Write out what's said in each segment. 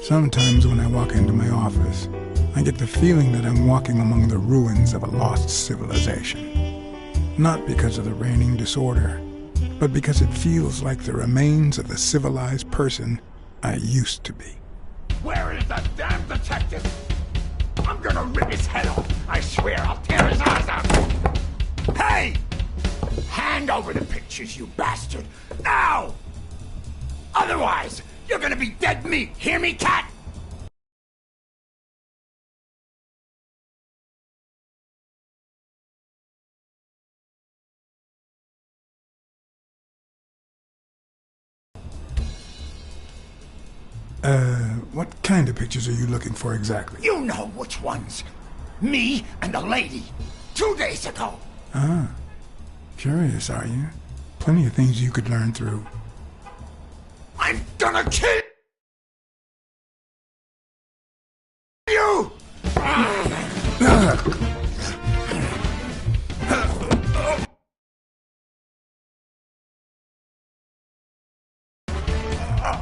Sometimes when I walk into my office, I get the feeling that I'm walking among the ruins of a lost civilization. Not because of the reigning disorder, but because it feels like the remains of the civilized person I used to be. Where is the damn detective? I'm gonna rip his head off. I swear I'll tear his eyes out. Hey! Hand over the pictures, you bastard. Now! Otherwise, you're gonna be dead meat. Hear me, cat? What kind of pictures are you looking for exactly? You know which ones. Me and the lady. 2 days ago. Ah. Curious, are you? Plenty of things you could learn through. I'm gonna kill you!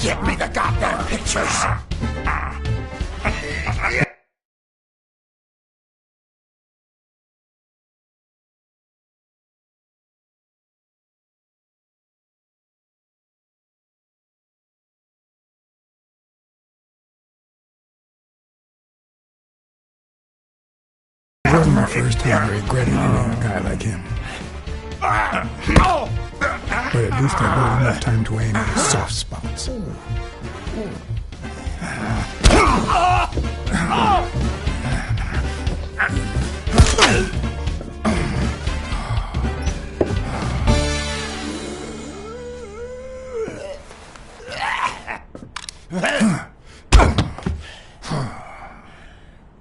Get me the goddamn pictures! It wasn't my first time regretting hitting a guy like him. But at least I got enough time to aim at his soft spots.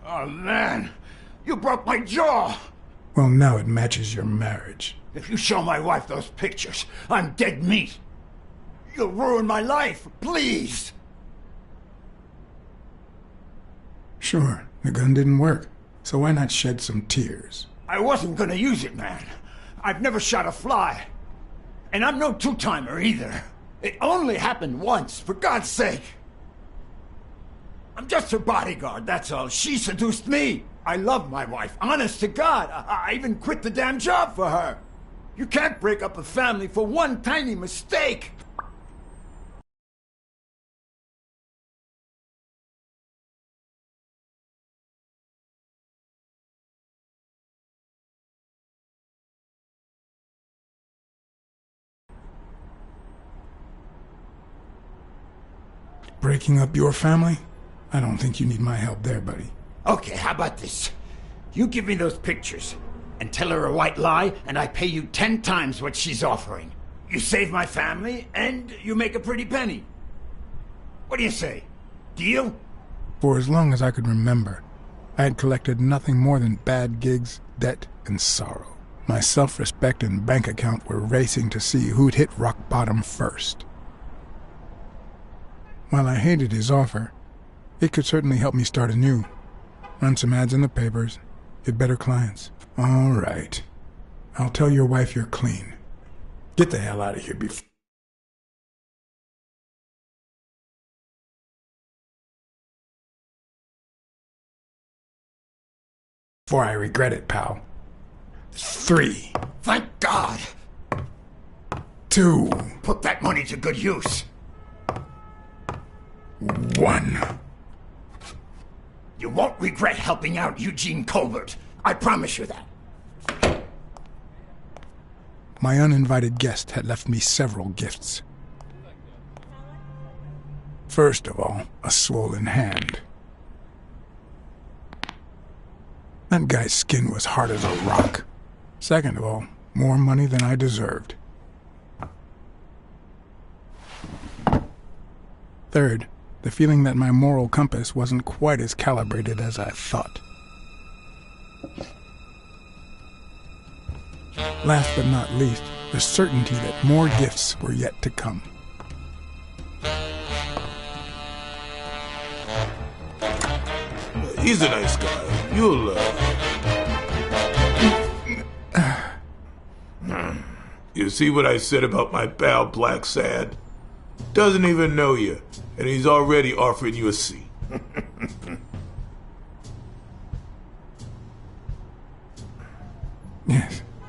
Oh, man. You broke my jaw. Well, now it matches your marriage. If you show my wife those pictures, I'm dead meat. You'll ruin my life, please. Sure, the gun didn't work, so why not shed some tears? I wasn't gonna use it, man. I've never shot a fly. And I'm no two-timer either. It only happened once, for God's sake. I'm just her bodyguard, that's all. She seduced me. I love my wife, honest to God. I even quit the damn job for her. You can't break up a family for one tiny mistake. Breaking up your family? I don't think you need my help there, buddy. Okay, how about this? You give me those pictures and tell her a white lie, and I pay you 10 times what she's offering. You save my family, and you make a pretty penny. What do you say? Deal? For as long as I could remember, I had collected nothing more than bad gigs, debt, and sorrow. My self-respect and bank account were racing to see who'd hit rock bottom first. While I hated his offer, it could certainly help me start anew. Run some ads in the papers, get better clients. All right. I'll tell your wife you're clean. Get the hell out of here before I regret it, pal. 3. Thank God. 2. Put that money to good use. 1. You won't regret helping out Eugene Colbert. I promise you that. My uninvited guest had left me several gifts. First of all, a swollen hand. That guy's skin was hard as a rock. Second of all, more money than I deserved. Third, the feeling that my moral compass wasn't quite as calibrated as I thought. Last but not least, the certainty that more gifts were yet to come. He's a nice guy. You'll, You see what I said about my pal Blacksad? Doesn't even know you, and he's already offering you a seat.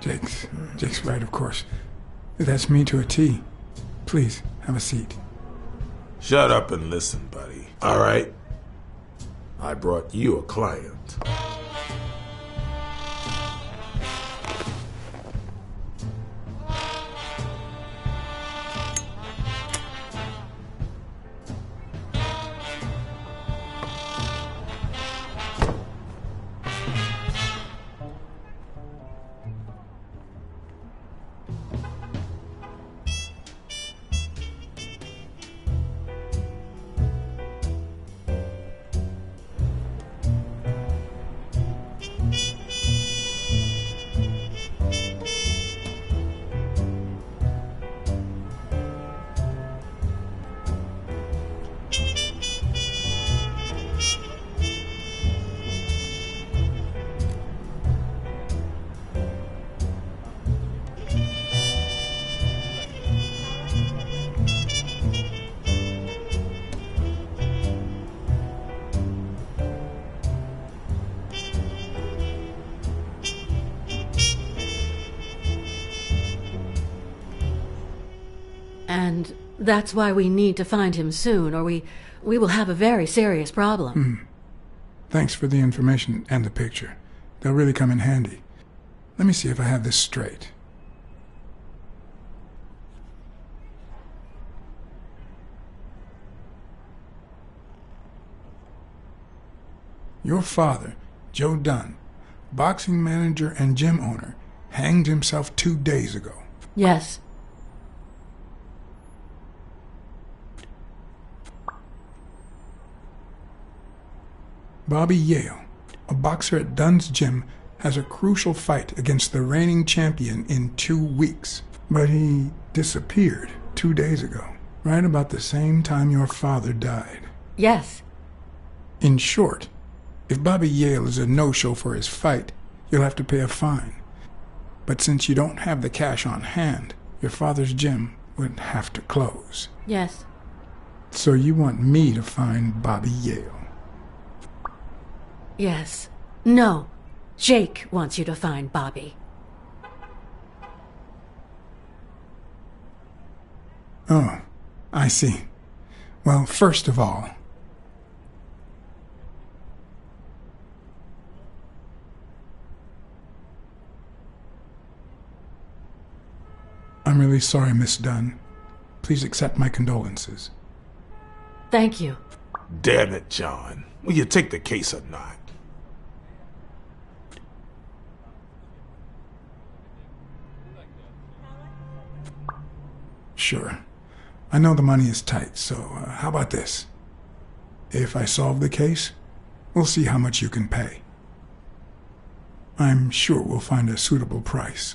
Jake's right, of course. That's me to a T. Please, have a seat. Shut up and listen, buddy. All right? I brought you a client. And that's why we need to find him soon, or we will have a very serious problem. Thanks for the information and the picture. They'll really come in handy. Let me see if I have this straight. Your father, Joe Dunn, boxing manager and gym owner, hanged himself 2 days ago. Yes. Bobby Yale, a boxer at Dunn's gym, has a crucial fight against the reigning champion in 2 weeks. But he disappeared 2 days ago, right about the same time your father died. Yes. In short, if Bobby Yale is a no-show for his fight, you'll have to pay a fine. But since you don't have the cash on hand, your father's gym would have to close. Yes. So you want me to find Bobby Yale? Yes. No. Jake wants you to find Bobby. Oh, I see. Well, first of all, I'm really sorry, Miss Dunn. Please accept my condolences. Thank you. Damn it, John. Will you take the case or not? Sure. I know the money is tight, so how about this? If I solve the case, we'll see how much you can pay. I'm sure we'll find a suitable price.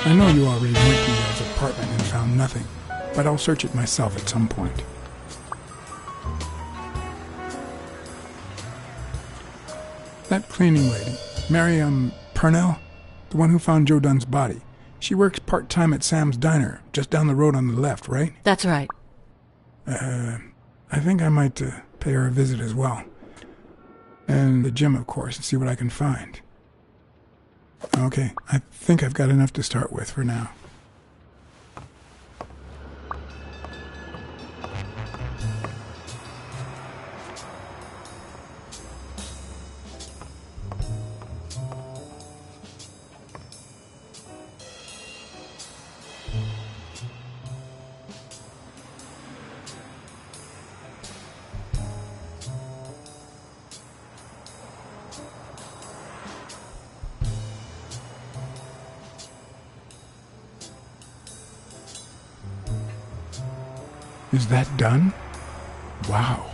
I know you already went to Yale's apartment and found nothing, but I'll search it myself at some point. That cleaning lady, Miriam Purnell, the one who found Joe Dunn's body, she works part-time at Sam's Diner, just down the road on the left, right? That's right. I think I might pay her a visit as well. And the gym, of course, and see what I can find. Okay, I think I've got enough to start with for now. Is that done? Wow.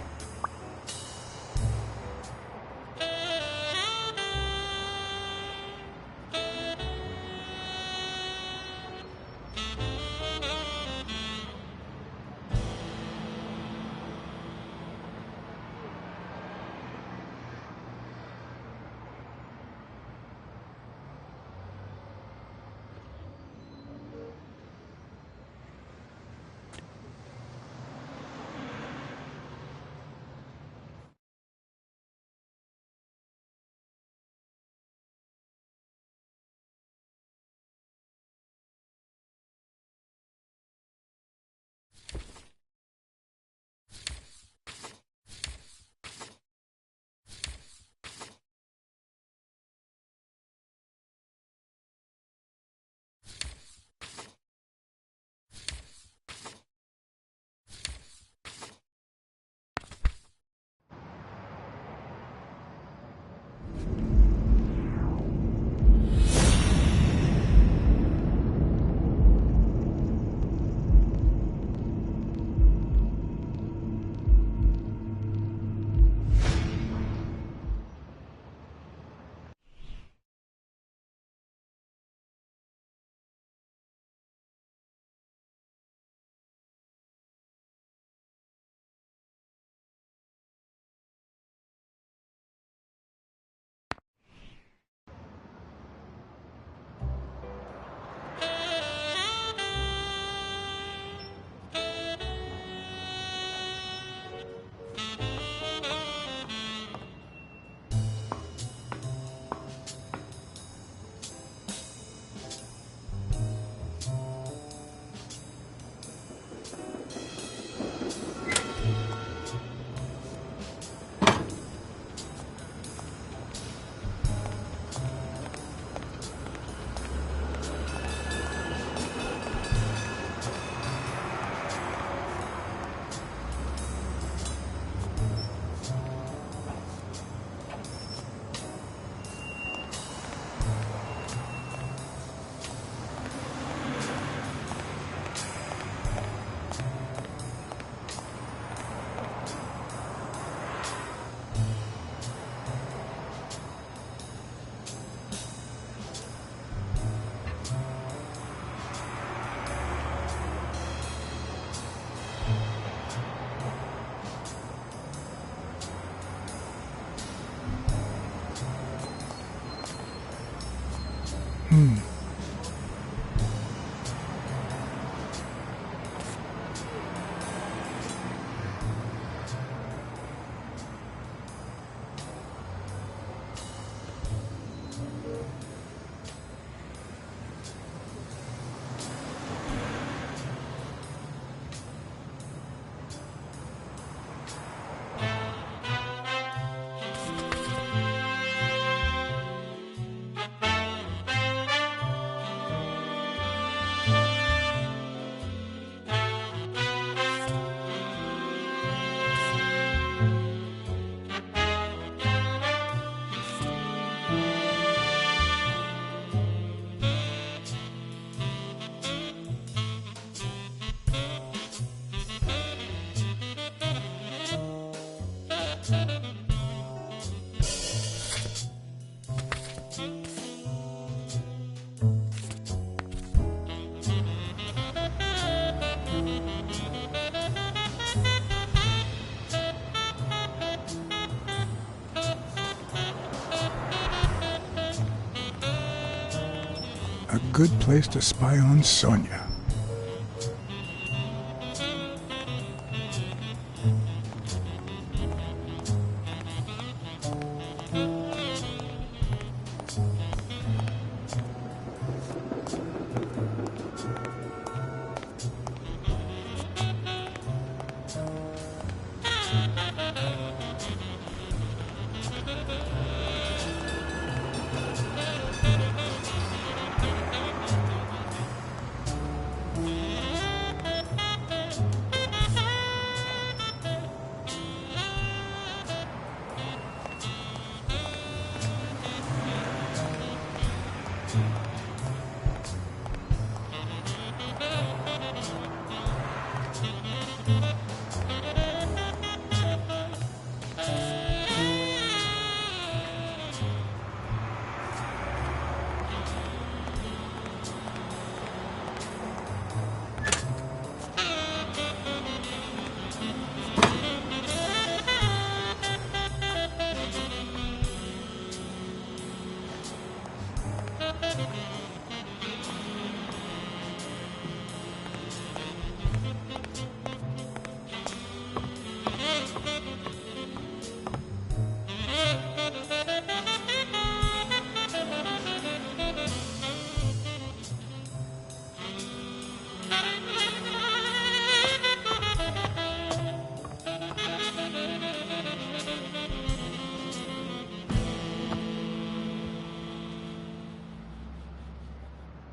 A good place to spy on Sonia.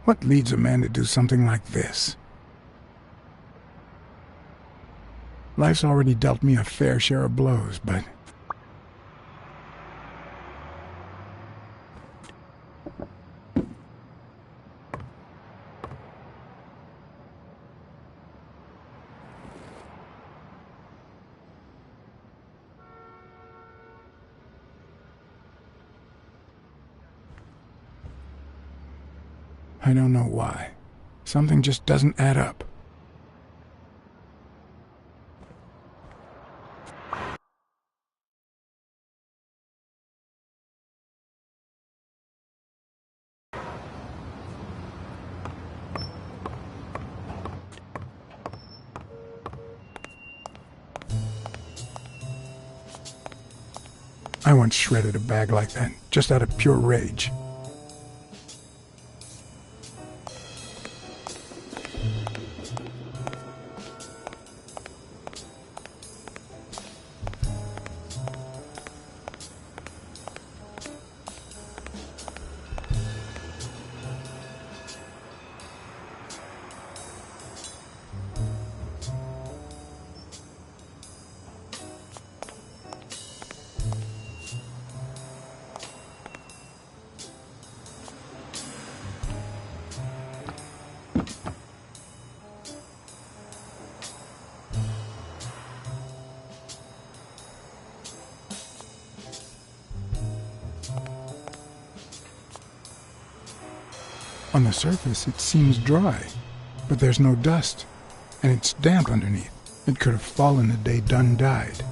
What leads a man to do something like this? Life's already dealt me a fair share of blows, but... I don't know why. Something just doesn't add up. I once shredded a bag like that, just out of pure rage. On the surface, it seems dry, but there's no dust, and it's damp underneath. It could have fallen the day Dunn died.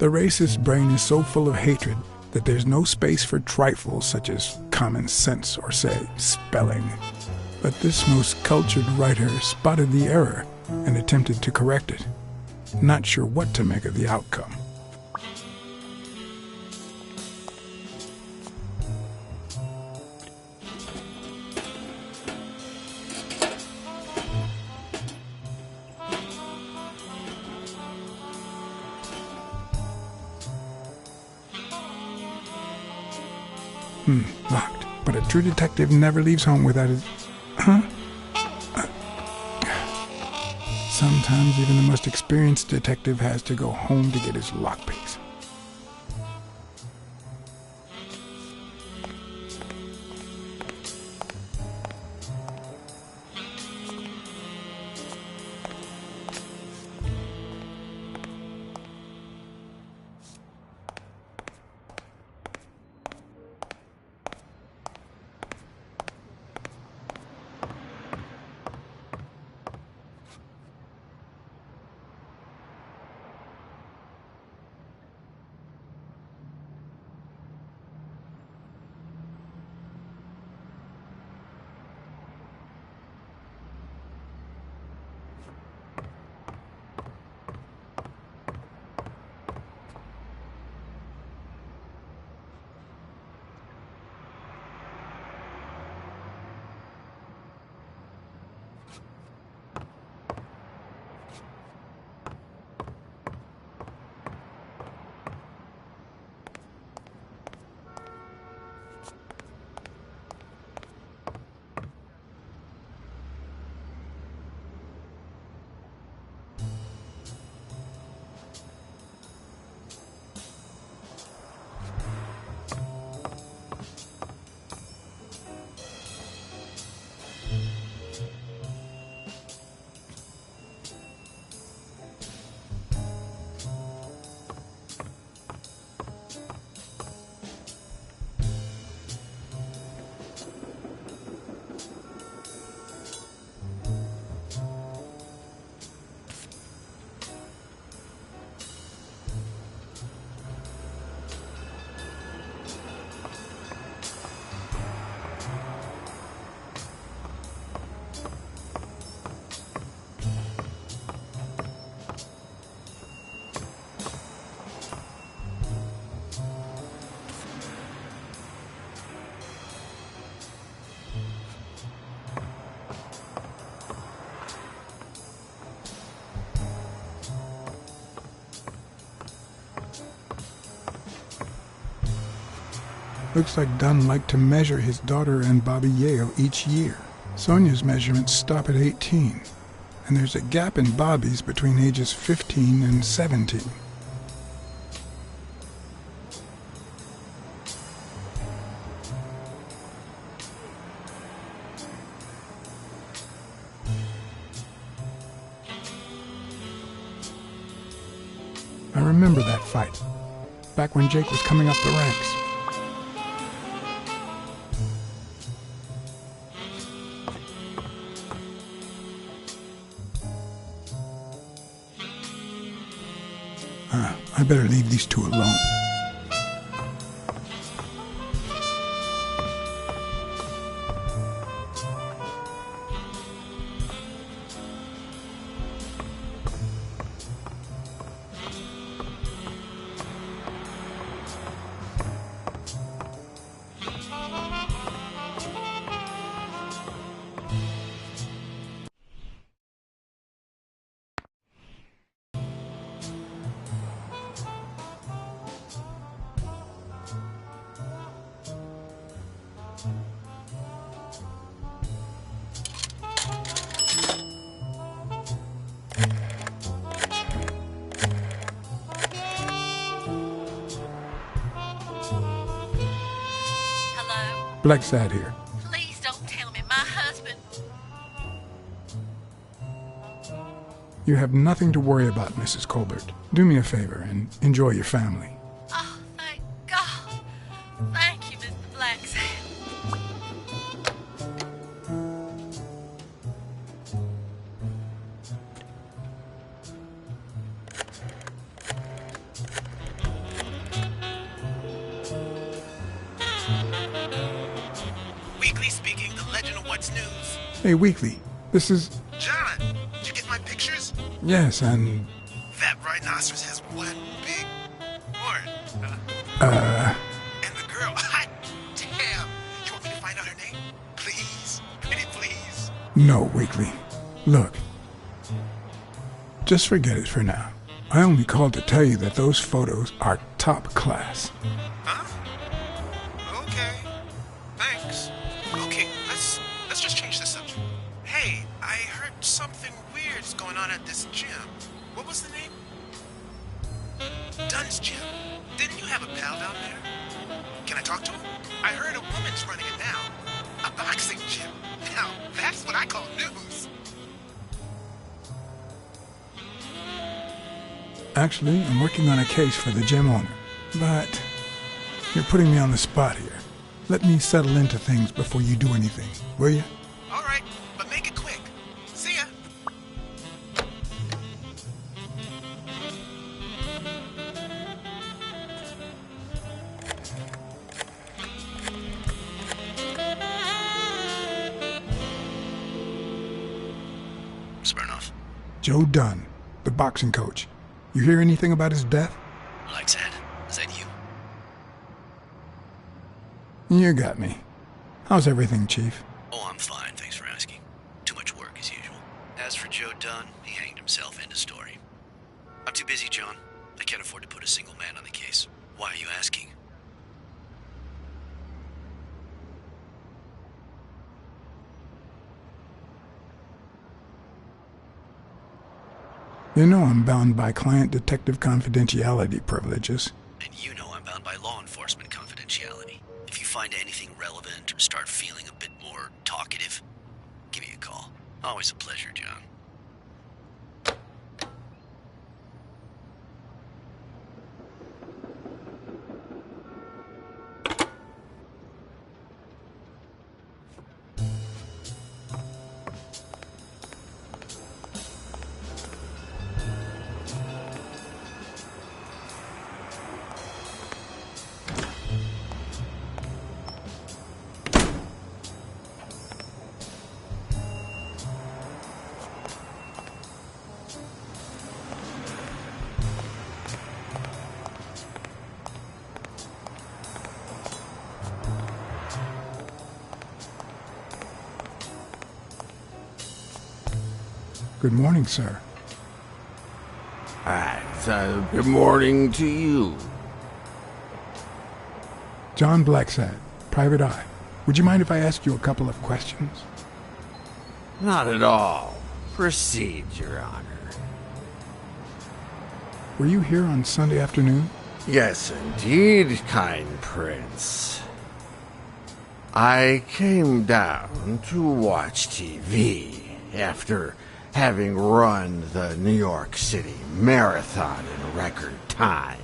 The racist brain is so full of hatred that there's no space for trifles such as common sense or, say, spelling. But this most cultured writer spotted the error and attempted to correct it, not sure what to make of the outcome. Locked. But a true detective never leaves home without his... Huh? Sometimes even the most experienced detective has to go home to get his lockpicks. Looks like Dunn liked to measure his daughter and Bobby Yale each year. Sonia's measurements stop at 18, and there's a gap in Bobby's between ages 15 and 17. I remember that fight, back when Jake was coming up the ranks. I better leave these two alone. Blacksad here. Please don't tell me my husband... You have nothing to worry about, Mrs. Colbert. Do me a favor and enjoy your family. Oh, thank God. Thank you, Mr. Blacksad. Weekly speaking, the legend of what's news. Hey, Weekly, this is... John, did you get my pictures? Yes, and... That rhinoceros has one big horn. And the girl, hot damn. You want me to find out her name? Please, pretty please. No, Weekly. Look. Just forget it for now. I only called to tell you that those photos are top class. Huh? Okay. Thanks. Okay, let's just change the subject. Hey, I heard something weird's going on at this gym. What was the name? Dunn's Gym. Didn't you have a pal down there? Can I talk to him? I heard a woman's running it now. A boxing gym. Now, that's what I call news. Actually, I'm working on a case for the gym owner. But you're putting me on the spot here. Let me settle into things before you do anything, will you? All right, but make it quick. See ya. Smirnoff. Joe Dunn, the boxing coach. You hear anything about his death? Blacksad, is that you? You got me. How's everything, Chief? Oh, I'm fine, thanks for asking. Too much work, as usual. As for Joe Dunn, he hanged himself, end of story. I'm too busy, John. I can't afford to put a single man on the case. Why are you asking? You know I'm bound by client detective confidentiality privileges. And you know I'm bound by law enforcement confidentiality. If you find anything relevant or start feeling a bit more talkative, give me a call. Always a pleasure, John. Good morning, sir. Good morning to you. John Blacksad, Private Eye. Would you mind if I ask you a couple of questions? Not at all. Proceed, Your Honor. Were you here on Sunday afternoon? Yes, indeed, kind prince. I came down to watch TV after having run the New York City Marathon in record time.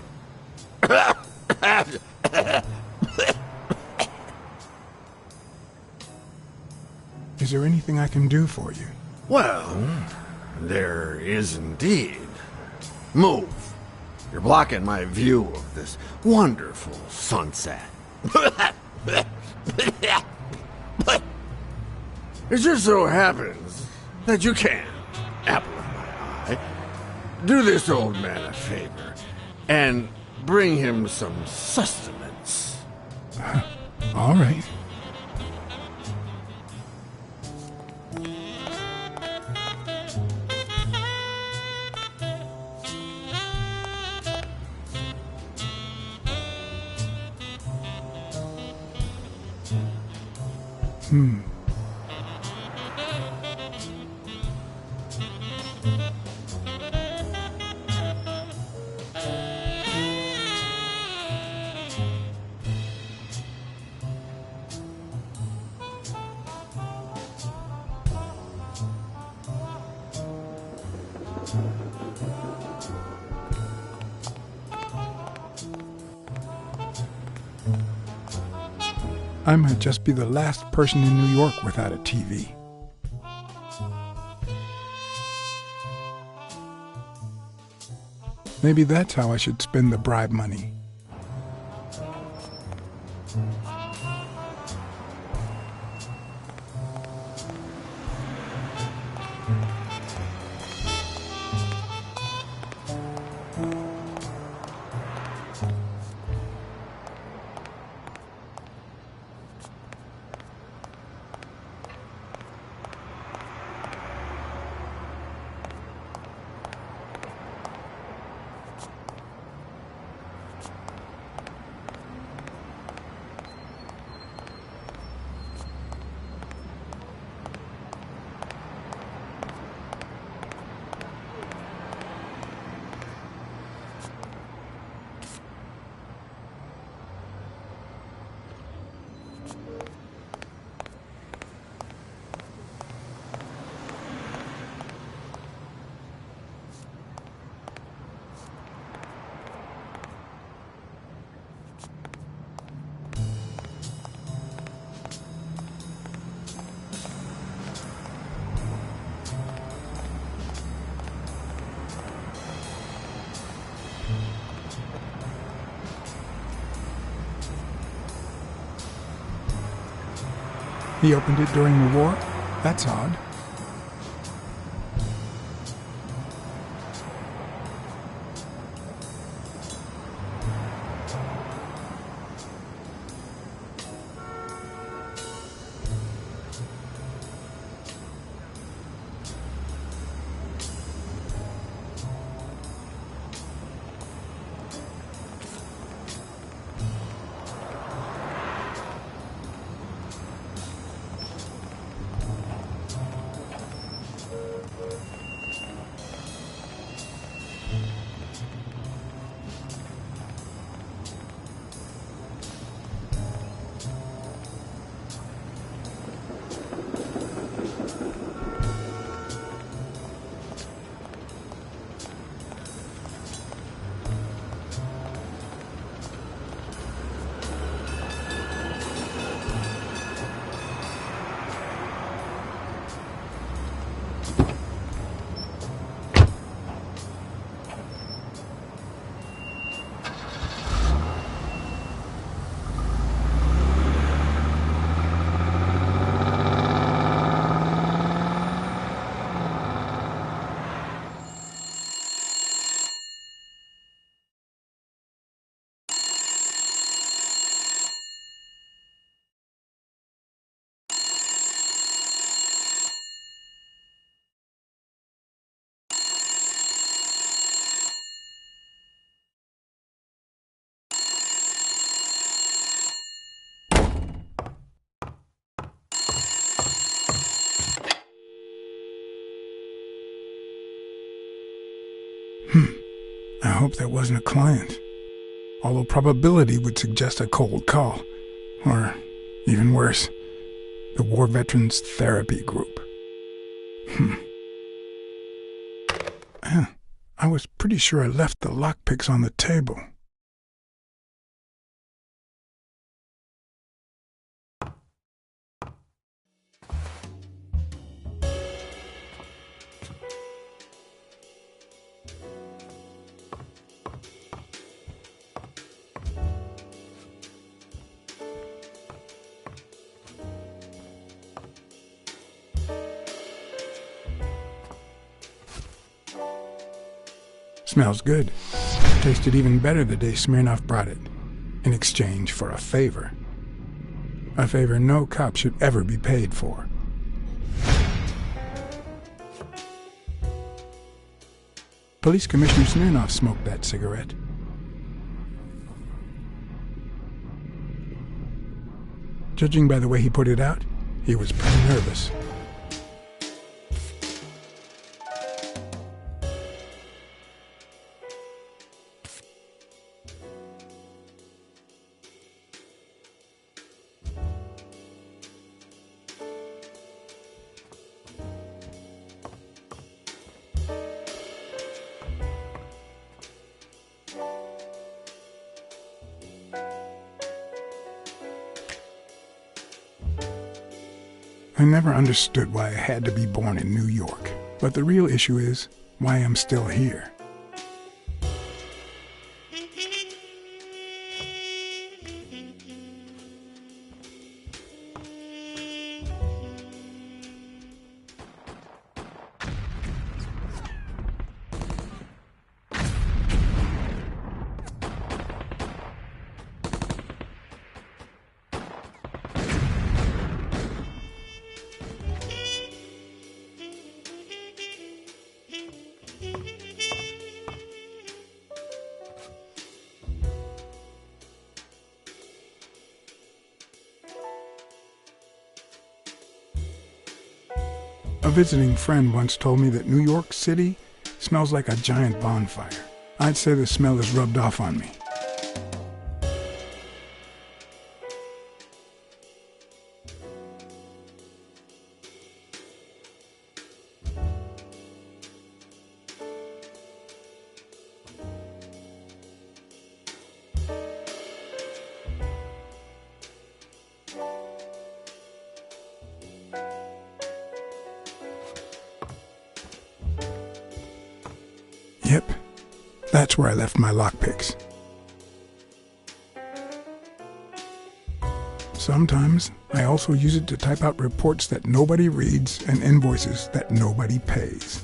Is there anything I can do for you? Well, there is indeed. Move. You're blocking my view of this wonderful sunset. It just so happens that you can, apple of my eye, do this old man a favor and bring him some sustenance. All right. I might just be the last person in New York without a TV. Maybe that's how I should spend the bribe money. He opened it during the war? That's odd. I hope that wasn't a client. Although probability would suggest a cold call. Or, even worse, the War Veterans Therapy Group. I was pretty sure I left the lockpicks on the table. Smells good. Tasted even better the day Smirnoff brought it, in exchange for a favor. A favor no cop should ever be paid for. Police Commissioner Smirnoff smoked that cigarette. Judging by the way he put it out, he was pretty nervous. I never understood why I had to be born in New York, but the real issue is why I'm still here. A visiting friend once told me that New York City smells like a giant bonfire. I'd say the smell is rubbed off on me. Yep, that's where I left my lockpicks. Sometimes I also use it to type out reports that nobody reads and invoices that nobody pays.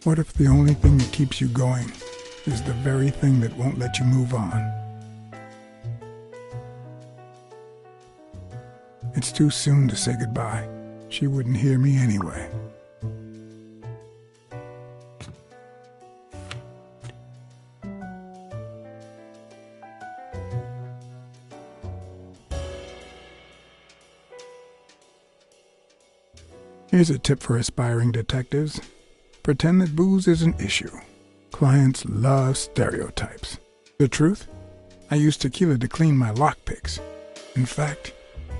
What if the only thing that keeps you going is the very thing that won't let you move on? It's too soon to say goodbye. She wouldn't hear me anyway. Here's a tip for aspiring detectives. Pretend that booze is an issue. Clients love stereotypes. The truth? I use tequila to clean my lockpicks. In fact,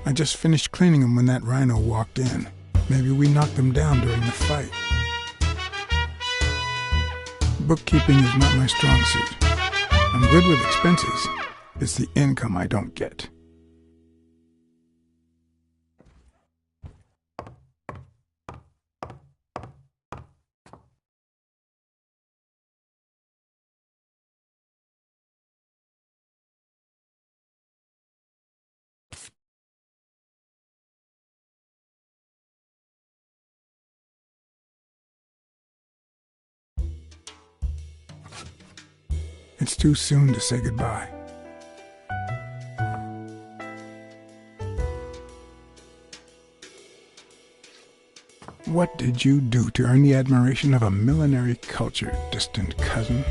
I just finished cleaning them when that rhino walked in. Maybe we knocked them down during the fight. Bookkeeping is not my strong suit. I'm good with expenses. It's the income I don't get. It's too soon to say goodbye. What did you do to earn the admiration of a millinery culture, distant cousin?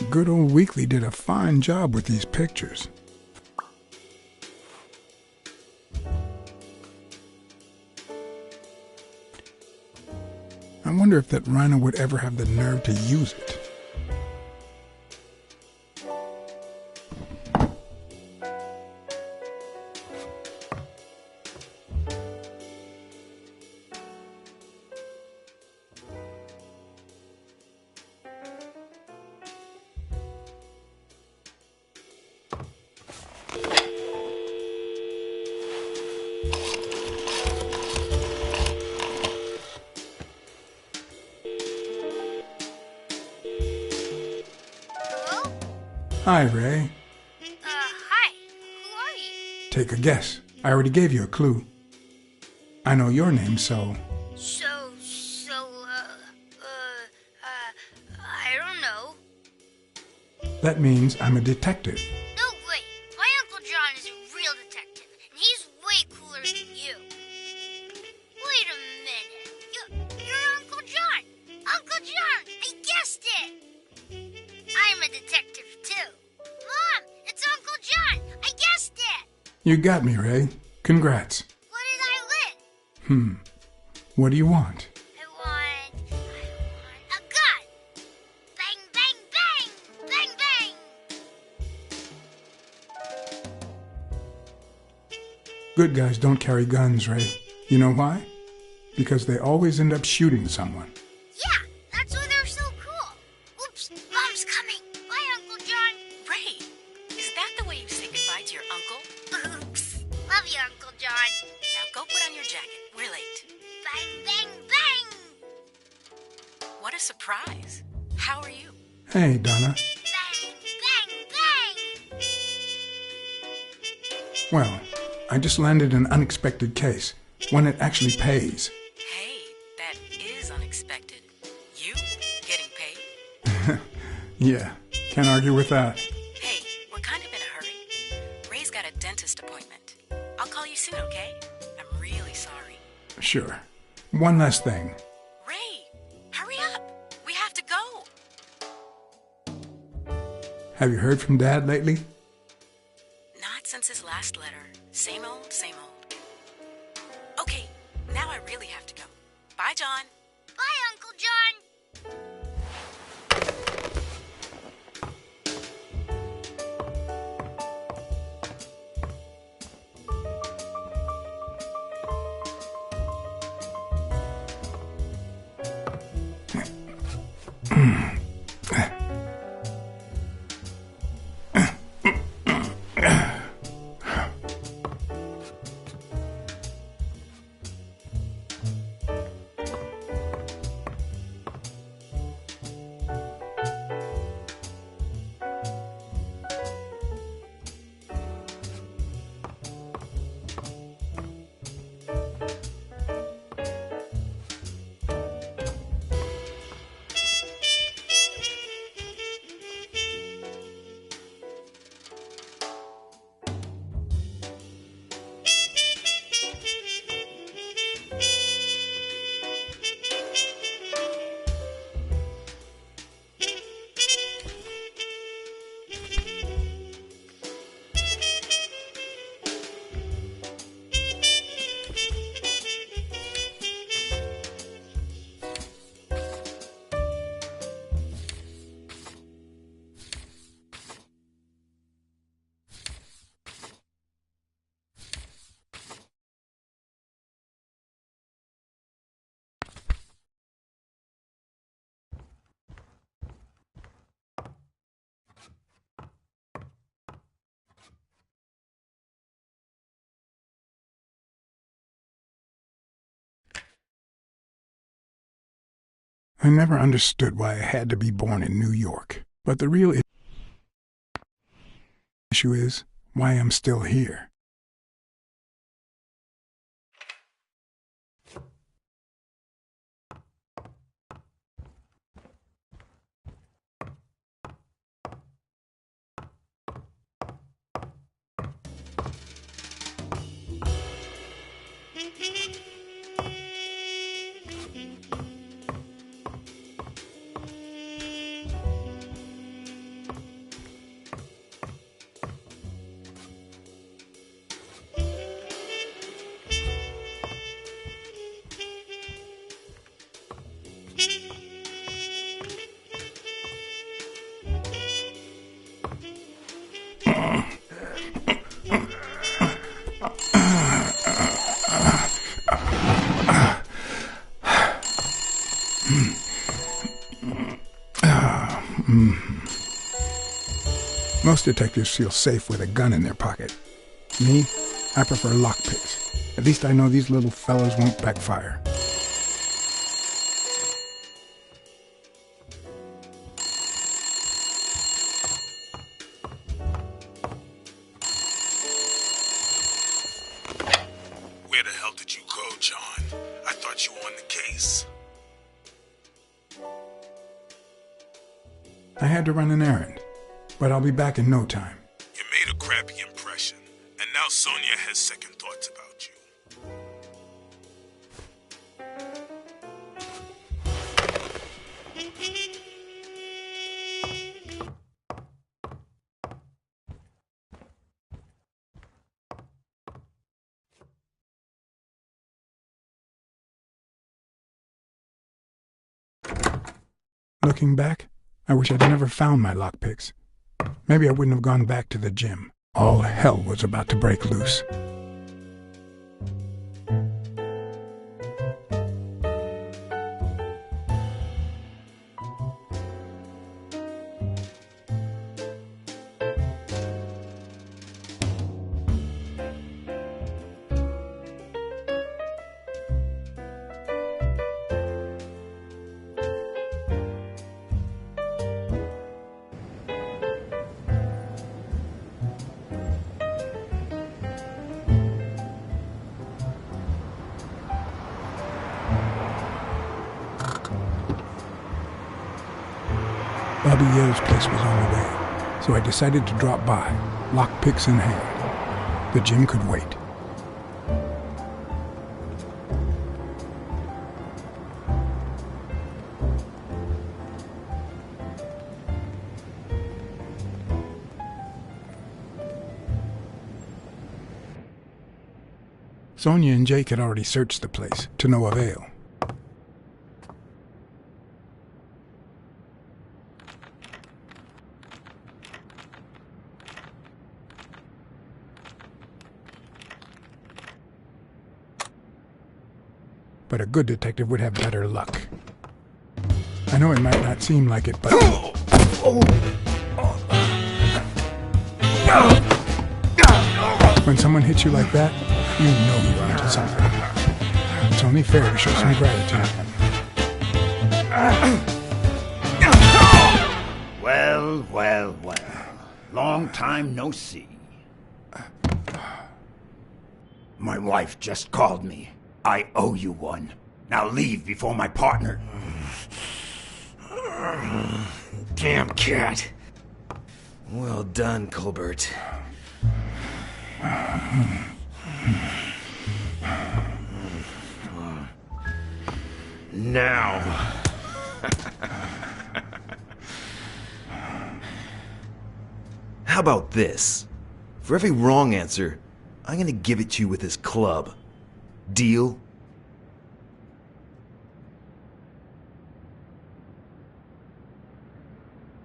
Good old Weekly did a fine job with these pictures. I wonder if that rhino would ever have the nerve to use it. Hi, Ray. Hi. Who are you? Take a guess. I already gave you a clue. I know your name, so... I don't know. That means I'm a detective. No way. My Uncle John is a real detective, and he's way cooler than you. Wait a minute. You're Uncle John. Uncle John, I guessed it. I'm a detective, too. Mom, it's Uncle John. I guessed it. You got me, Ray. Congrats. What did I win? What do you want? I want a gun. Bang, bang, bang. Bang, bang. Good guys don't carry guns, Ray. You know why? Because they always end up shooting someone. Yeah, that's why they're so cool. Oops, Mom's coming. Bye, Uncle John. Ray, is that the way you say goodbye to your uncle? Oops. Love you, Uncle John. Now go put on your jacket. We're late. Bang, bang, bang. What a surprise. How are you? Hey, Donna. Bang, bang, bang. Well, I just landed an unexpected case. One that actually pays. Hey, that is unexpected. You getting paid? Yeah, can't argue with that. Hey, we're kind of in a hurry. Ray's got a dentist appointment. I'll call you soon, okay? I'm really sorry. Sure. One last thing. Ray, hurry up. We have to go. Have you heard from Dad lately? Not since his last letter. Same old, same old. Okay, now I really have to go. Bye, John. Bye, Uncle John. I never understood why I had to be born in New York, but the real issue is why I'm still here. Most detectives feel safe with a gun in their pocket. Me, I prefer lockpicks. At least I know these little fellas won't backfire. Where the hell did you go, John? I thought you were on the case. I had to run an errand, but I'll be back in no time. You made a crappy impression, and now Sonia has second thoughts about you. Looking back, I wish I'd never found my lockpicks. Maybe I wouldn't have gone back to the gym. All hell was about to break loose. Bobby Yale's place was on the way, so I decided to drop by, lockpicks in hand. The gym could wait. Sonia and Jake had already searched the place, to no avail. But a good detective would have better luck. I know it might not seem like it, but... When someone hits you like that, you know you're onto something. It's only fair to show some gratitude. Well, well, well. Long time no see. My wife just called me. I owe you one. Now leave before my partner... Damn cat. Well done, Colbert. Now. How about this? For every wrong answer, I'm gonna give it to you with this club. Deal?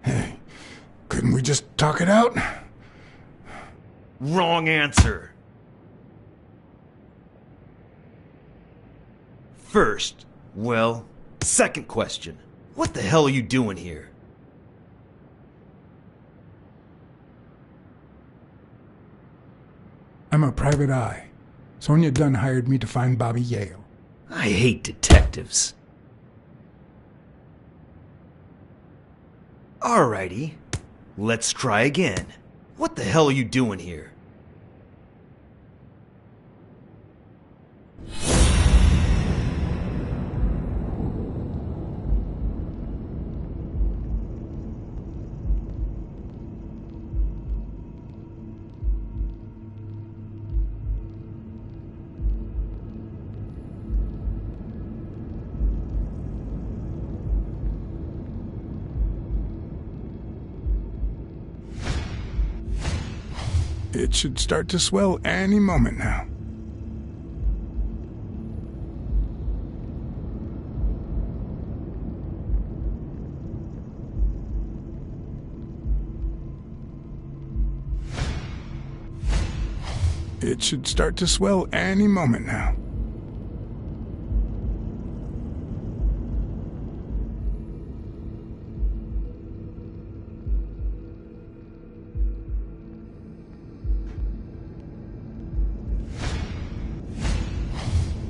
Hey, couldn't we just talk it out? Wrong answer. First, well, second question. What the hell are you doing here? I'm a private eye. Sonia Dunn hired me to find Bobby Yale. I hate detectives. Alrighty, let's try again. What the hell are you doing here? It should start to swell any moment now. It should start to swell any moment now.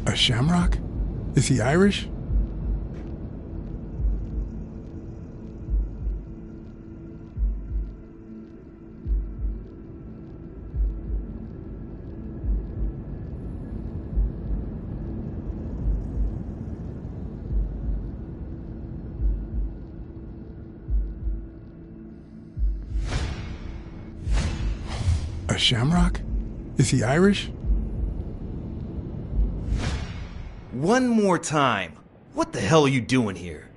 A shamrock? Is he Irish? A shamrock? Is he Irish? One more time. What the hell are you doing here?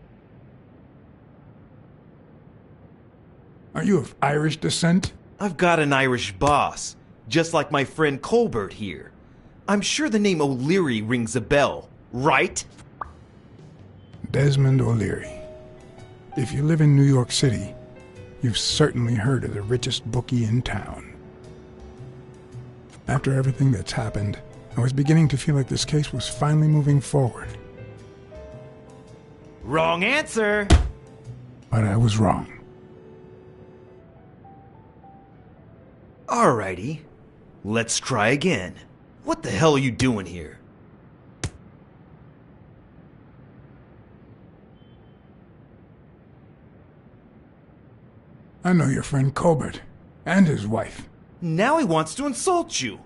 Are you of Irish descent? I've got an Irish boss, just like my friend Colbert here. I'm sure the name O'Leary rings a bell, right? Desmond O'Leary. If you live in New York City, you've certainly heard of the richest bookie in town. After everything that's happened, I was beginning to feel like this case was finally moving forward. Wrong answer! But I was wrong. Alrighty, let's try again. What the hell are you doing here? I know your friend Colbert, and his wife. Now he wants to insult you.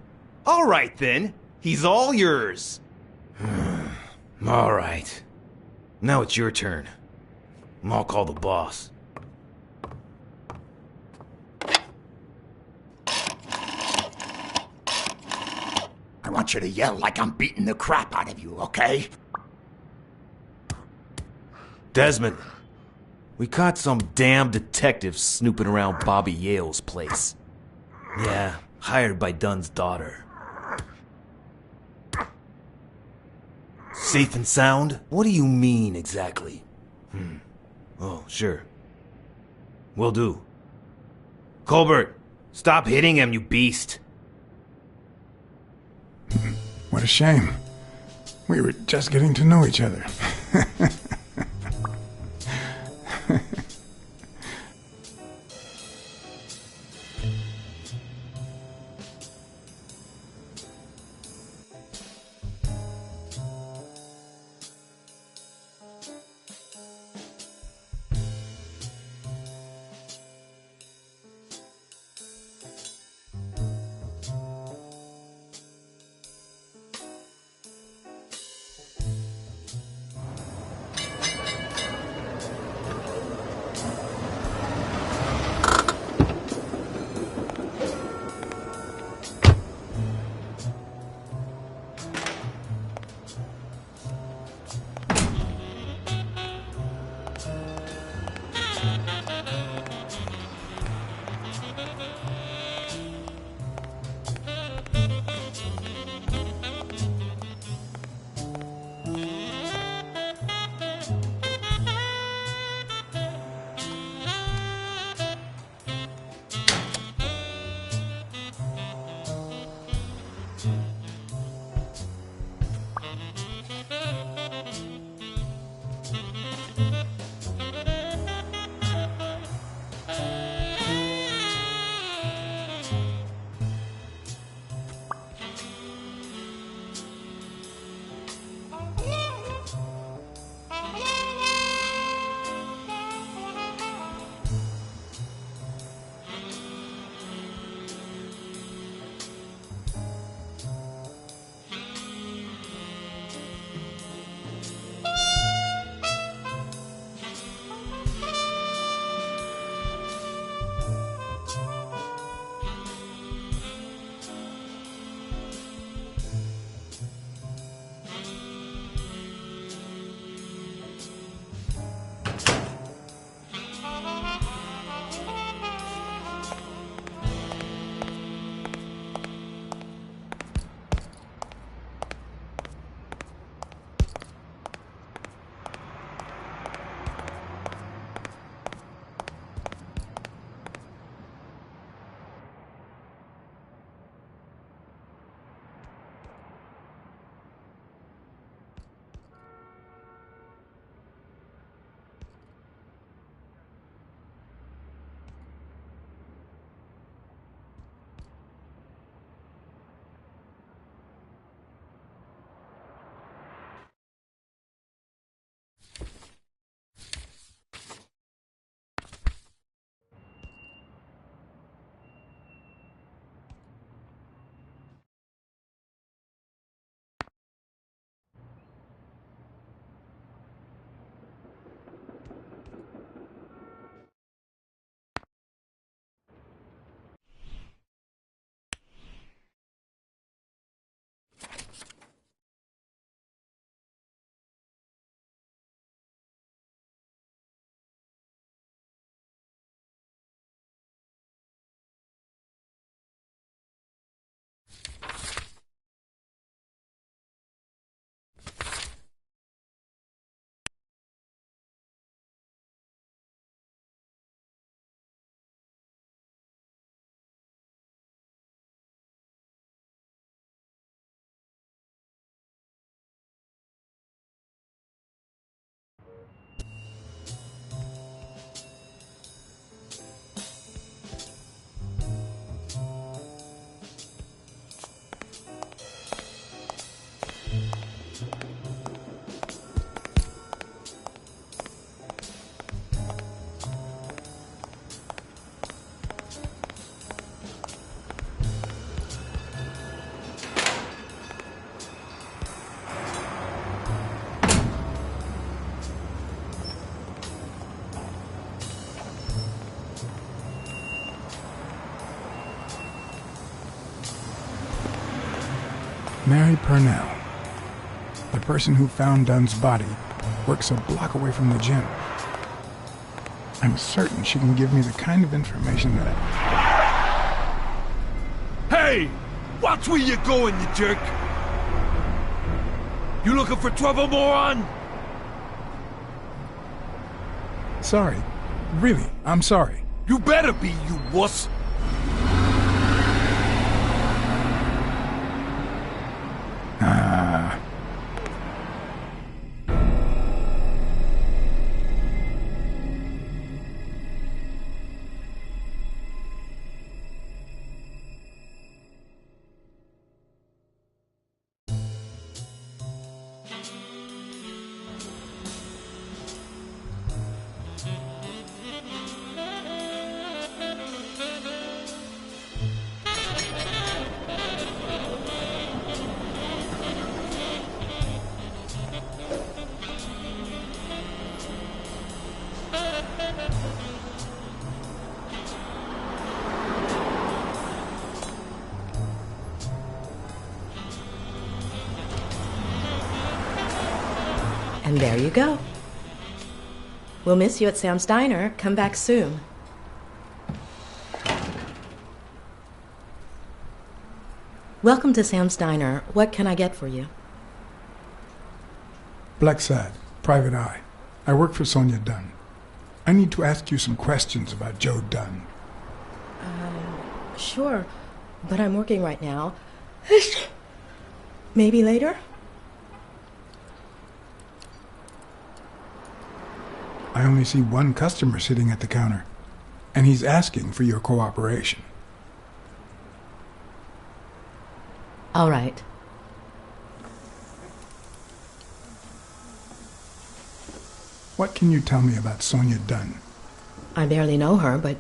Alright then, he's all yours. Alright. Now it's your turn. I'll call the boss. I want you to yell like I'm beating the crap out of you, okay? Desmond, we caught some damn detective snooping around Bobby Yale's place. Yeah, hired by Dunn's daughter. Safe and sound? What do you mean, exactly? Oh, sure. Will do. Colbert, stop hitting him, you beast. What a shame. We were just getting to know each other. Mary Purnell, the person who found Dunn's body, works a block away from the gym. I'm certain she can give me the kind of information that Hey! Watch where you're going, you jerk! You looking for trouble, moron? Sorry. Really, I'm sorry. You better be, you wuss! And there you go. We'll miss you at Sam's Diner. Come back soon. Welcome to Sam's Diner. What can I get for you? Blacksad, private eye. I work for Sonia Dunn. I need to ask you some questions about Joe Dunn. Sure, but I'm working right now. Maybe later? I only see one customer sitting at the counter, and he's asking for your cooperation. All right. What can you tell me about Sonia Dunn? I barely know her, but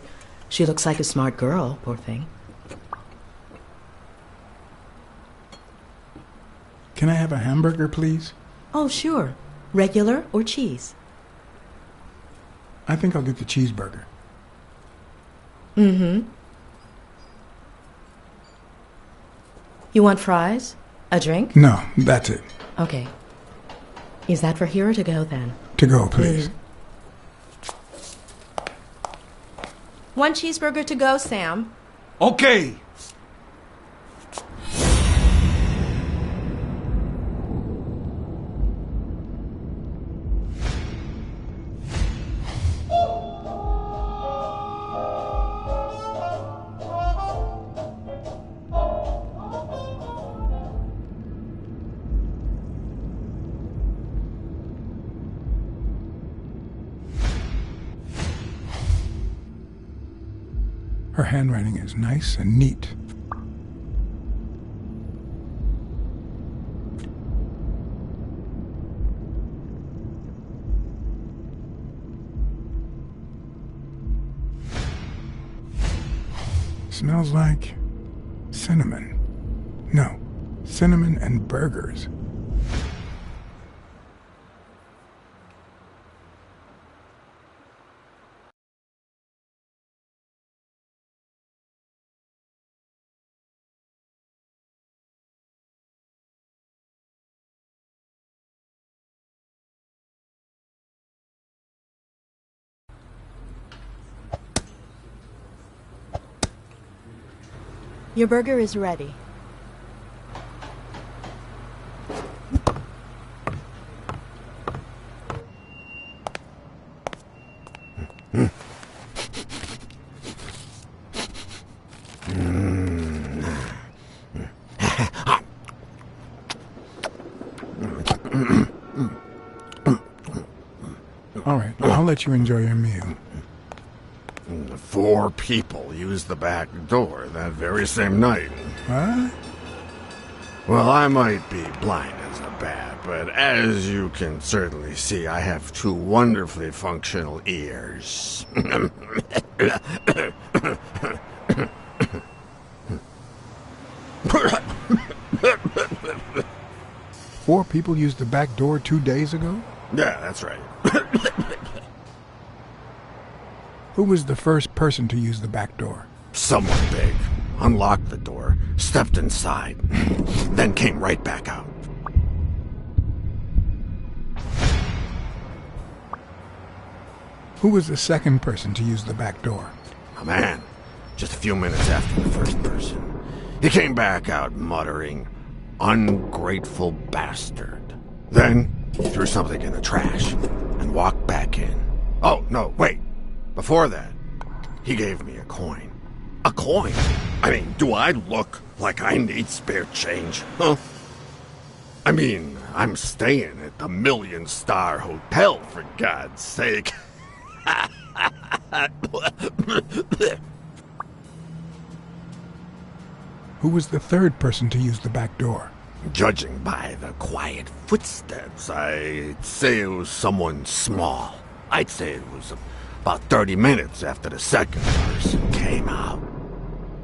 she looks like a smart girl, poor thing. Can I have a hamburger, please? Oh, sure. Regular or cheese? I think I'll get the cheeseburger. Mm-hmm. You want fries? A drink? No, that's it. Okay. Is that for here or to go, then? To go, please. One cheeseburger to go, Sam. Okay! Her handwriting is nice and neat. Smells like cinnamon. No, cinnamon and burgers. Your burger is ready. All right, I'll let you enjoy your meal. 4 people used the back door that very same night. What? Well, I might be blind as a bat, but as you can certainly see, I have 2 wonderfully functional ears. 4 people used the back door 2 days ago? Yeah, that's right. Who was the first person to use the back door? Someone big unlocked the door, stepped inside, then came right back out. Who was the second person to use the back door? A man, just a few minutes after the first person. He came back out muttering, "Ungrateful bastard." Then he threw something in the trash and walked back in. Oh, no, wait. Before that, he gave me a coin. A coin? I mean, do I look like I need spare change, huh? I mean, I'm staying at the million-star hotel, for God's sake. Who was the third person to use the back door? Judging by the quiet footsteps, I'd say it was someone small. I'd say it was about 30 minutes after the second person came out.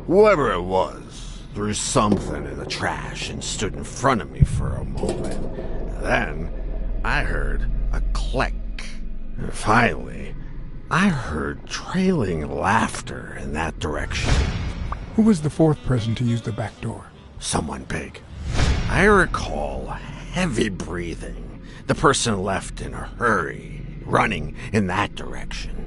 Whoever it was threw something in the trash and stood in front of me for a moment. Then I heard a click. And finally, I heard trailing laughter in that direction. Who was the fourth person to use the back door? Someone big. I recall heavy breathing. The person left in a hurry, running in that direction.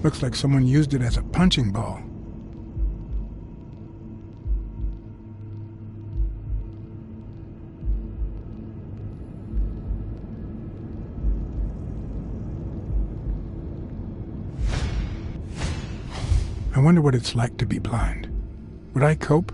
Looks like someone used it as a punching ball. I wonder what it's like to be blind. Would I cope?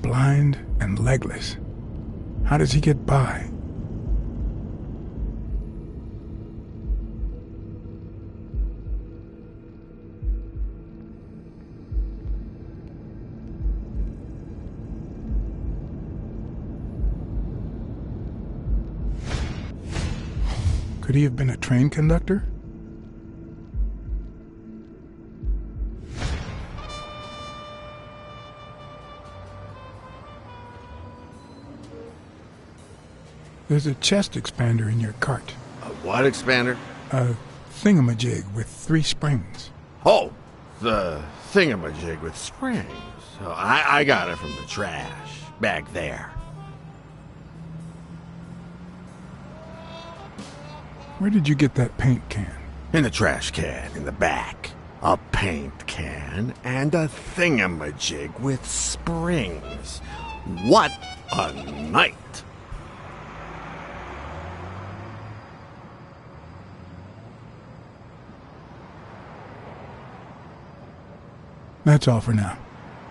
Blind and legless. How does he get by? Could he have been a train conductor? There's a chest expander in your cart. A what expander? A thingamajig with 3 springs. Oh, the thingamajig with springs. Oh, I got it from the trash, back there. Where did you get that paint can? In the trash can, in the back. A paint can and a thingamajig with springs. What a night! That's all for now.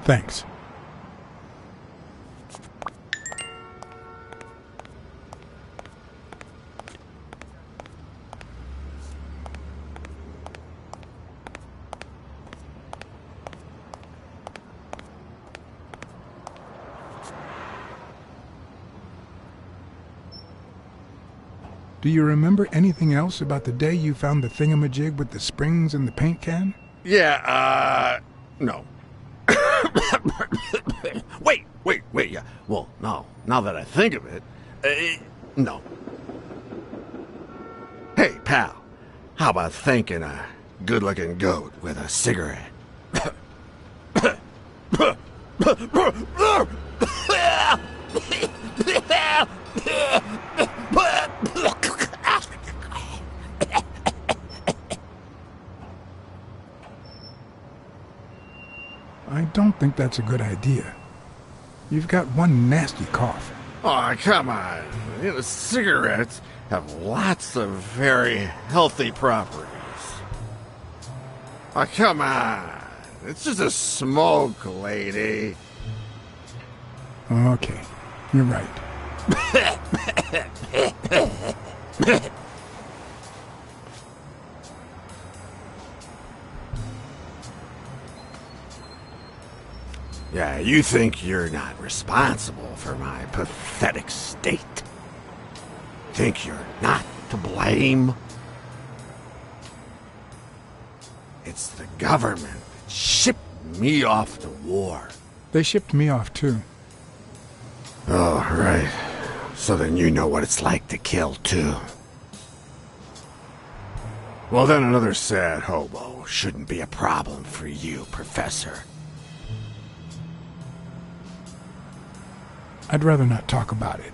Thanks. Do you remember anything else about the day you found the thingamajig with the springs and the paint can? Yeah, no. Wait, yeah. Well, no. Now that I think of it, no. Hey, pal, how about thanking a good-looking goat with a cigarette? I don't think that's a good idea. You've got one nasty cough. Oh, come on. You know, cigarettes have lots of very healthy properties. Oh, come on. It's just a smoke, lady. Okay, you're right. Yeah, you think you're not responsible for my pathetic state? Think you're not to blame? It's the government that shipped me off to war. They shipped me off, too. Oh, right. So then you know what it's like to kill, too. Well, then another sad hobo shouldn't be a problem for you, Professor. I'd rather not talk about it.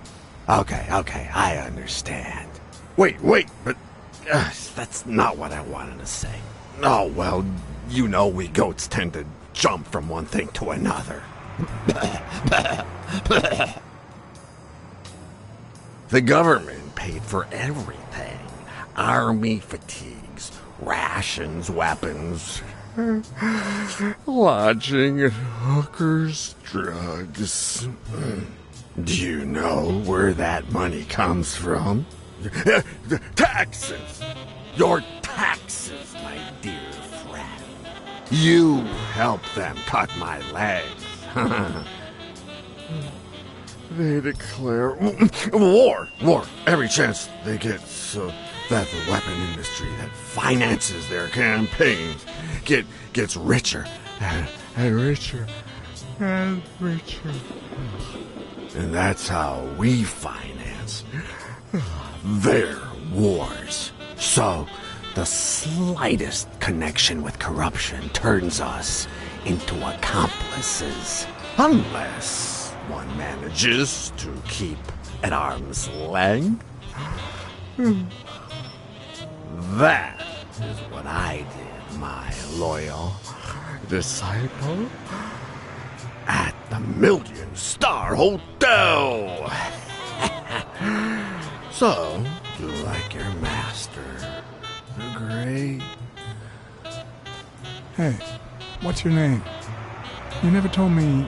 Okay, I understand. Wait, but that's not what I wanted to say. Oh, well, you know we goats tend to jump from one thing to another. The government paid for everything. Army fatigues, rations, weapons, lodging and hookers, drugs. Do you know where that money comes from? Taxes! Your taxes, my dear friend. You helped them cut my legs. They declare war every chance they get, so that the weapon industry that finances their campaigns gets richer and richer and richer. And that's how we finance their wars. So the slightest connection with corruption turns us into accomplices. Unless one manages to keep at arm's length. That is what I did, my loyal disciple. At the Million-Star Hotel. So, do you like your master, the Great? Hey, what's your name? You never told me...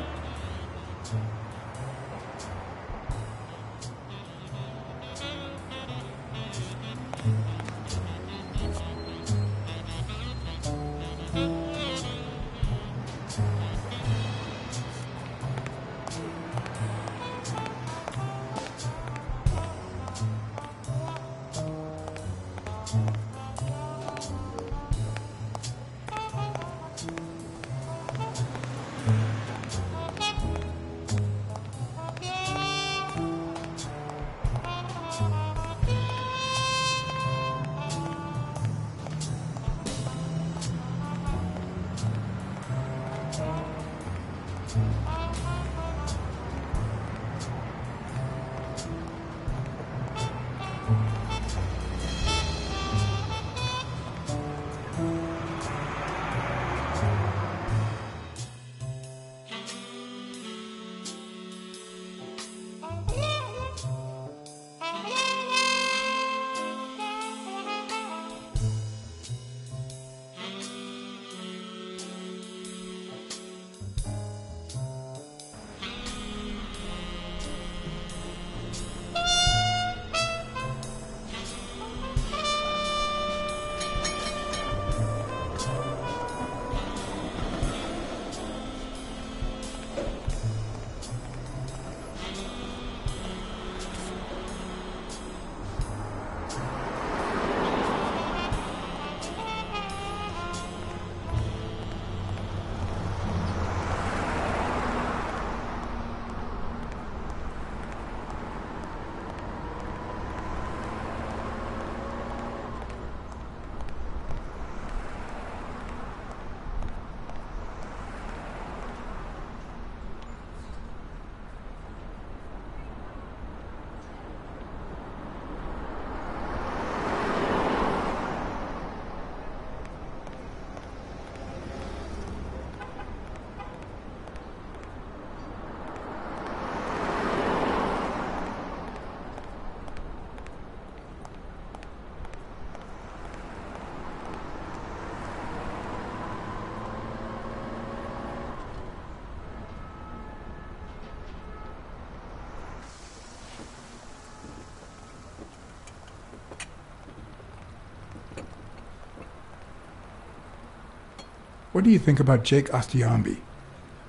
What do you think about Jake Ostiambi?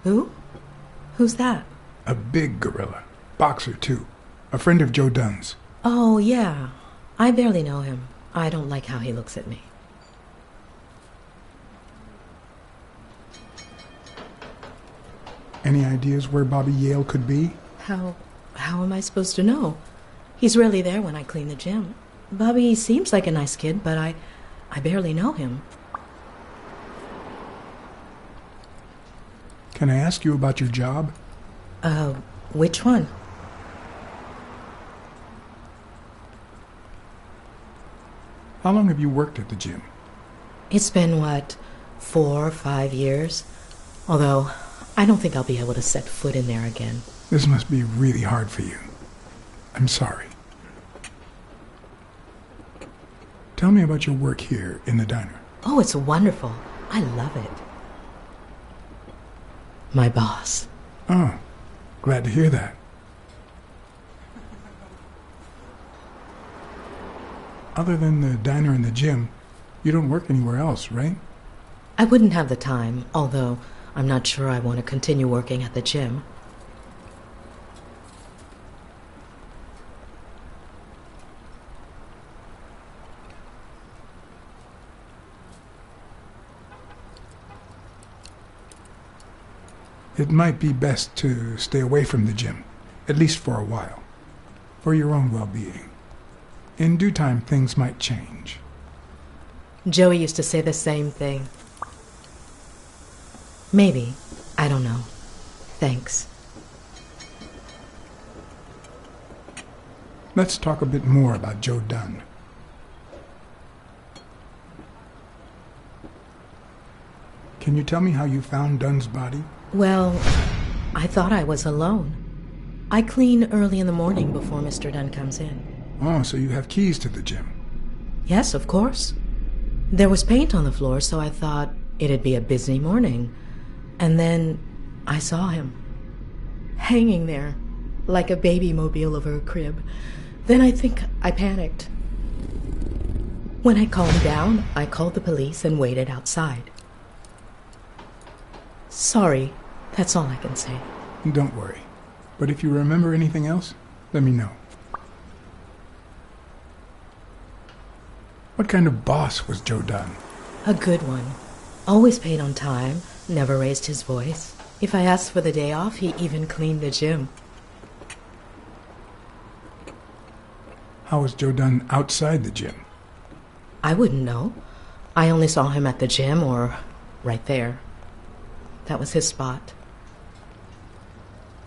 Who? Who's that? A big gorilla. Boxer, too. A friend of Joe Dunn's. Oh, yeah. I barely know him. I don't like how he looks at me. Any ideas where Bobby Yale could be? How am I supposed to know? He's rarely there when I clean the gym. Bobby seems like a nice kid, but I barely know him. Can I ask you about your job? Which one? How long have you worked at the gym? It's been, 4 or 5 years? Although, I don't think I'll be able to set foot in there again. This must be really hard for you. I'm sorry. Tell me about your work here in the diner. Oh, it's wonderful. I love it. My boss. Oh, glad to hear that. Other than the diner and the gym, you don't work anywhere else, right? I wouldn't have the time, although I'm not sure I want to continue working at the gym. It might be best to stay away from the gym, at least for a while, for your own well-being. In due time, things might change. Joey used to say the same thing. Maybe. I don't know. Thanks. Let's talk a bit more about Joe Dunn. Can you tell me how you found Dunn's body? Well, I thought I was alone. I clean early in the morning before Mr. Dunn comes in. Oh, so you have keys to the gym. Yes, of course. There was paint on the floor, so I thought it'd be a busy morning. And then I saw him, hanging there, like a baby mobile over a crib. Then I think I panicked. When I calmed down, I called the police and waited outside. Sorry, that's all I can say. Don't worry. But if you remember anything else, let me know. What kind of boss was Joe Dunn? A good one. Always paid on time, never raised his voice. If I asked for the day off, he even cleaned the gym. How was Joe Dunn outside the gym? I wouldn't know. I only saw him at the gym or right there. That was his spot.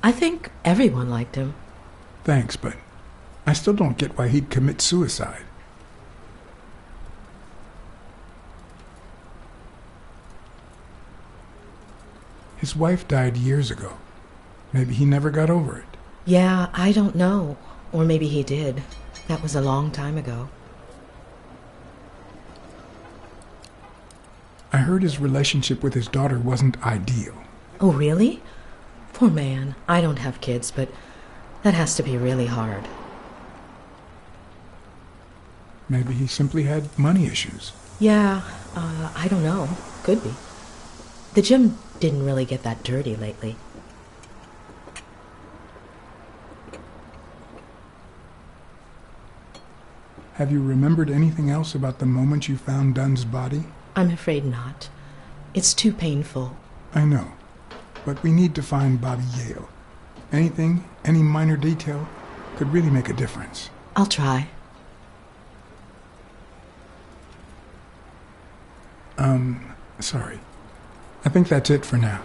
I think everyone liked him. Thanks, but I still don't get why he'd commit suicide. His wife died years ago. Maybe he never got over it. Yeah, I don't know. Or maybe he did. That was a long time ago. I heard his relationship with his daughter wasn't ideal. Oh, really? Poor man. I don't have kids, but that has to be really hard. Maybe he simply had money issues. Yeah, I don't know. Could be. The gym didn't really get that dirty lately. Have you remembered anything else about the moment you found Dunn's body? I'm afraid not. It's too painful. I know, but we need to find Bobby Yale. Anything, any minor detail, could really make a difference. I'll try. Sorry. I think that's it for now.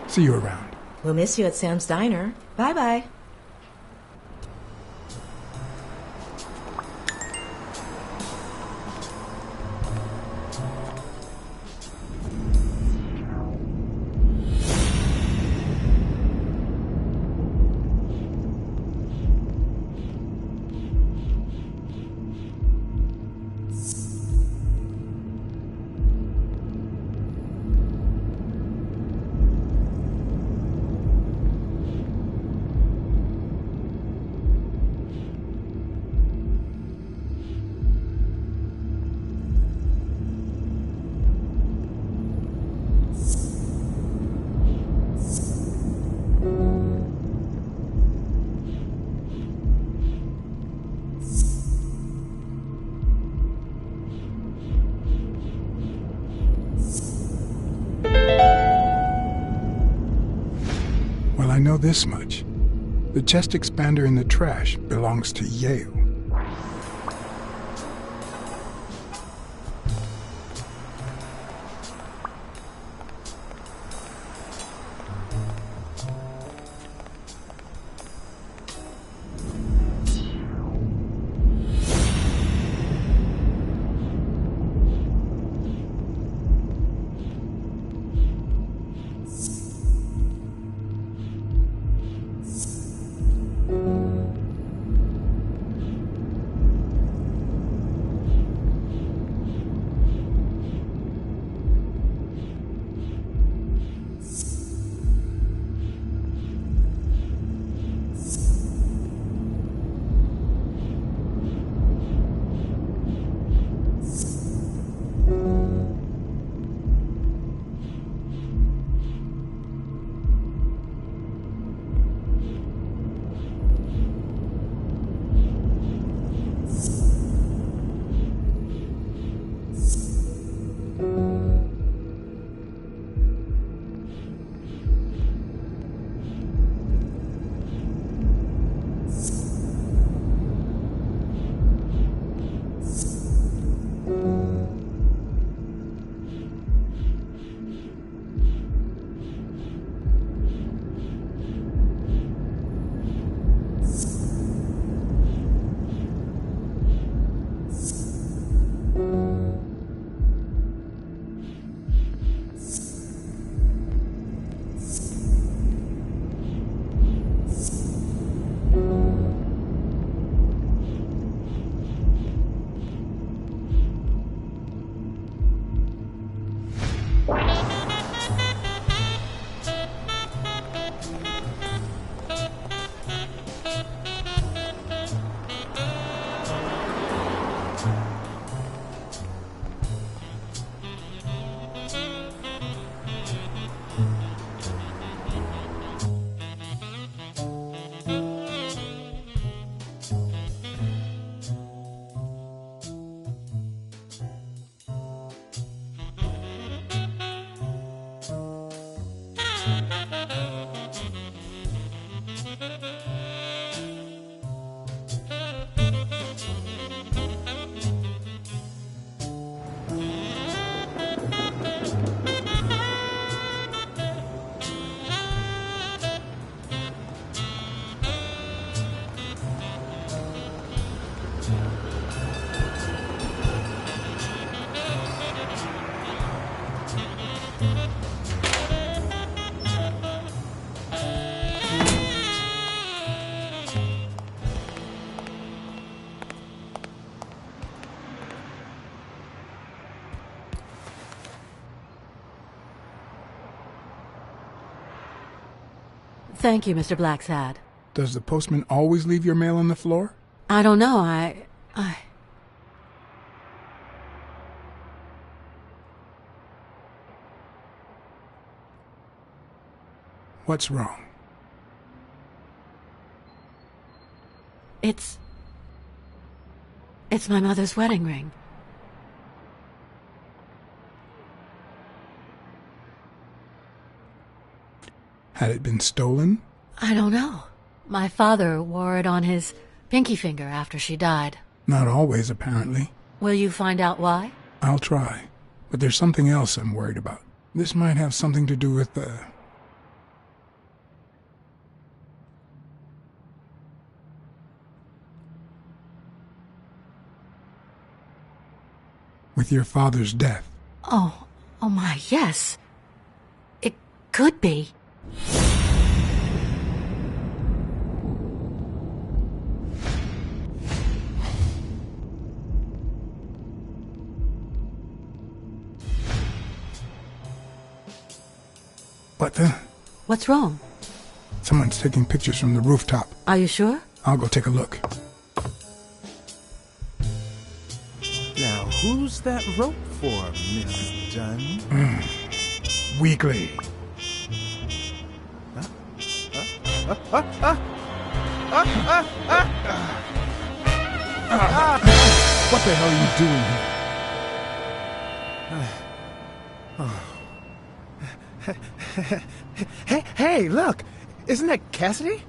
See you around. We'll miss you at Sam's Diner. Bye-bye. I know this much. The chest expander in the trash belongs to Yale. Thank you, Mr. Blacksad. Does the postman always leave your mail on the floor? I don't know, I... What's wrong? It's my mother's wedding ring. Had it been stolen? I don't know. My father wore it on his pinky finger after she died. Not always, apparently. Will you find out why? I'll try. But there's something else I'm worried about. This might have something to do with with your father's death. Oh my, yes. It could be. What the? What's wrong? Someone's taking pictures from the rooftop. Are you sure? I'll go take a look. Now, who's that rope for, Miss Dunn? Weekly. What the hell are you doing here? Hey, look! Isn't that Cassidy?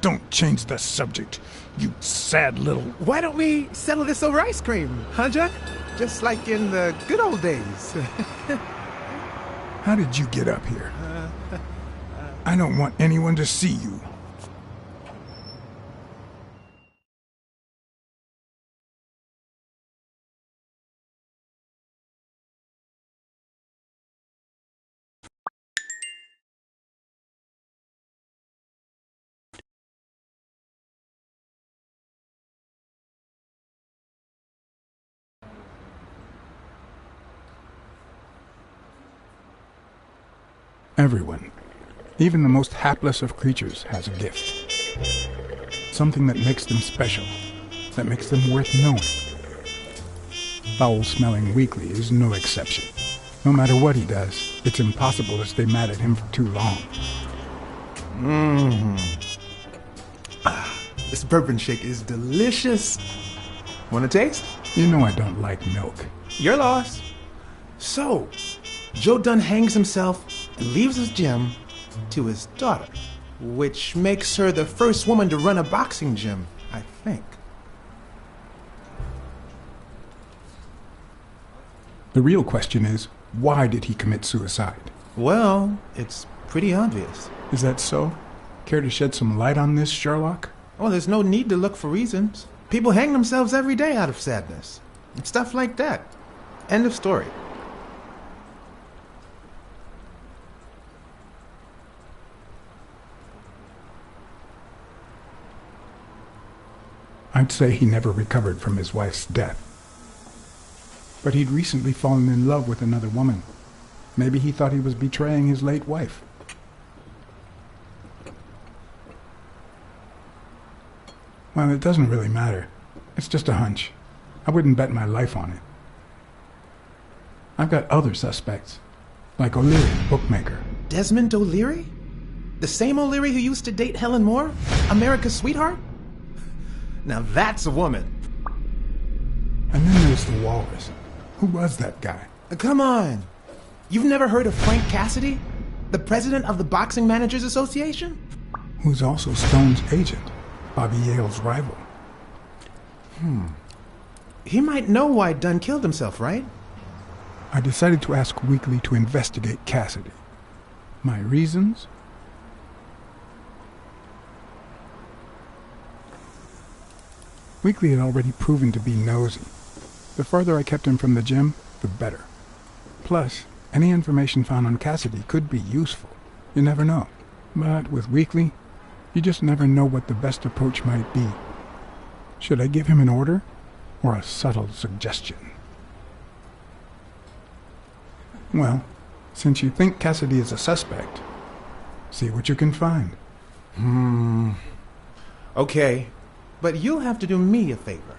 Don't change the subject, you sad little... Why don't we settle this over ice cream, huh, John? Just like in the good old days. How did you get up here? I don't want anyone to see you. Everyone, even the most hapless of creatures, has a gift. Something that makes them special, that makes them worth knowing. Foul-smelling Weekly is no exception. No matter what he does, it's impossible to stay mad at him for too long. This bourbon shake is delicious. Want a taste? You know I don't like milk. Your loss. So, Joe Dunn hangs himself and leaves his gym to his daughter, which makes her the first woman to run a boxing gym, I think. The real question is, why did he commit suicide? Well, it's pretty obvious. Is that so? Care to shed some light on this, Sherlock? Well, there's no need to look for reasons. People hang themselves every day out of sadness. And stuff like that. End of story. I'd say he never recovered from his wife's death. But he'd recently fallen in love with another woman. Maybe he thought he was betraying his late wife. Well, it doesn't really matter. It's just a hunch. I wouldn't bet my life on it. I've got other suspects, like O'Leary, bookmaker. Desmond O'Leary? The same O'Leary who used to date Helen Moore? America's sweetheart? Now that's a woman. And then there's the Walrus. Who was that guy? Come on. You've never heard of Frank Cassidy? The president of the Boxing Managers Association? Who's also Stone's agent, Bobby Yale's rival. He might know why Dunn killed himself, right? I decided to ask Weekly to investigate Cassidy. My reasons? Weekly had already proven to be nosy. The further I kept him from the gym, the better. Plus, any information found on Cassidy could be useful. You never know. But with Weekly, you just never know what the best approach might be. Should I give him an order, or a subtle suggestion? Well, since you think Cassidy is a suspect, see what you can find. Okay, but you'll have to do me a favor.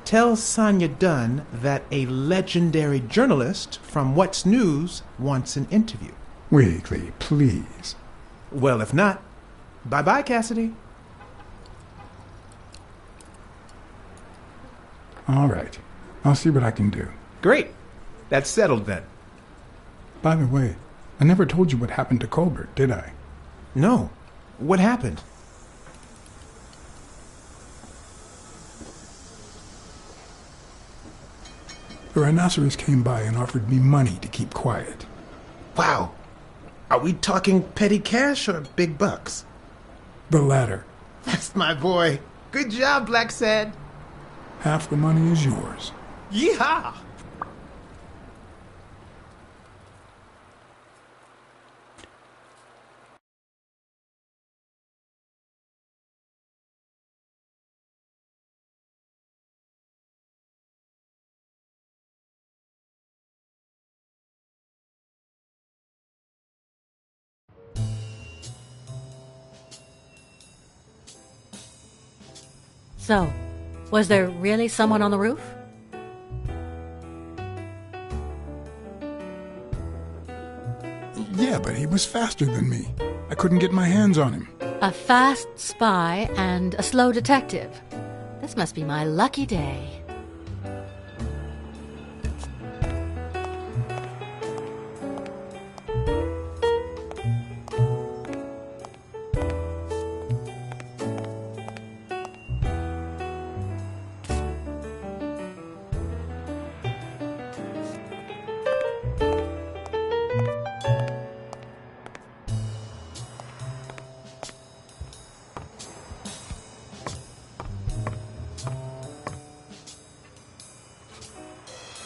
Tell Sonia Dunn that a legendary journalist from What's News wants an interview. Weekly, please. Well, if not, bye-bye, Cassidy. All right. I'll see what I can do. Great. That's settled then. By the way, I never told you what happened to Colbert, did I? No. What happened? The rhinoceros came by and offered me money to keep quiet. Wow. Are we talking petty cash or big bucks? The latter. That's my boy. Good job, Blacksad. Half the money is yours. Yeehaw! So, was there really someone on the roof? Yeah, but he was faster than me. I couldn't get my hands on him. A fast spy and a slow detective. This must be my lucky day.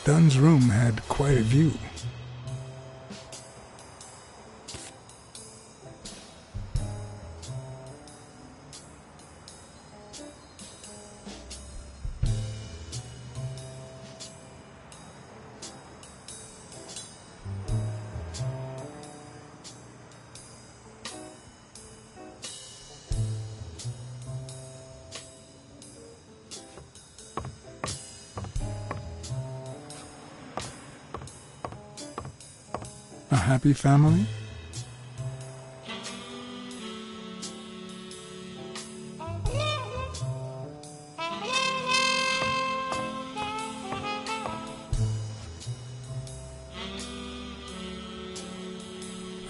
Dunn's room had quite a view. A happy family?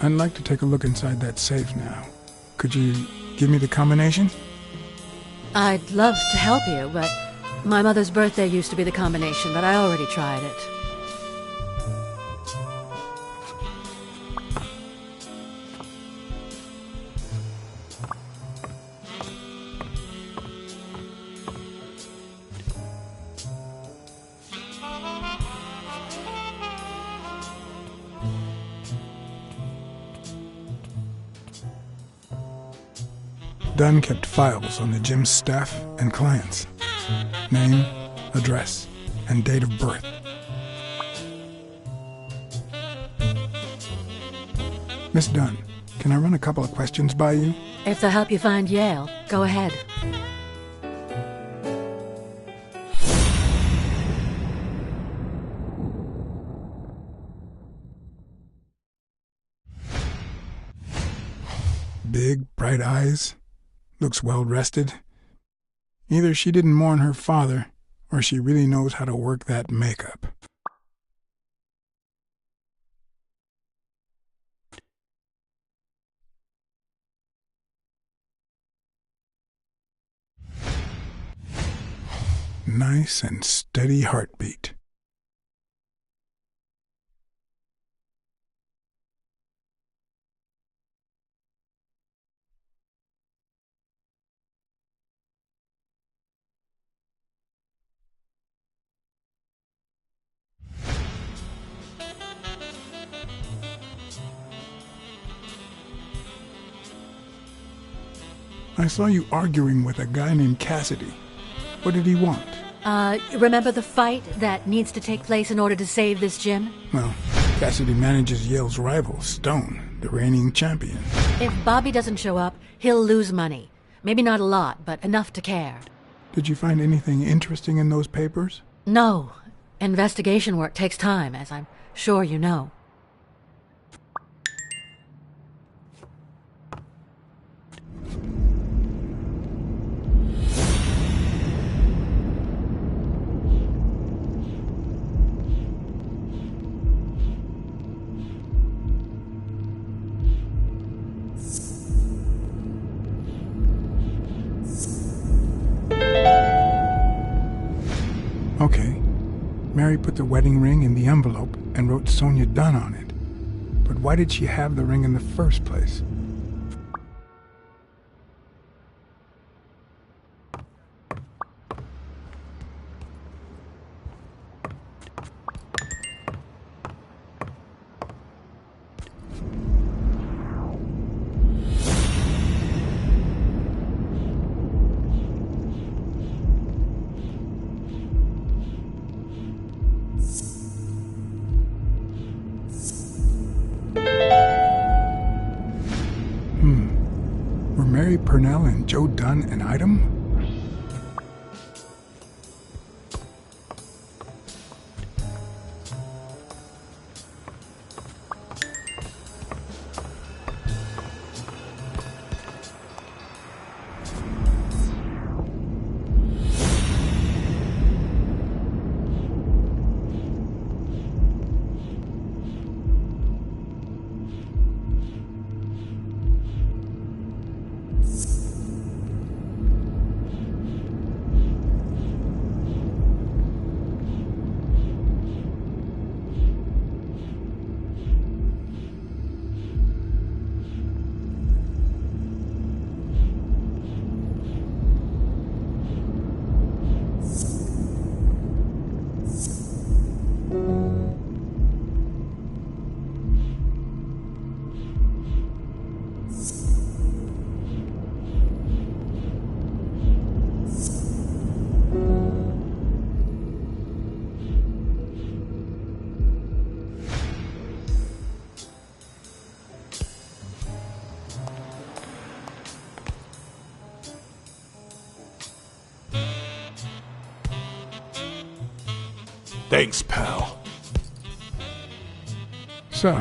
I'd like to take a look inside that safe now. Could you give me the combination? I'd love to help you, but my mother's birthday used to be the combination, but I already tried it. Dunn kept files on the gym's staff and clients. Name, address, and date of birth. Miss Dunn, can I run a couple of questions by you? If they'll help you find Yale, go ahead. Big, bright eyes. Looks well rested. Either she didn't mourn her father, or she really knows how to work that makeup. Nice and steady heartbeat. I saw you arguing with a guy named Cassidy. What did he want? Remember the fight that needs to take place in order to save this gym? Well, Cassidy manages Yale's rival, Stone, the reigning champion. If Bobby doesn't show up, he'll lose money. Maybe not a lot, but enough to care. Did you find anything interesting in those papers? No. Investigation work takes time, as I'm sure you know. Okay. Mary put the wedding ring in the envelope and wrote Sonia Dunn on it. But why did she have the ring in the first place? Were Mary Purnell and Joe Dunn an item? Thanks, pal. So,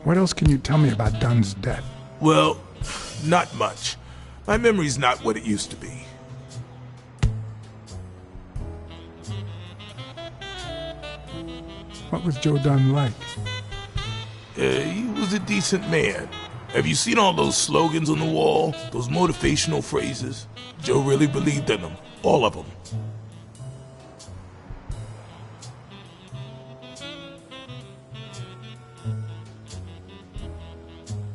what else can you tell me about Dunn's death? Well, not much. My memory's not what it used to be. What was Joe Dunn like? He was a decent man. Have you seen all those slogans on the wall? Those motivational phrases? Joe really believed in them. All of them.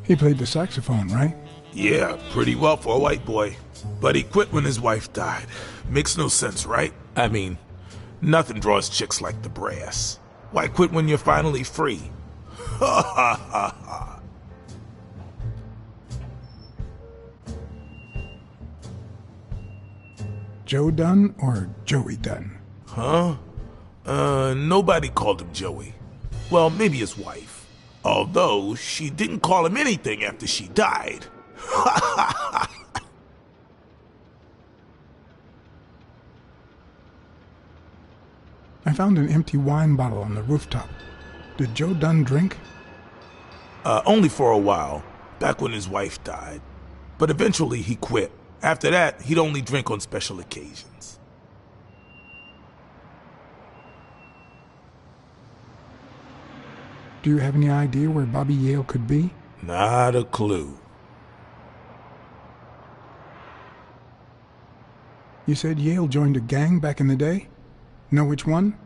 He played the saxophone, right? Yeah, pretty well for a white boy. But he quit when his wife died. Makes no sense, right? I mean, nothing draws chicks like the brass. Why quit when you're finally free? Ha ha ha ha. Joe Dunn or Joey Dunn? Huh? Nobody called him Joey. Well, maybe his wife. Although, she didn't call him anything after she died. I found an empty wine bottle on the rooftop. Did Joe Dunn drink? Only for a while, back when his wife died. But eventually he quit. After that, he'd only drink on special occasions. Do you have any idea where Bobby Yale could be? Not a clue. You said Yale joined a gang back in the day? Know which one?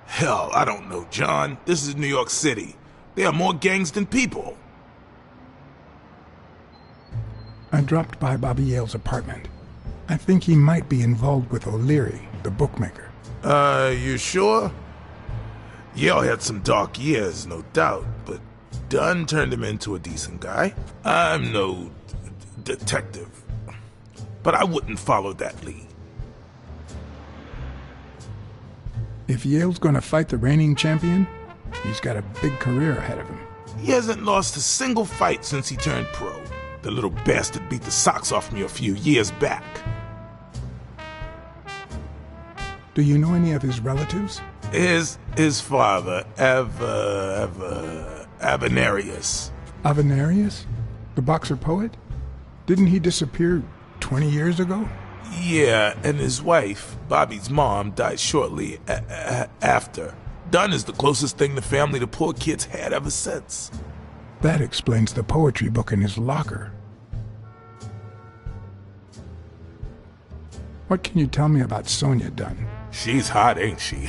Hell, I don't know, John. This is New York City. There are more gangs than people. I dropped by Bobby Yale's apartment. I think he might be involved with O'Leary, the bookmaker. You sure? Yale had some dark years, no doubt, but Dunn turned him into a decent guy. I'm no detective, but I wouldn't follow that lead. If Yale's gonna fight the reigning champion, he's got a big career ahead of him. He hasn't lost a single fight since he turned pro. The little bastard beat the socks off me a few years back. Do you know any of his relatives? His father, Avenarius. Avenarius? The boxer poet? Didn't he disappear 20 years ago? Yeah, and his wife, Bobby's mom, died shortly after. Dunn is the closest thing the family the poor kids had ever since. That explains the poetry book in his locker. What can you tell me about Sonia Dunn? She's hot, ain't she?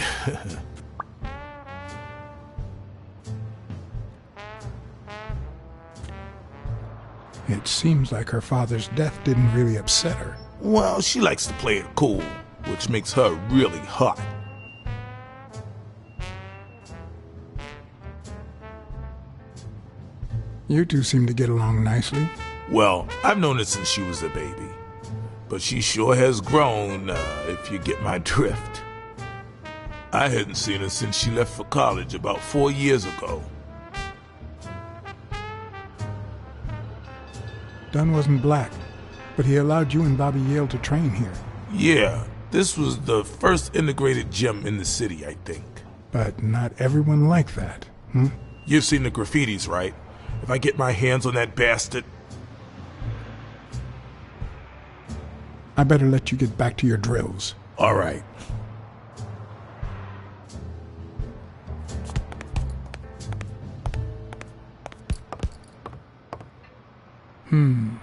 It seems like her father's death didn't really upset her. Well, she likes to play it cool, which makes her really hot. You two seem to get along nicely. Well, I've known her since she was a baby. But she sure has grown, if you get my drift. I hadn't seen her since she left for college about 4 years ago. Dunn wasn't black, but he allowed you and Bobby Yale to train here. Yeah, this was the first integrated gym in the city, I think. But not everyone liked that, hmm? You've seen the graffitis, right? If I get my hands on that bastard... I better let you get back to your drills. All right. Hmm.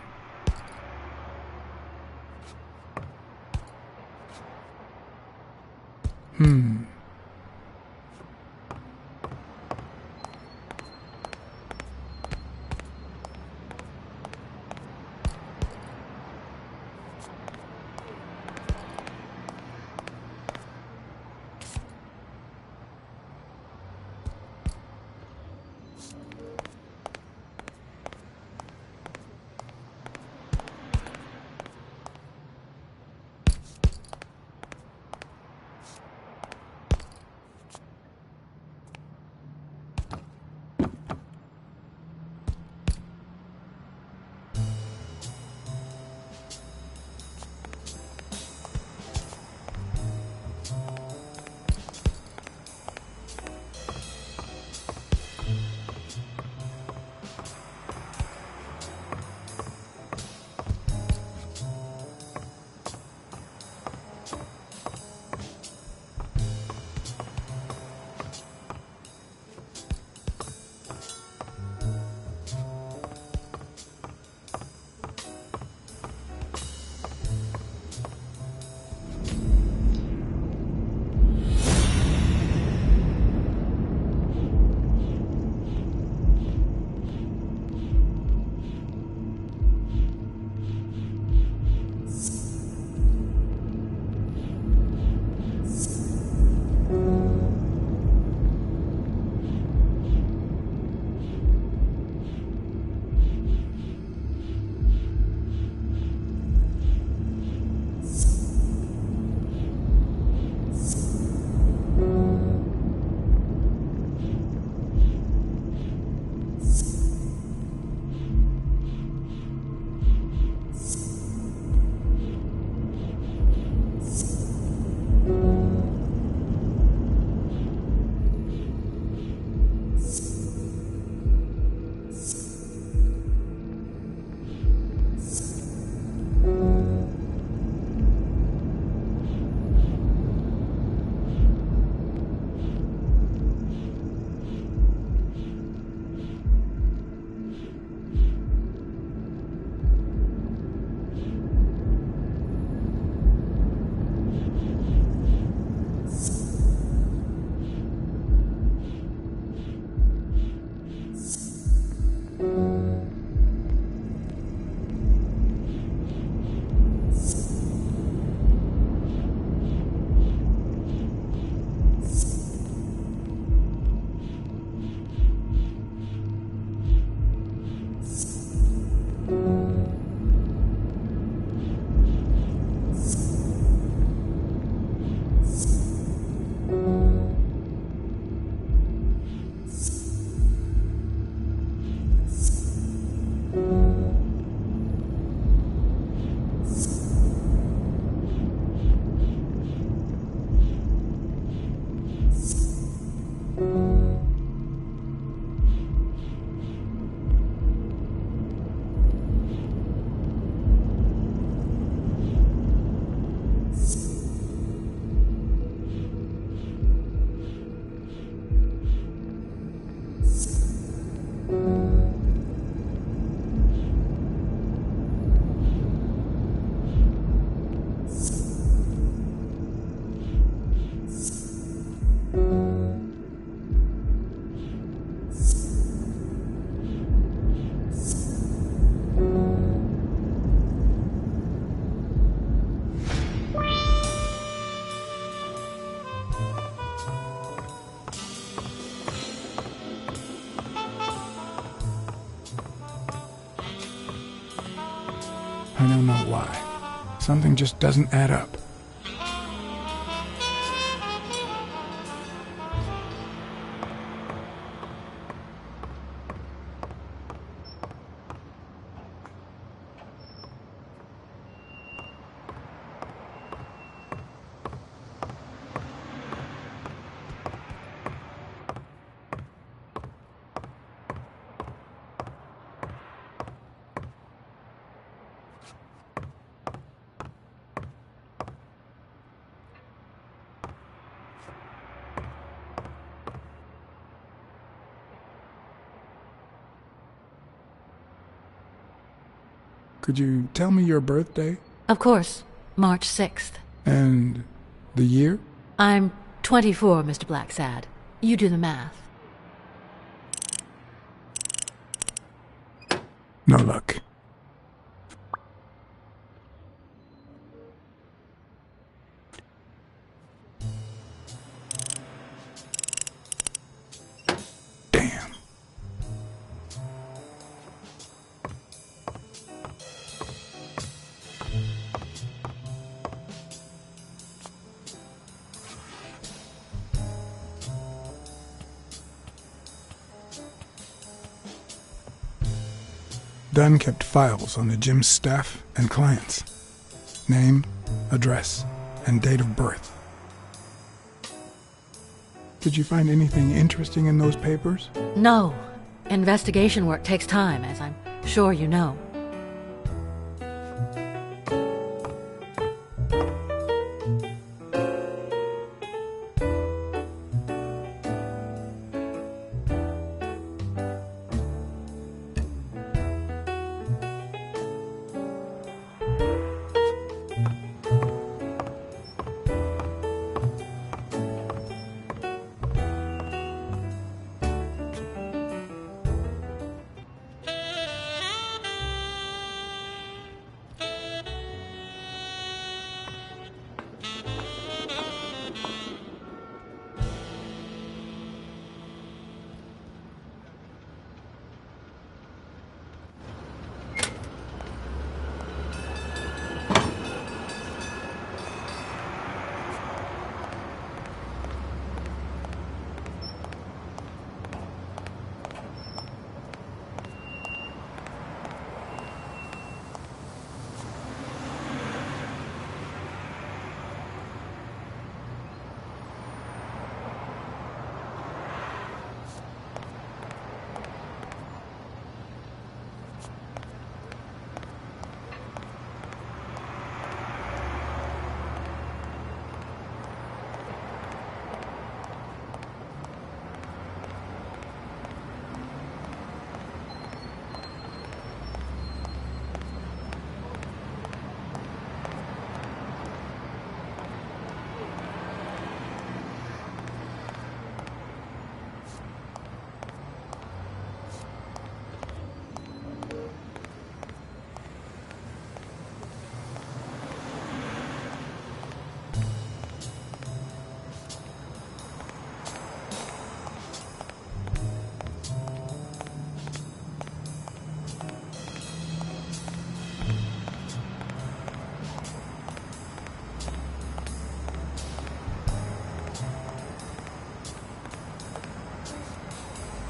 I don't know why. Something just doesn't add up. Could you tell me your birthday? Of course. March 6th. And the year? I'm 24, Mr. Blacksad. You do the math. No luck. Damn. Dunn kept files on the gym's staff and clients. Name, address, and date of birth. Did you find anything interesting in those papers? No. Investigation work takes time, as I'm sure you know.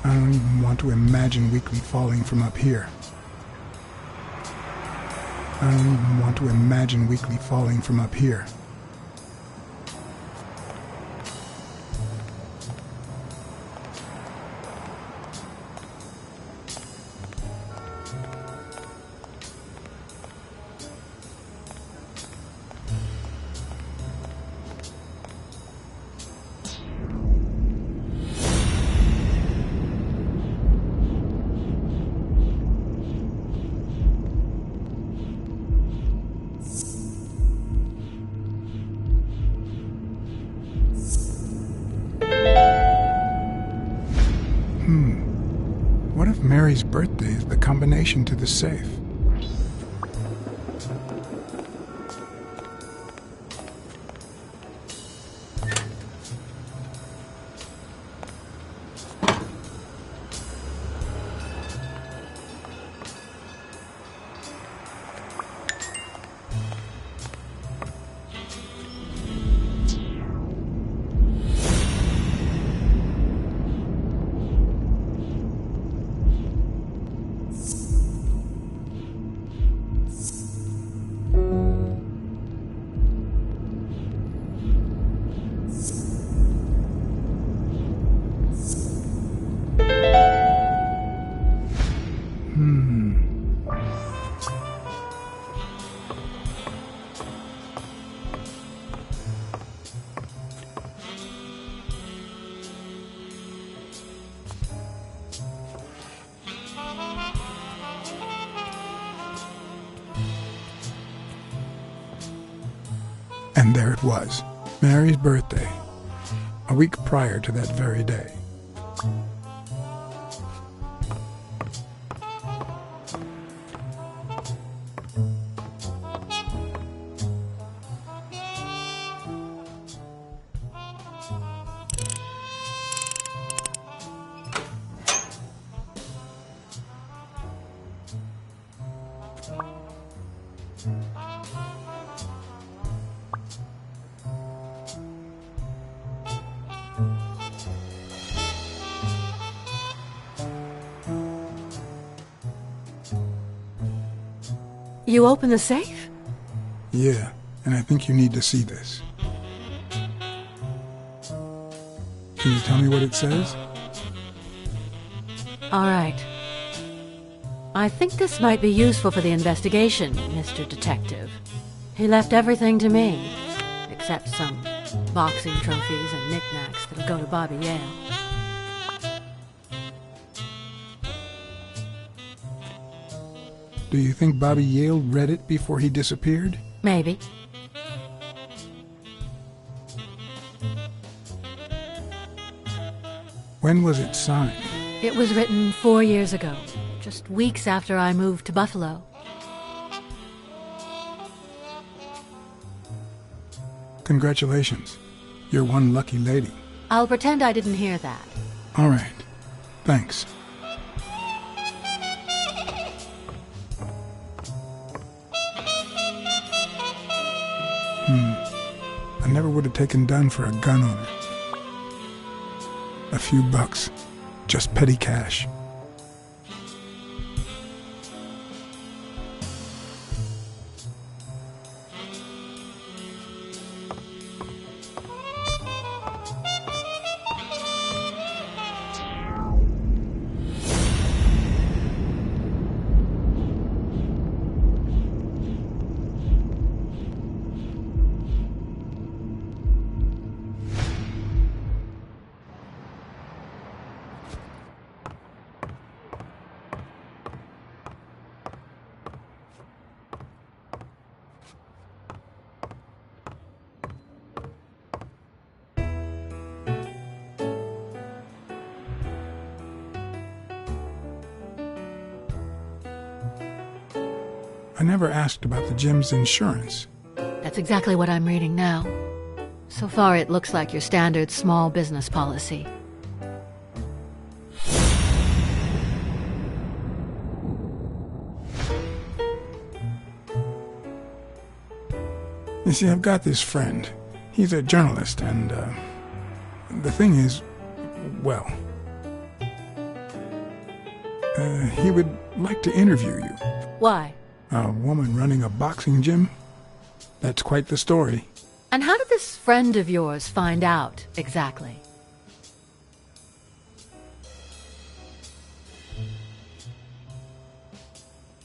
I don't even want to imagine Weekly falling from up here. I don't even want to imagine Weekly falling from up here. What if Mary's birthday is the combination to the safe? And there it was, Mary's birthday, a week prior to that very day. You open the safe? Yeah, and I think you need to see this. Can you tell me what it says? All right. I think this might be useful for the investigation, Mr. Detective. He left everything to me, except some boxing trophies and knickknacks that'll go to Bobby Yale. Do you think Bobby Yale read it before he disappeared? Maybe. When was it signed? It was written 4 years ago, just weeks after I moved to Buffalo. Congratulations. You're one lucky lady. I'll pretend I didn't hear that. All right. Thanks. I never would have taken Dunn for a gun owner. A few bucks. Just petty cash. I never asked about the gym's insurance. That's exactly what I'm reading now. So far, it looks like your standard small business policy. You see, I've got this friend. He's a journalist, and the thing is, well, He would like to interview you. Why? A woman running a boxing gym? That's quite the story. And how did this friend of yours find out, exactly?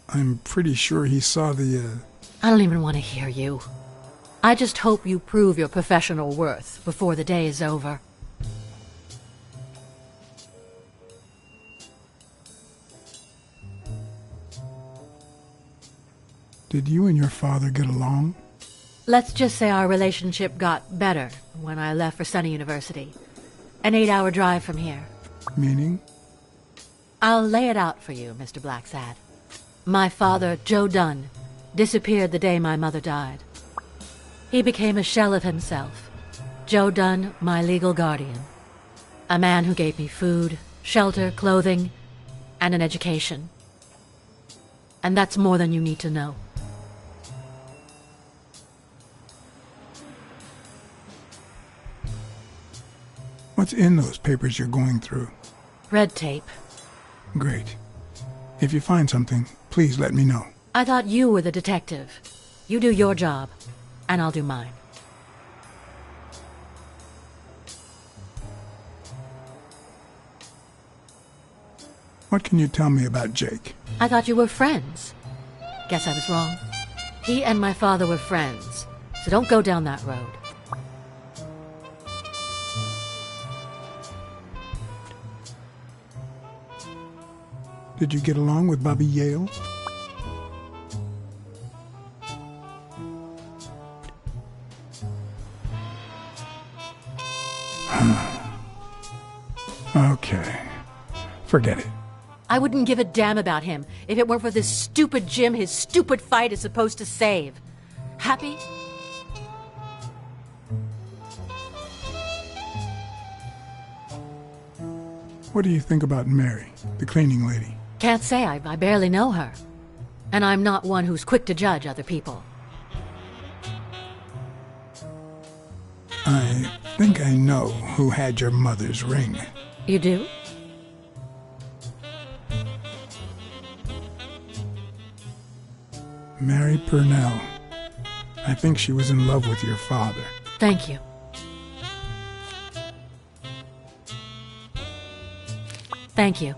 I'm pretty sure he saw the, I don't even want to hear you. I just hope you prove your professional worth before the day is over. Did you and your father get along? Let's just say our relationship got better when I left for Sunny University. An 8-hour drive from here. Meaning? I'll lay it out for you, Mr. Blacksad. My father, Joe Dunn, disappeared the day my mother died. He became a shell of himself. Joe Dunn, my legal guardian. A man who gave me food, shelter, clothing, and an education. And that's more than you need to know. What's in those papers you're going through? Red tape. Great. If you find something, please let me know. I thought you were the detective. You do your job, and I'll do mine. What can you tell me about Jake? I thought you were friends. Guess I was wrong. He and my father were friends, so don't go down that road. Did you get along with Bobby Yale? Okay. Forget it. I wouldn't give a damn about him if it weren't for this stupid gym his stupid fight is supposed to save. Happy? What do you think about Mary, the cleaning lady? Can't say. I barely know her. And I'm not one who's quick to judge other people. I think I know who had your mother's ring. You do? Mary Purnell. I think she was in love with your father. Thank you. Thank you.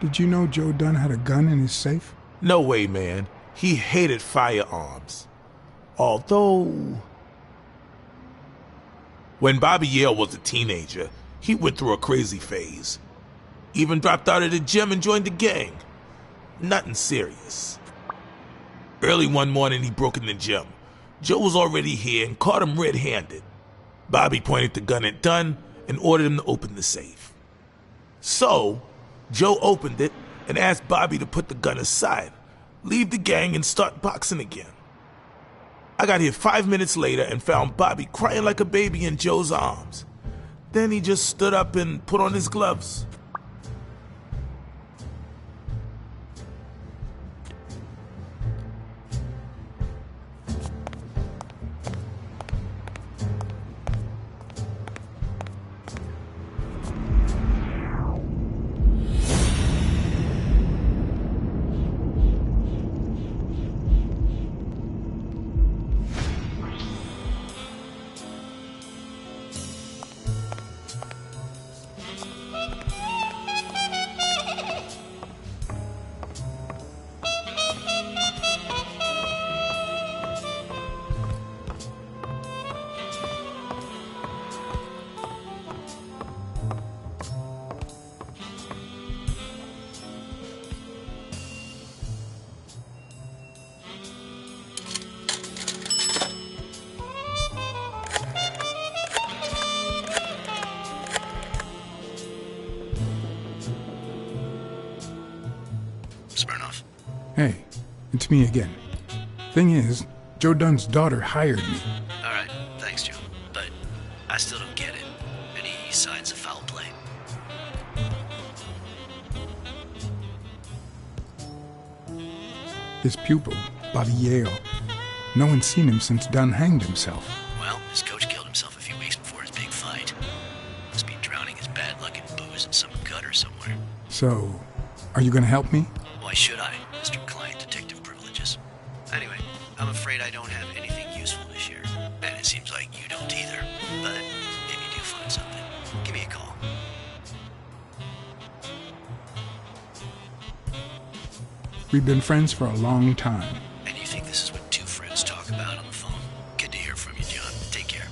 Did you know Joe Dunn had a gun in his safe? No way, man. He hated firearms. Although... when Bobby Yale was a teenager, he went through a crazy phase. Even dropped out of the gym and joined the gang. Nothing serious. Early one morning, he broke in the gym. Joe was already here and caught him red-handed. Bobby pointed the gun at Dunn and ordered him to open the safe. So, Joe opened it and asked Bobby to put the gun aside, leave the gang and start boxing again. I got here 5 minutes later and found Bobby crying like a baby in Joe's arms. Then he just stood up and put on his gloves. Hey, it's me again. Thing is, Joe Dunn's daughter hired me. Alright, thanks, Joe. But I still don't get it. Any signs of foul play? His pupil, Bobby Yale. No one's seen him since Dunn hanged himself. Well, his coach killed himself a few weeks before his big fight. Must be drowning his bad luck in booze in some gutter somewhere. So, are you gonna help me? Why should I, Mr. Client Detective Privileges? Anyway, I'm afraid I don't have anything useful to share. And it seems like you don't either. But if you do find something, give me a call. We've been friends for a long time. And you think this is what two friends talk about on the phone? Good to hear from you, John. Take care.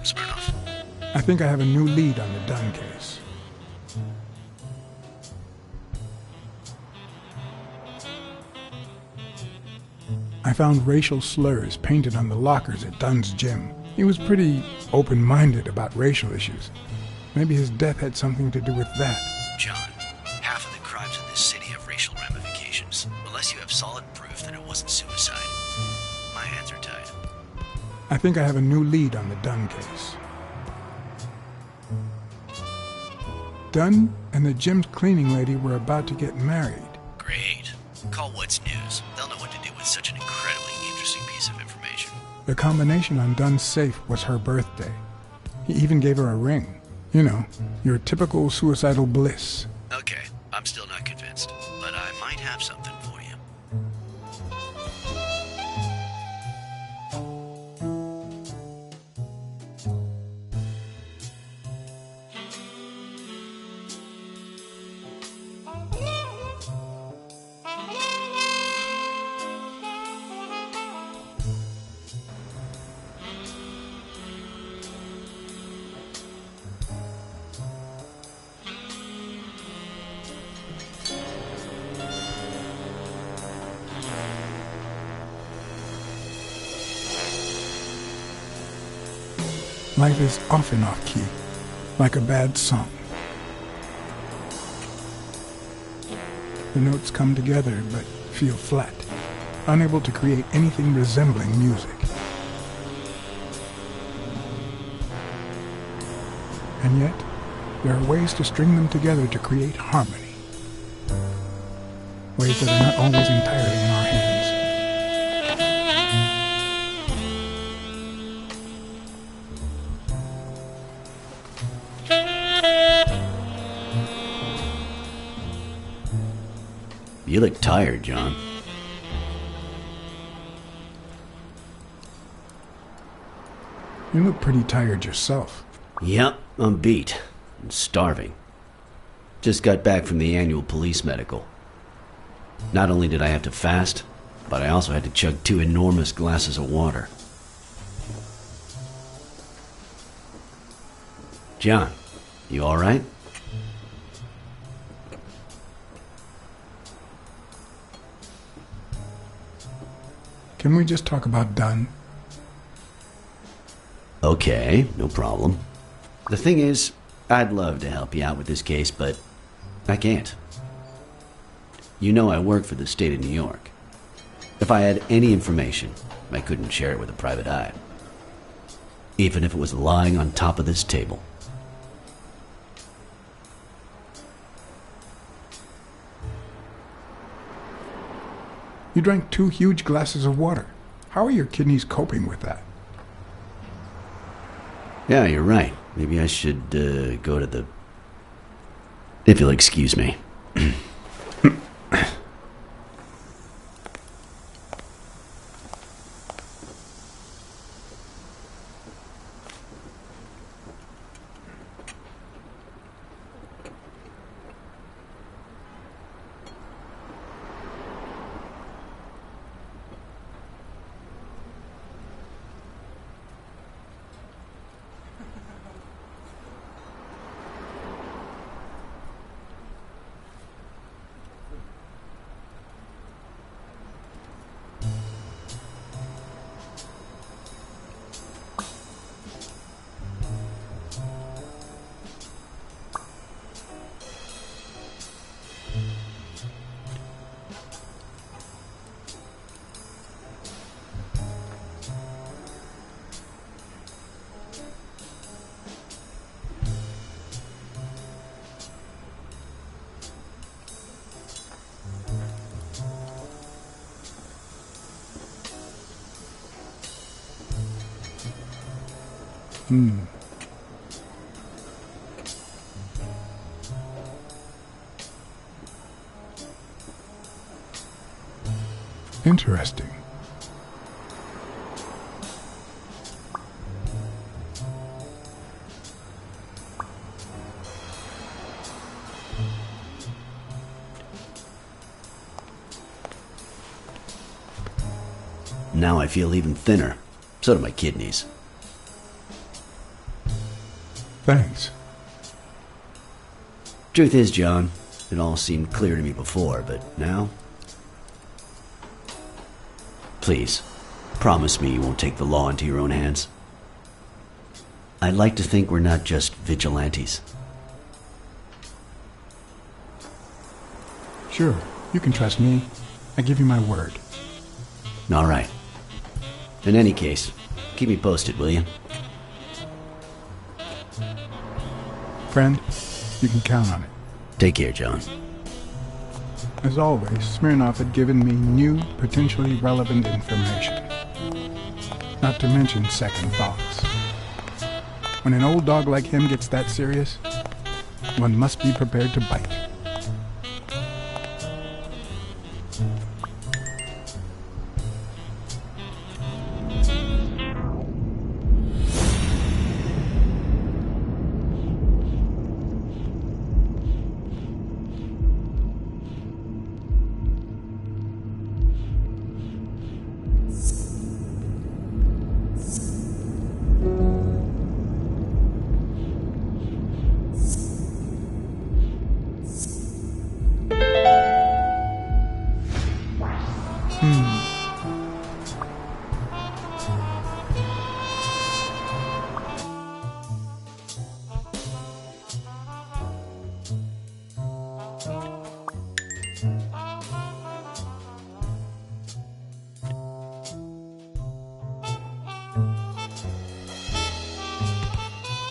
Smirnoff. I think I have a new lead on the Dunn case. I found racial slurs painted on the lockers at Dunn's gym. He was pretty open-minded about racial issues. Maybe his death had something to do with that. John, half of the crimes in this city have racial ramifications. Unless you have solid proof that it wasn't suicide, my hands are tied. I think I have a new lead on the Dunn case. Dunn and the gym's cleaning lady were about to get married. Great. Call What's News. They'll know what to do with such an incredibly interesting piece of information. The combination on Dunn's safe was her birthday. He even gave her a ring. You know, your typical suicidal bliss. Okay, I'm still not convinced, but I might have something for you. Life is often off-key, like a bad song. The notes come together but feel flat, unable to create anything resembling music. And yet, there are ways to string them together to create harmony. Ways that are not always entirely in our hands. You look tired, John. You look pretty tired yourself. Yep, I'm beat. I'm starving. Just got back from the annual police medical. Not only did I have to fast, but I also had to chug 2 enormous glasses of water. John, you alright? Can we just talk about Dunn? Okay, no problem. The thing is, I'd love to help you out with this case, but I can't. You know I work for the state of New York. If I had any information, I couldn't share it with a private eye. Even if it was lying on top of this table. You drank 2 huge glasses of water. How are your kidneys coping with that? Yeah, you're right. Maybe I should go to the... If you'll excuse me. Interesting. Now I feel even thinner. So do my kidneys. Thanks. Truth is, John, it all seemed clear to me before, but now... Please, promise me you won't take the law into your own hands. I'd like to think we're not just vigilantes. Sure, you can trust me. I give you my word. All right. In any case, keep me posted, will you? Friend, you can count on it. Take care, John. As always, Smirnoff had given me new, potentially relevant information. Not to mention second thoughts. When an old dog like him gets that serious, one must be prepared to bite.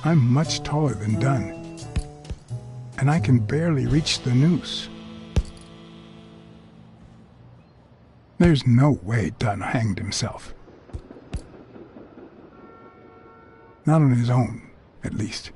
I'm much taller than Dunn, and I can barely reach the noose. There's no way Dunn hanged himself. Not on his own, at least.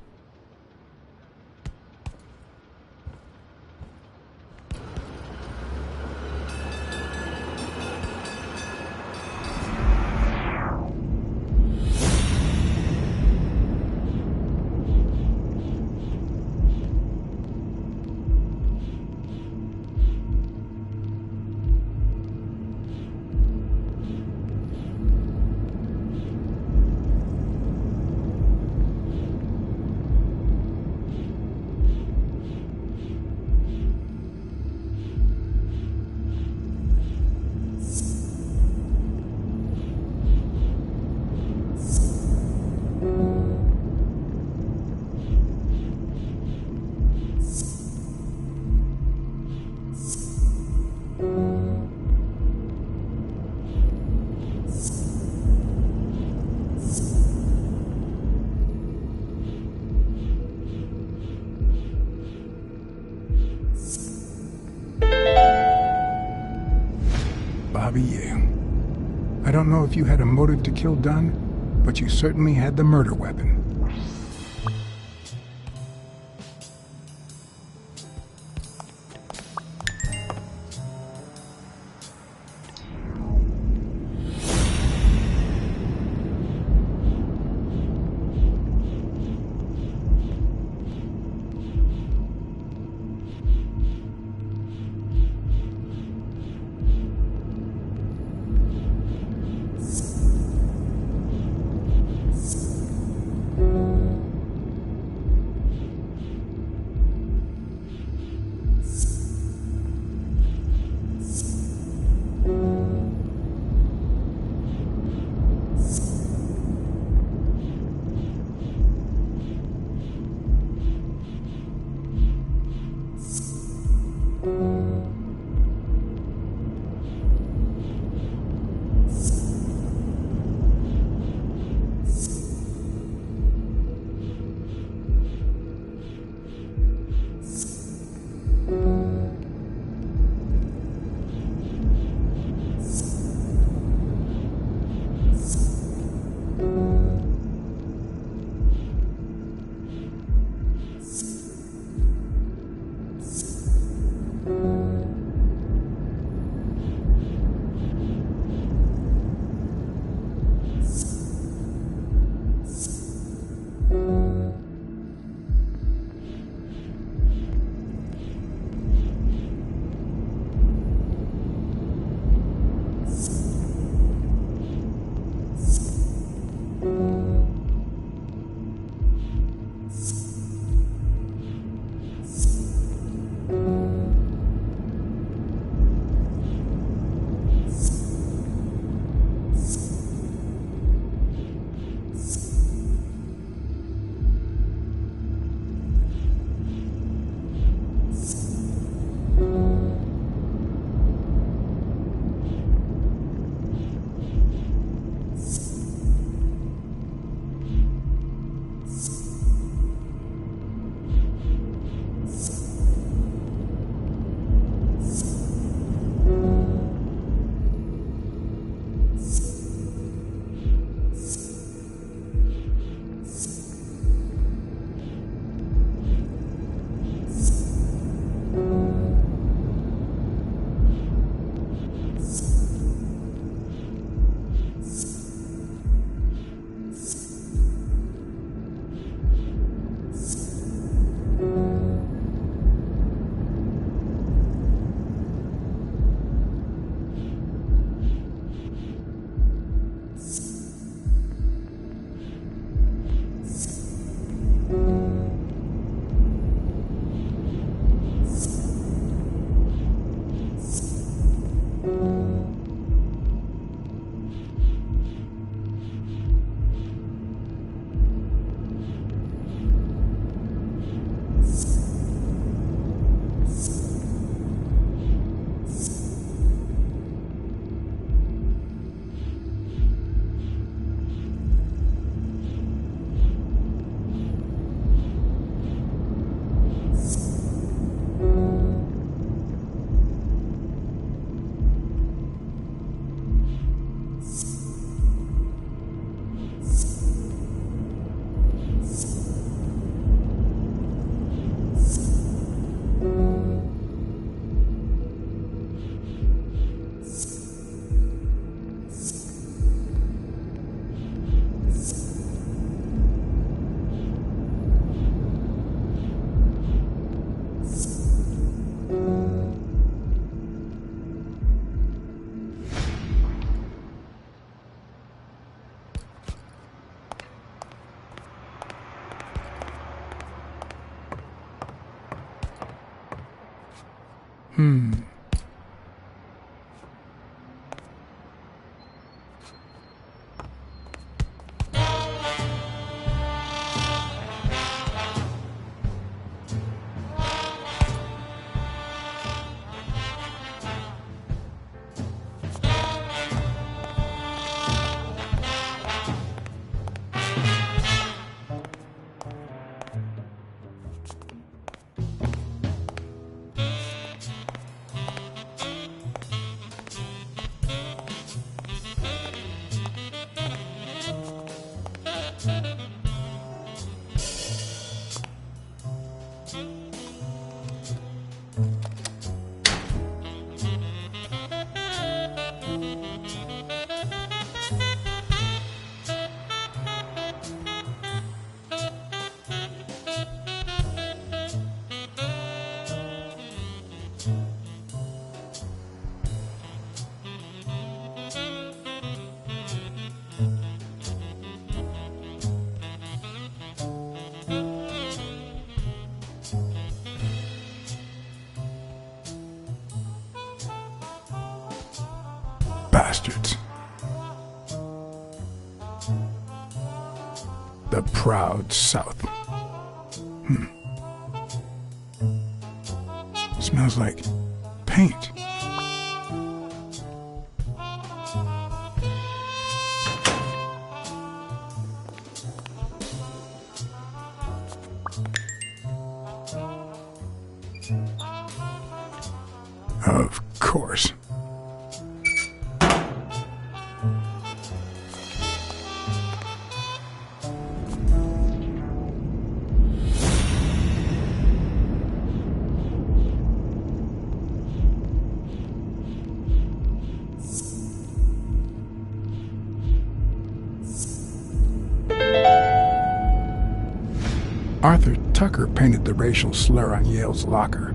Bobby, I don't know if you had a motive to kill Dunn, but you certainly had the murder weapon. Bastards. The proud South. Smells like paint. Of course. Arthur Tucker painted the racial slur on Yale's locker.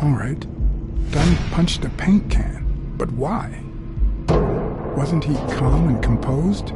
All right, Dunn punched a paint can, but why? Wasn't he calm and composed?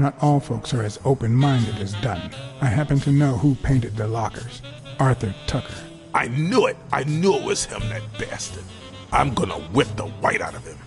Not all folks are as open-minded as Dunn. I happen to know who painted the lockers. Arthur Tucker. I knew it! I knew it was him, that bastard. I'm gonna whip the white out of him.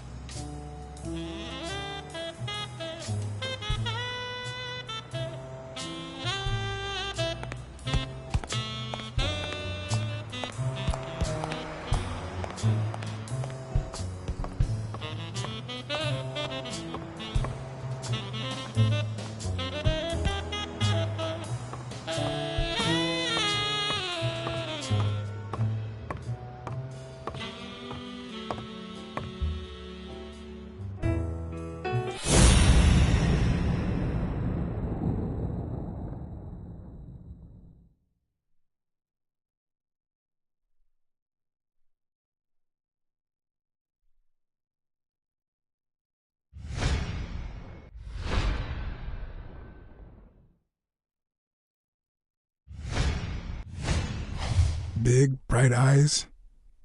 Big, bright eyes.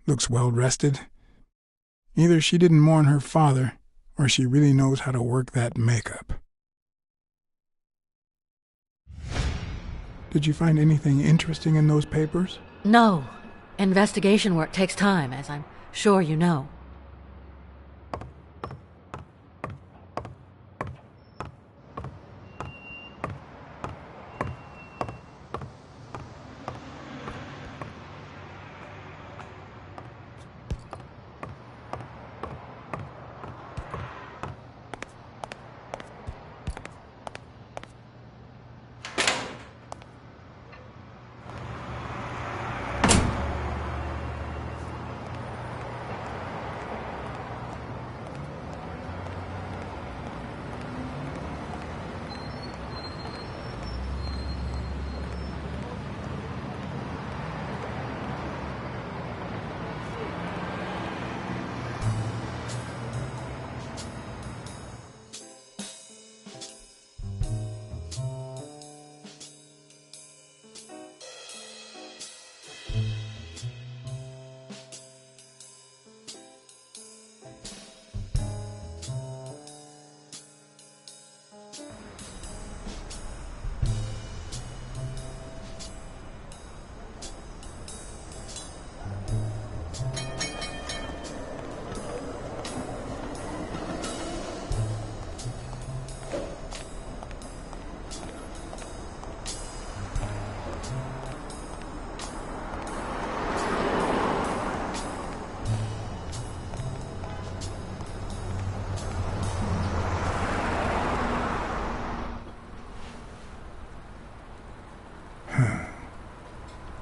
Looks well rested. Either she didn't mourn her father, or she really knows how to work that makeup. Did you find anything interesting in those papers? No. Investigation work takes time, as I'm sure you know.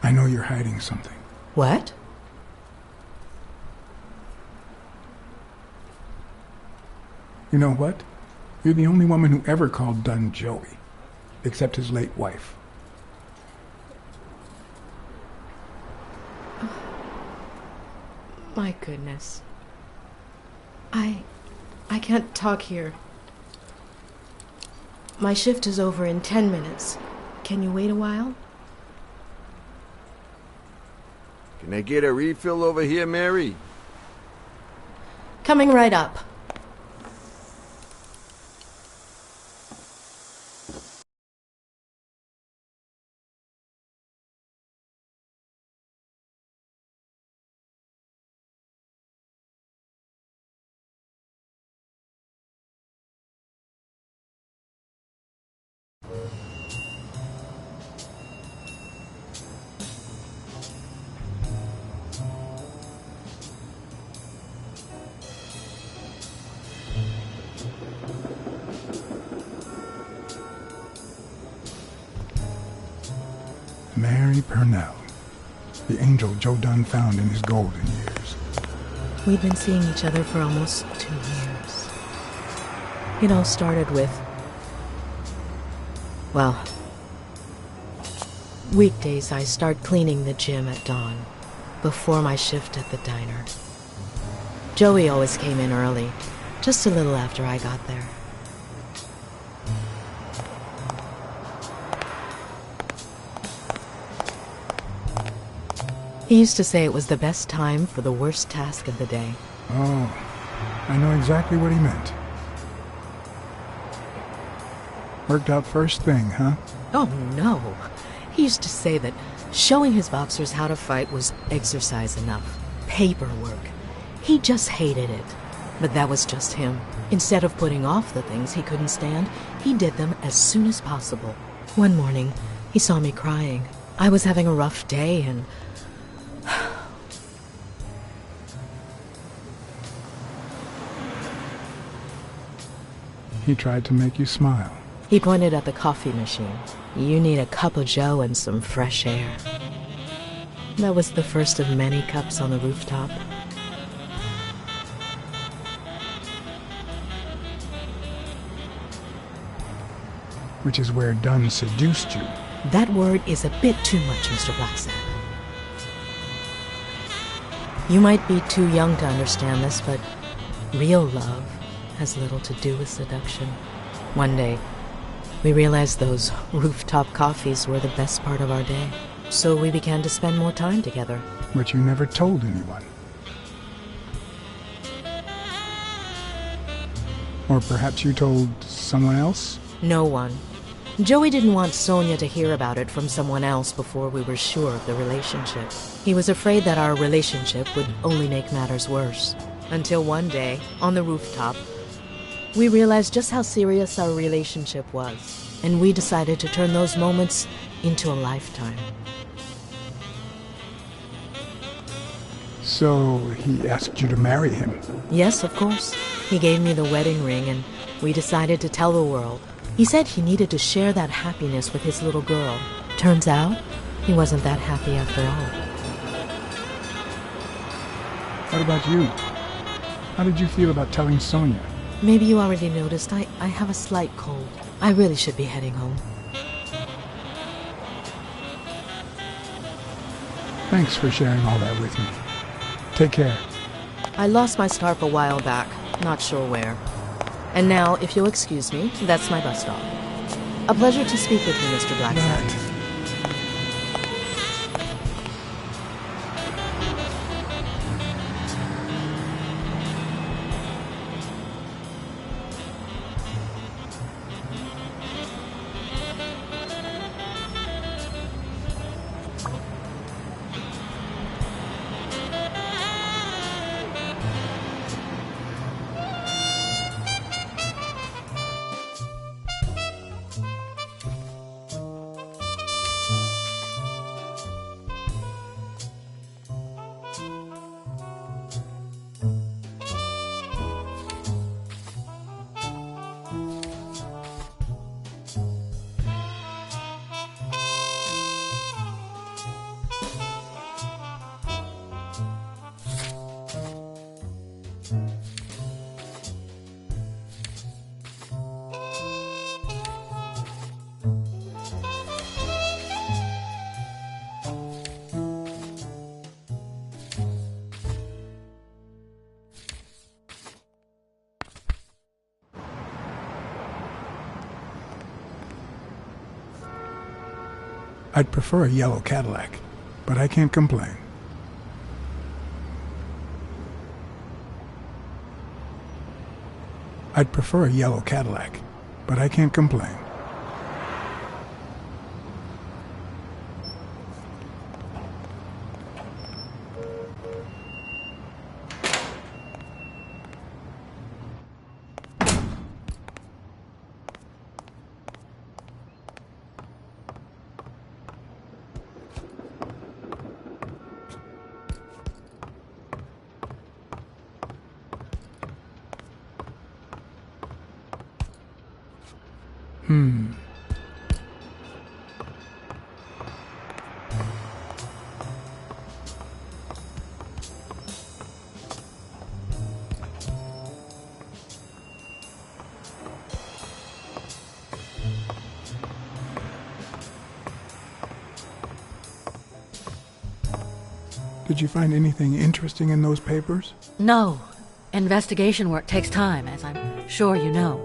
I know you're hiding something. What? You know what? You're the only woman who ever called Dunn Joey, except his late wife. My goodness. I can't talk here. My shift is over in 10 minutes. Can you wait a while? Can I get a refill over here, Mary? Coming right up. Mary Purnell, the angel Joe Dunn found in his golden years. We've been seeing each other for almost 2 years. It all started with, well, weekdays I start cleaning the gym at dawn, before my shift at the diner. Joey always came in early, just a little after I got there. He used to say it was the best time for the worst task of the day. Oh, I know exactly what he meant. Worked out first thing, huh? Oh, no. He used to say that showing his boxers how to fight was exercise enough. Paperwork. He just hated it. But that was just him. Instead of putting off the things he couldn't stand, he did them as soon as possible. One morning, he saw me crying. I was having a rough day and... He tried to make you smile. He pointed at the coffee machine. You need a cup of joe and some fresh air. That was the first of many cups on the rooftop. Which is where Dunn seduced you. That word is a bit too much, Mr. Blacksad. You might be too young to understand this, but real love has little to do with seduction. One day, we realized those rooftop coffees were the best part of our day. So we began to spend more time together. But you never told anyone. Or perhaps you told someone else? No one. Joey didn't want Sonia to hear about it from someone else before we were sure of the relationship. He was afraid that our relationship would only make matters worse. Until one day, on the rooftop, we realized just how serious our relationship was. And we decided to turn those moments into a lifetime. So he asked you to marry him? Yes, of course. He gave me the wedding ring and we decided to tell the world. He said he needed to share that happiness with his little girl. Turns out, he wasn't that happy after all. What about you? How did you feel about telling Sonia? Maybe you already noticed I have a slight cold. I really should be heading home. Thanks for sharing all that with me. Take care. I lost my scarf a while back, not sure where. And now, if you'll excuse me, that's my bus stop. A pleasure to speak with you, Mr. Blacksad. I'd prefer a yellow Cadillac, but I can't complain. I'd prefer a yellow Cadillac, but I can't complain. Did you find anything interesting in those papers? No. Investigation work takes time, as I'm sure you know.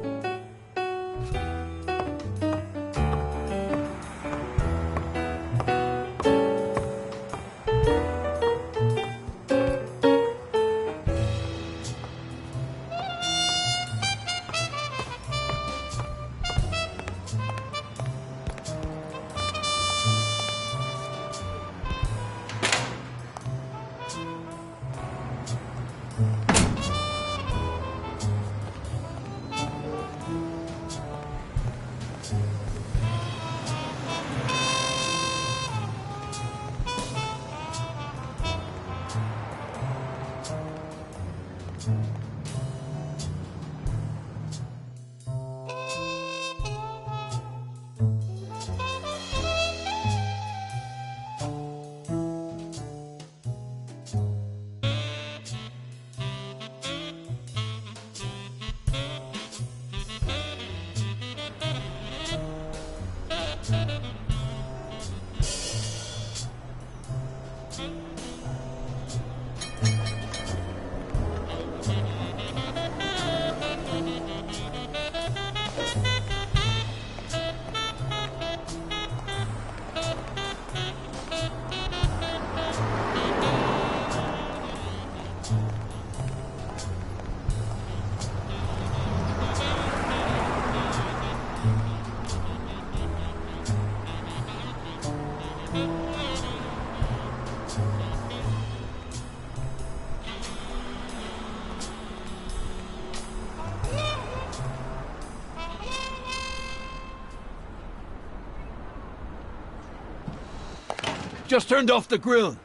Just turned off the grill.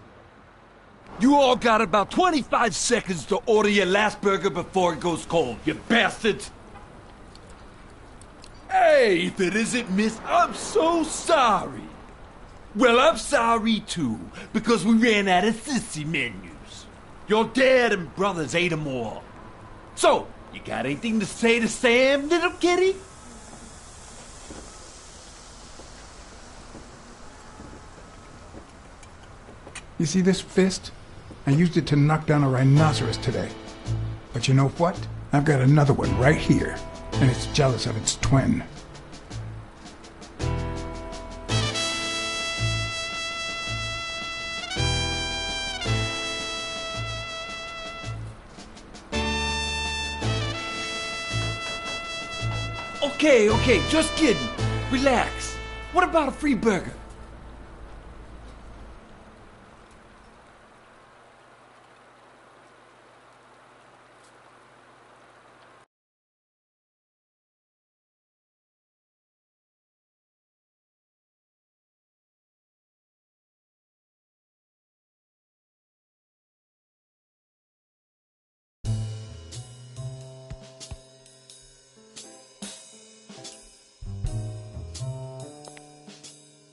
You all got about 25 seconds to order your last burger before it goes cold, you bastards! Hey, if it isn't Miss, I'm so sorry. Well, I'm sorry too, because we ran out of sissy menus. Your dad and brothers ate them all. So, you got anything to say to Sam, little kitty? You see this fist? I used it to knock down a rhinoceros today. But you know what? I've got another one right here, and it's jealous of its twin. Okay, just kidding. Relax. What about a free burger?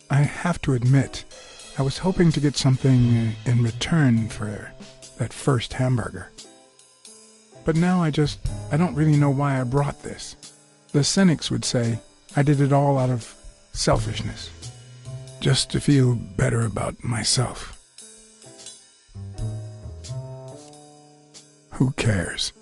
I have to admit, I was hoping to get something in return for that first hamburger. But now I don't really know why I brought this. The cynics would say I did it all out of selfishness, just to feel better about myself. Who cares?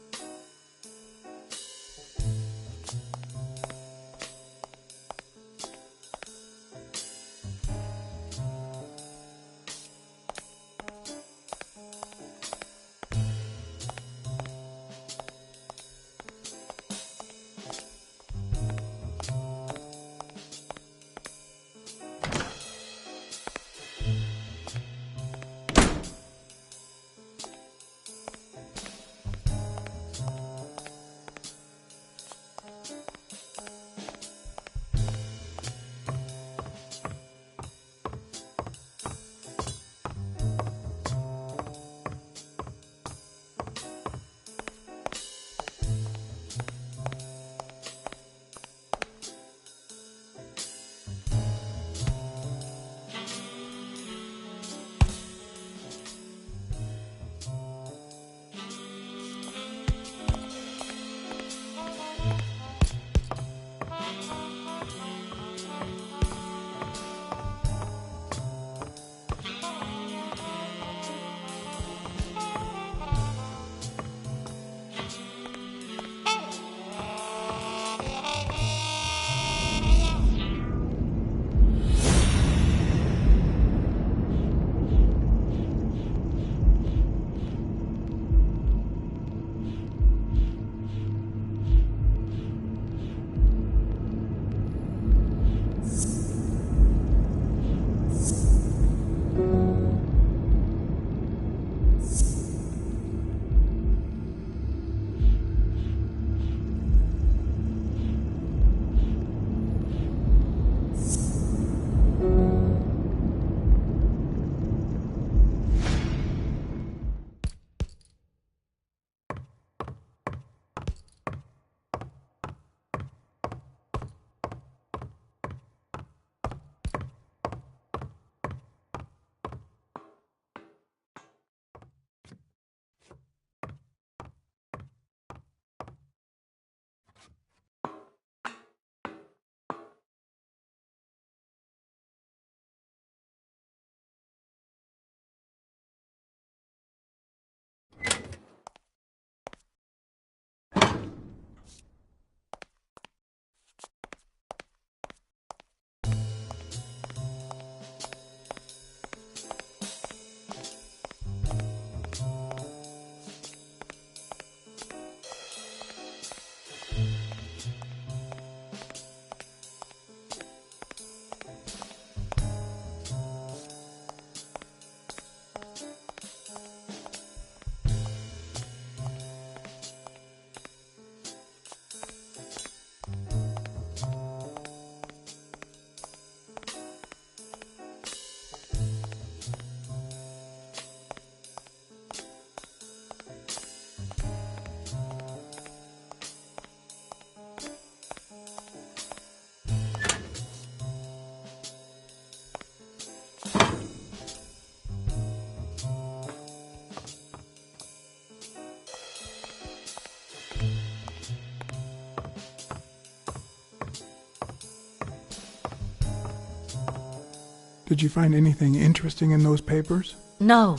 Did you find anything interesting in those papers? No.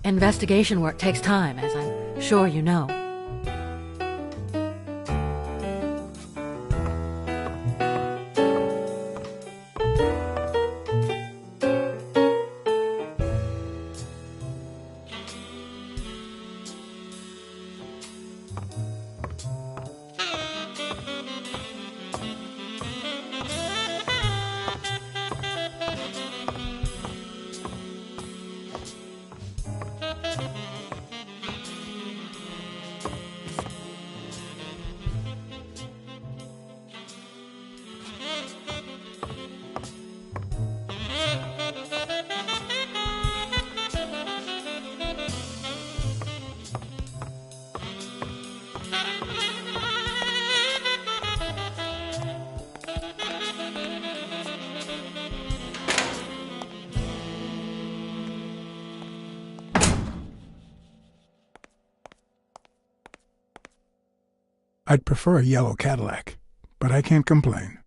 Investigation work takes time, as I'm sure you know. I'd prefer a yellow Cadillac, but I can't complain.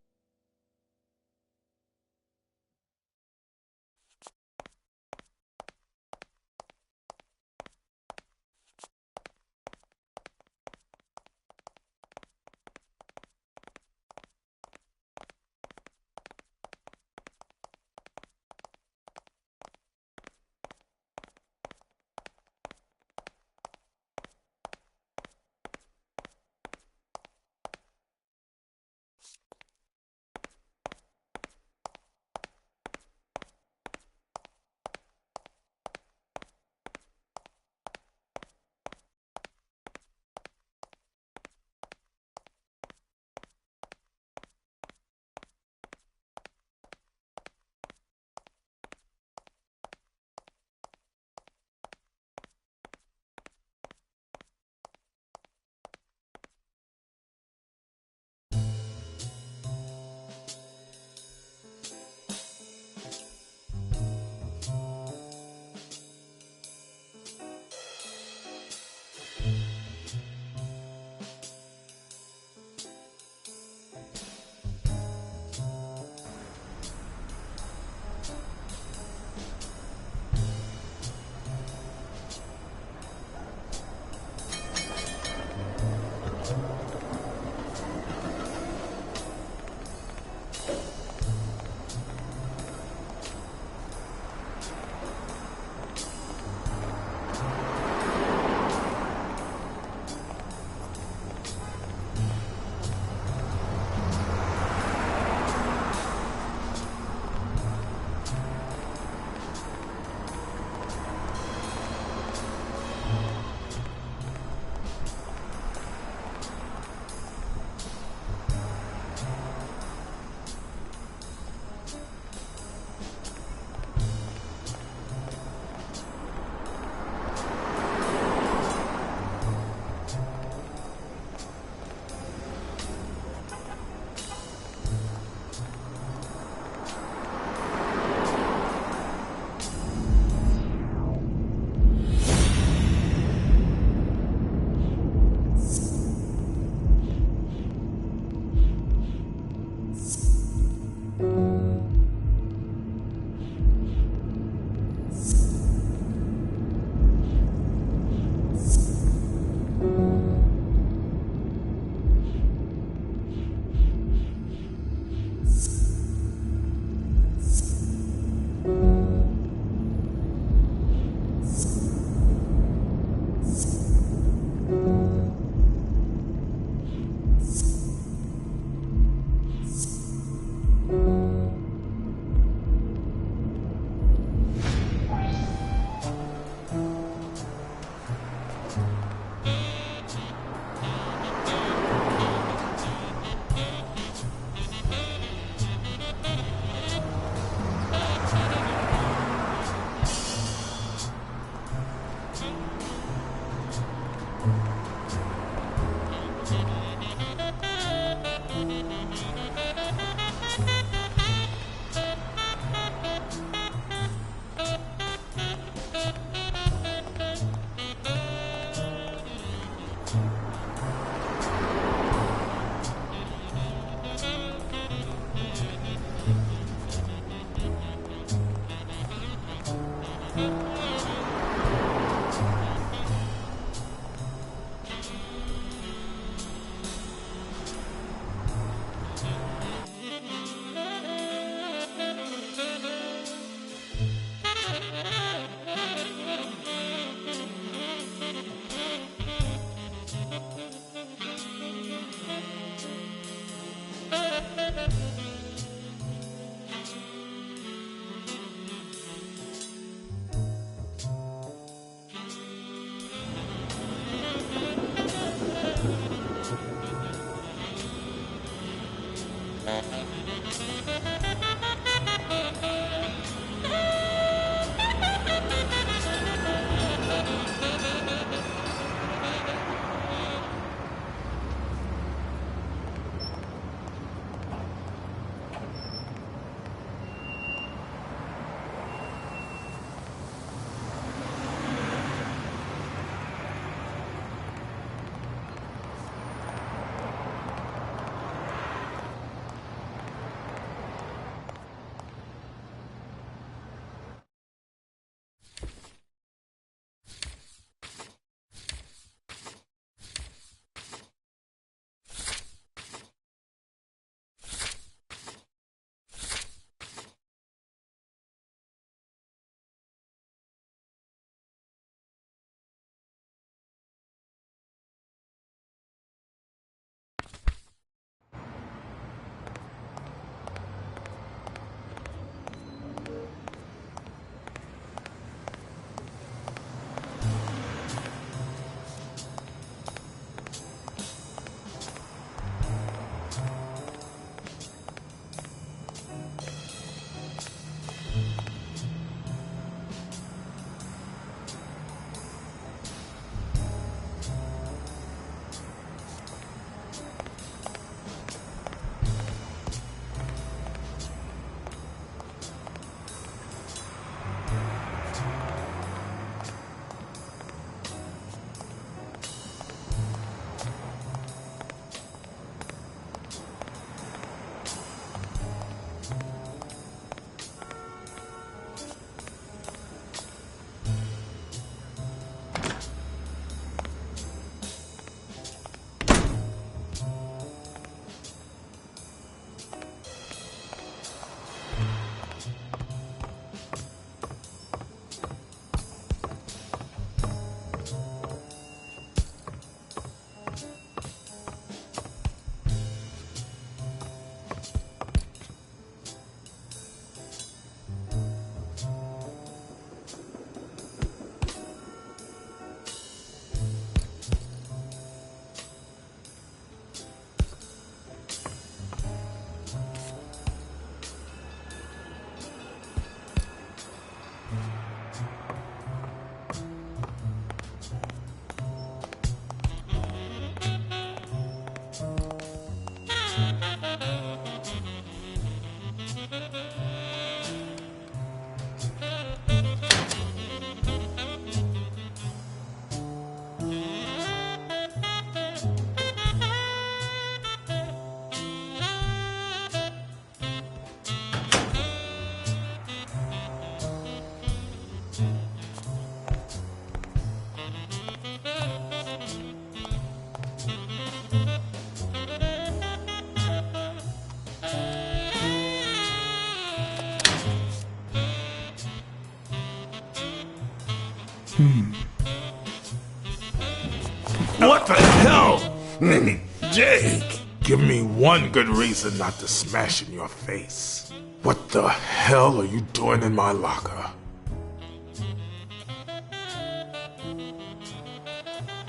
What the hell? Hey, Jake, give me one good reason not to smash in your face. What the hell are you doing in my locker?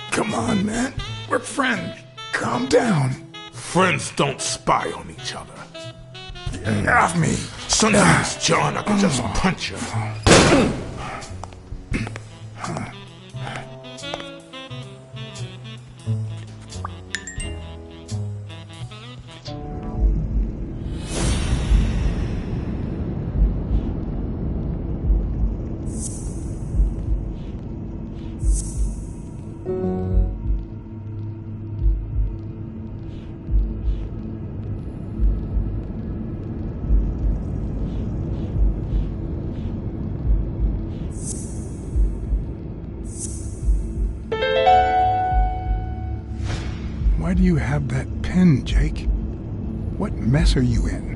Come on, man. We're friends. Calm down. Friends don't spy on each other. Get off me. Sometimes, John, I could just punch you. Why do you have that pen, Jake? What mess are you in?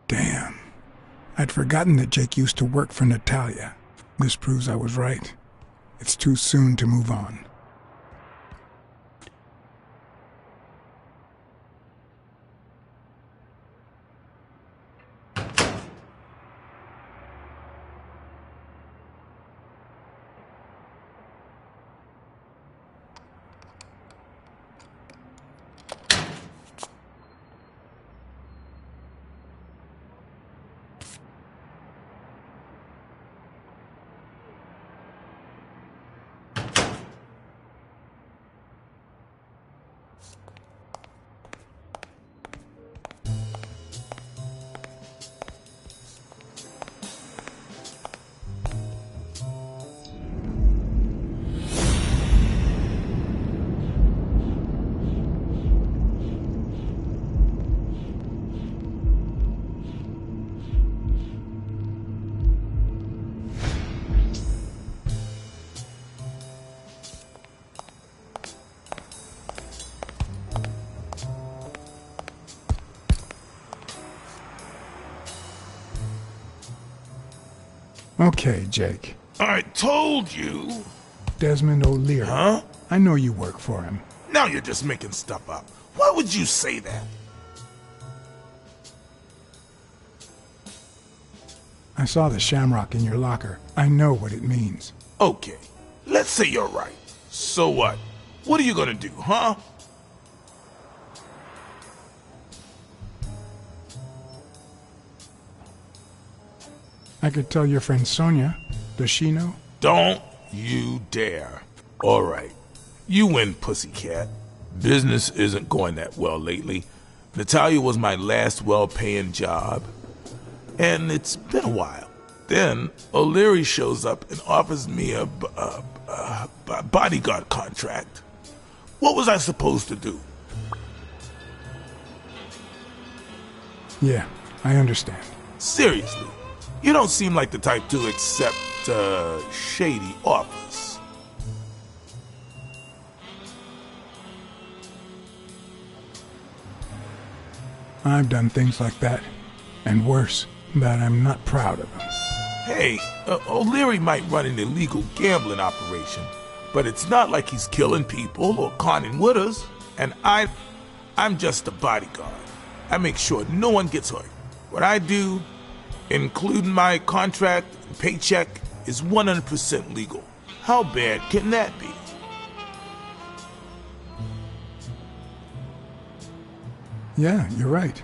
Damn. I'd forgotten that Jake used to work for Natalia. This proves I was right. It's too soon to move on. Okay, Jake. I told you. Desmond O'Leary. Huh? I know you work for him. Now you're just making stuff up. Why would you say that? I saw the shamrock in your locker. I know what it means. Okay, let's say you're right. So what? What are you gonna do, huh? I could tell your friend Sonia. Does she know? Don't you dare. All right. You win, pussycat. Business isn't going that well lately. Natalia was my last well-paying job. And it's been a while. Then O'Leary shows up and offers me a bodyguard contract. What was I supposed to do? Yeah, I understand. Seriously, you don't seem like the type to accept shady offers. I've done things like that, and worse, that I'm not proud of them. Hey, O'Leary might run an illegal gambling operation, but it's not like he's killing people or conning widows. And I'm just a bodyguard. I make sure no one gets hurt. What I do, including my contract and paycheck, is 100% legal. How bad can that be? Yeah, you're right.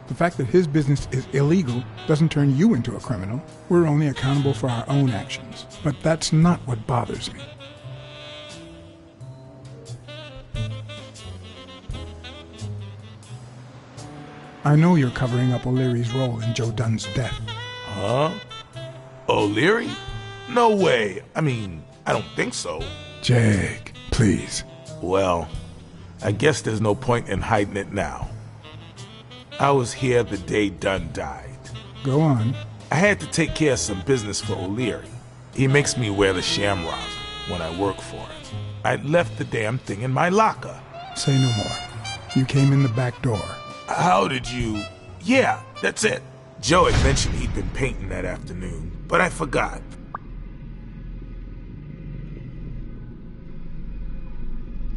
The fact that his business is illegal doesn't turn you into a criminal. We're only accountable for our own actions. But that's not what bothers me. I know you're covering up O'Leary's role in Joe Dunn's death. Huh? O'Leary? No way. I mean, I don't think so. Jake, please. Well, I guess there's no point in hiding it now. I was here the day Dunn died. Go on. I had to take care of some business for O'Leary. He makes me wear the shamrock when I work for him. I left the damn thing in my locker. Say no more. You came in the back door. How did you... Yeah, that's it. Joe had mentioned he'd been painting that afternoon, but I forgot.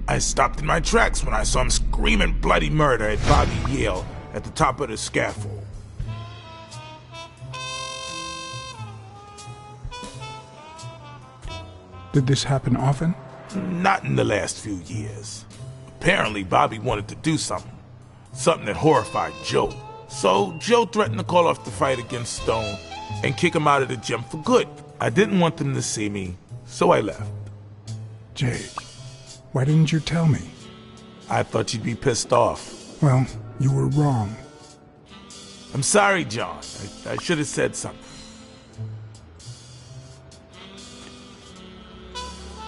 I stopped in my tracks when I saw him screaming bloody murder at Bobby Yale at the top of the scaffold. Did this happen often? Not in the last few years. Apparently, Bobby wanted to do something. Something that horrified Joe. So, Joe threatened to call off the fight against Stone and kick him out of the gym for good. I didn't want them to see me, so I left. Jake, why didn't you tell me? I thought you'd be pissed off. Well, you were wrong. I'm sorry, John. I should have said something.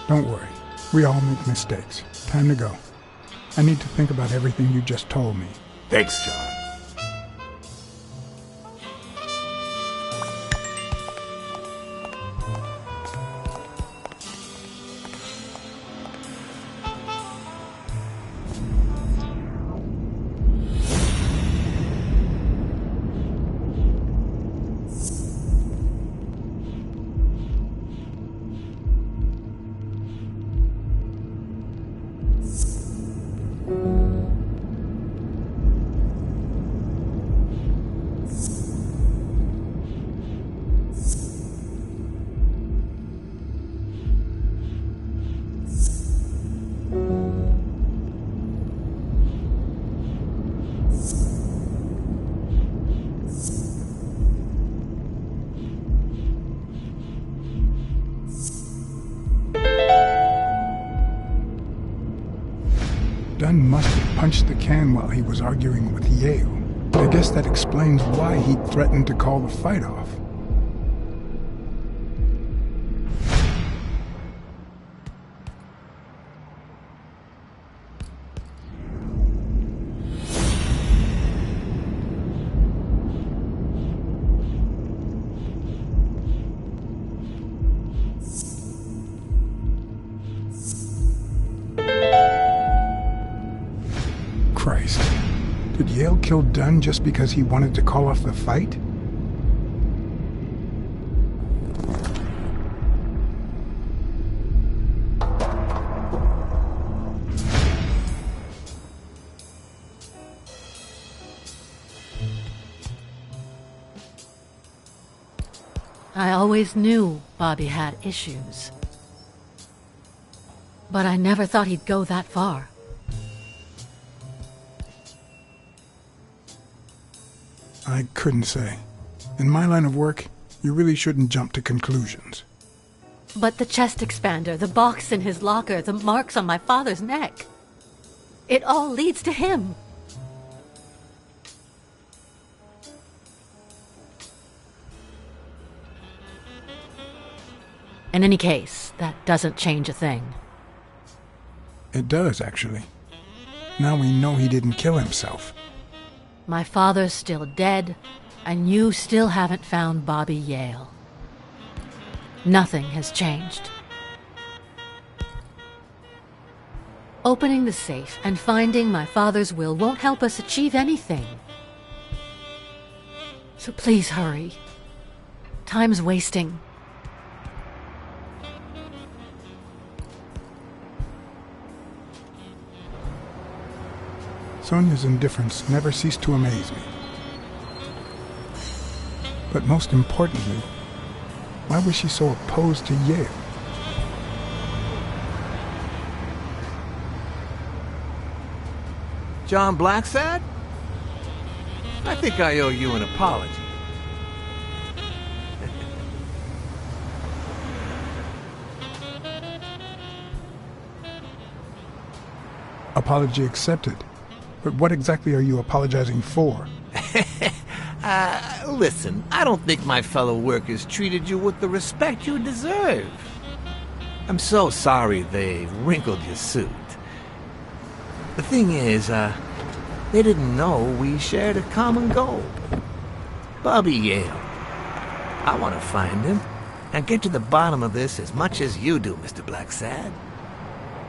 Don't worry. We all make mistakes. Time to go. I need to think about everything you just told me. Thanks, John. Dunn must have punched the can while he was arguing with Yale. I guess that explains why he threatened to call the fight off. Christ. Did Yale kill Dunn just because he wanted to call off the fight? I always knew Bobby had issues. But I never thought he'd go that far. I couldn't say. In my line of work, you really shouldn't jump to conclusions. But the chest expander, the box in his locker, the marks on my father's neck. It all leads to him. In any case, that doesn't change a thing. It does, actually. Now we know he didn't kill himself. My father's still dead, and you still haven't found Bobby Yale. Nothing has changed. Opening the safe and finding my father's will won't help us achieve anything. So please hurry. Time's wasting. Sonia's indifference never ceased to amaze me. But most importantly, why was she so opposed to Yale? John Blacksad? I think I owe you an apology. Apology accepted. But what exactly are you apologizing for? Listen, I don't think my fellow workers treated you with the respect you deserve. I'm so sorry they wrinkled your suit. The thing is, they didn't know we shared a common goal. Bobby Yale. I want to find him and get to the bottom of this as much as you do, Mr. Blacksad.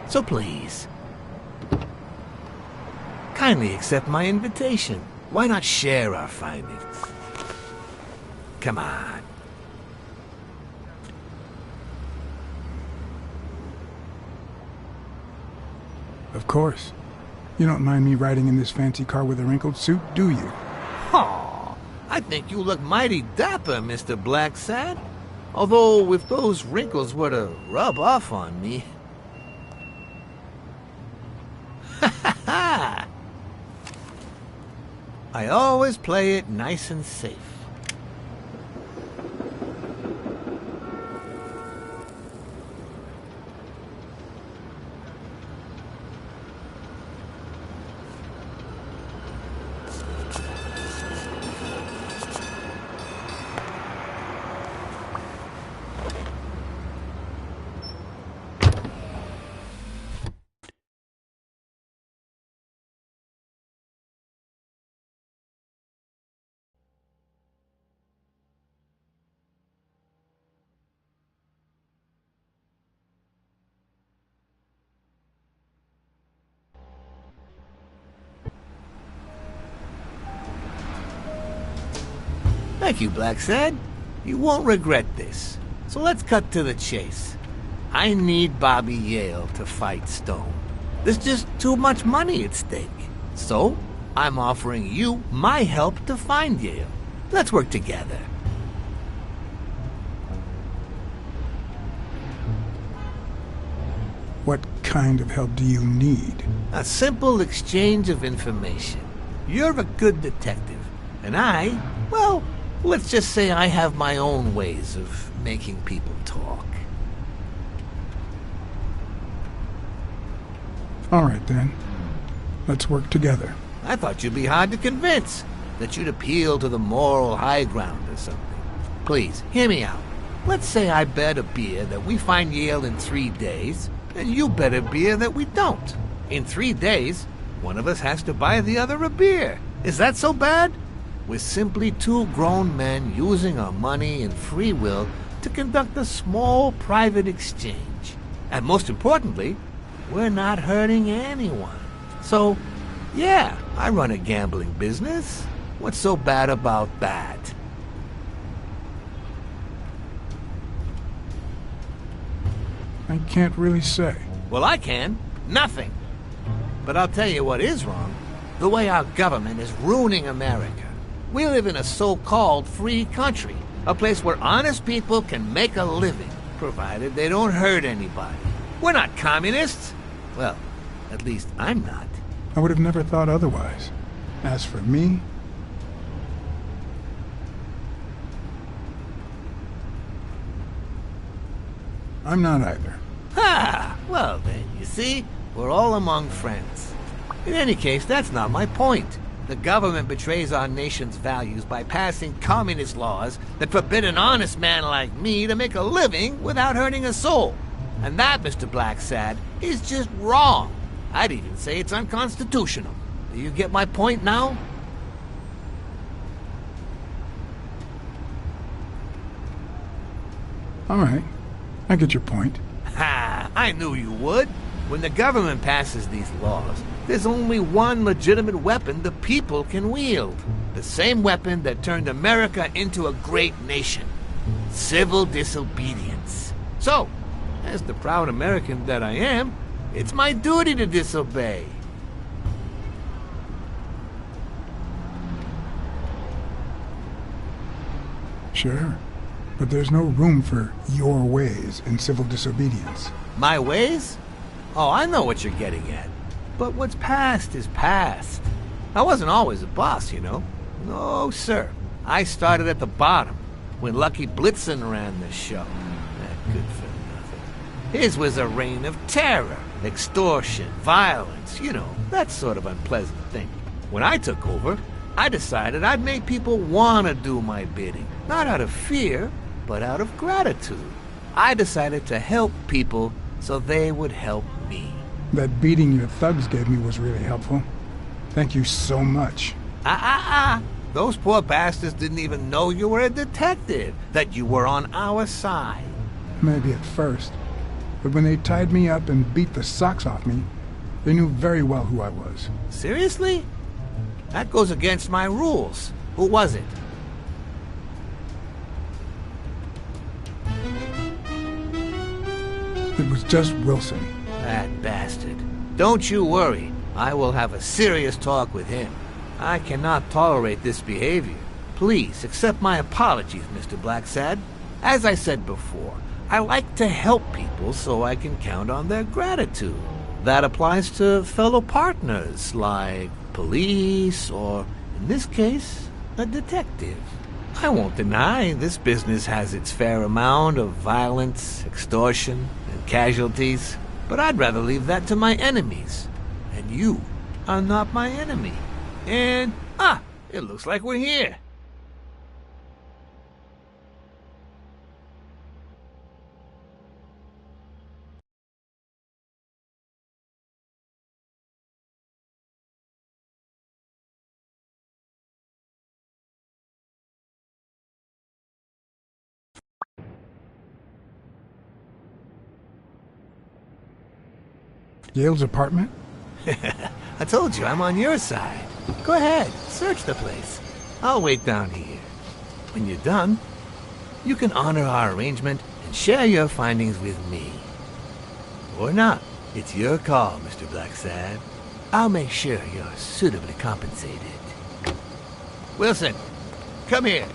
So please, kindly accept my invitation. Why not share our findings? Come on. Of course. You don't mind me riding in this fancy car with a wrinkled suit, do you? Aw, I think you look mighty dapper, Mr. Blacksad. Although, if those wrinkles were to rub off on me... Ha! I always play it nice and safe. Thank you, Blacksad. You won't regret this. So let's cut to the chase. I need Bobby Yale to fight Stone. There's just too much money at stake. So, I'm offering you my help to find Yale. Let's work together. What kind of help do you need? A simple exchange of information. You're a good detective, and I, well, let's just say I have my own ways of making people talk. All right, then. Let's work together. I thought you'd be hard to convince, that you'd appeal to the moral high ground or something. Please, hear me out. Let's say I bet a beer that we find Yale in 3 days, and you bet a beer that we don't. In 3 days, one of us has to buy the other a beer. Is that so bad? We're simply two grown men using our money and free will to conduct a small private exchange. And most importantly, we're not hurting anyone. So, yeah, I run a gambling business. What's so bad about that? I can't really say. Well, I can. Nothing. But I'll tell you what is wrong. The way our government is ruining America. We live in a so-called free country, a place where honest people can make a living, provided they don't hurt anybody. We're not communists. Well, at least I'm not. I would have never thought otherwise. As for me, I'm not either. Ha! Well then, you see, we're all among friends. In any case, that's not my point. The government betrays our nation's values by passing communist laws that forbid an honest man like me to make a living without hurting a soul. And that, Mr. Blacksad, is just wrong. I'd even say it's unconstitutional. Do you get my point now? All right. I get your point. Ha! I knew you would. When the government passes these laws, there's only one legitimate weapon the people can wield. The same weapon that turned America into a great nation. Civil disobedience. So, as the proud American that I am, it's my duty to disobey. Sure. But there's no room for your ways in civil disobedience. My ways? Oh, I know what you're getting at. But what's past is past. I wasn't always a boss, you know. No, sir. I started at the bottom, when Lucky Blitzen ran the show. That good for nothing. His was a reign of terror, extortion, violence, you know, that sort of unpleasant thing. When I took over, I decided I'd make people want to do my bidding. Not out of fear, but out of gratitude. I decided to help people so they would help me. That beating your thugs gave me was really helpful. Thank you so much. Those poor bastards didn't even know you were a detective, that you were on our side. Maybe at first. But when they tied me up and beat the socks off me, they knew very well who I was. Seriously? That goes against my rules. Who was it? It was just Wilson. That bastard. Don't you worry. I will have a serious talk with him. I cannot tolerate this behavior. Please accept my apologies, Mr. Blacksad. As I said before, I like to help people so I can count on their gratitude. That applies to fellow partners like police or, in this case, a detective. I won't deny this business has its fair amount of violence, extortion, and casualties, but I'd rather leave that to my enemies. And you are not my enemy. And, it looks like we're here. Yale's apartment? I told you I'm on your side. Go ahead, search the place. I'll wait down here. When you're done, you can honor our arrangement and share your findings with me. Or not. It's your call, Mr. Blacksad. I'll make sure you're suitably compensated. Wilson, come here.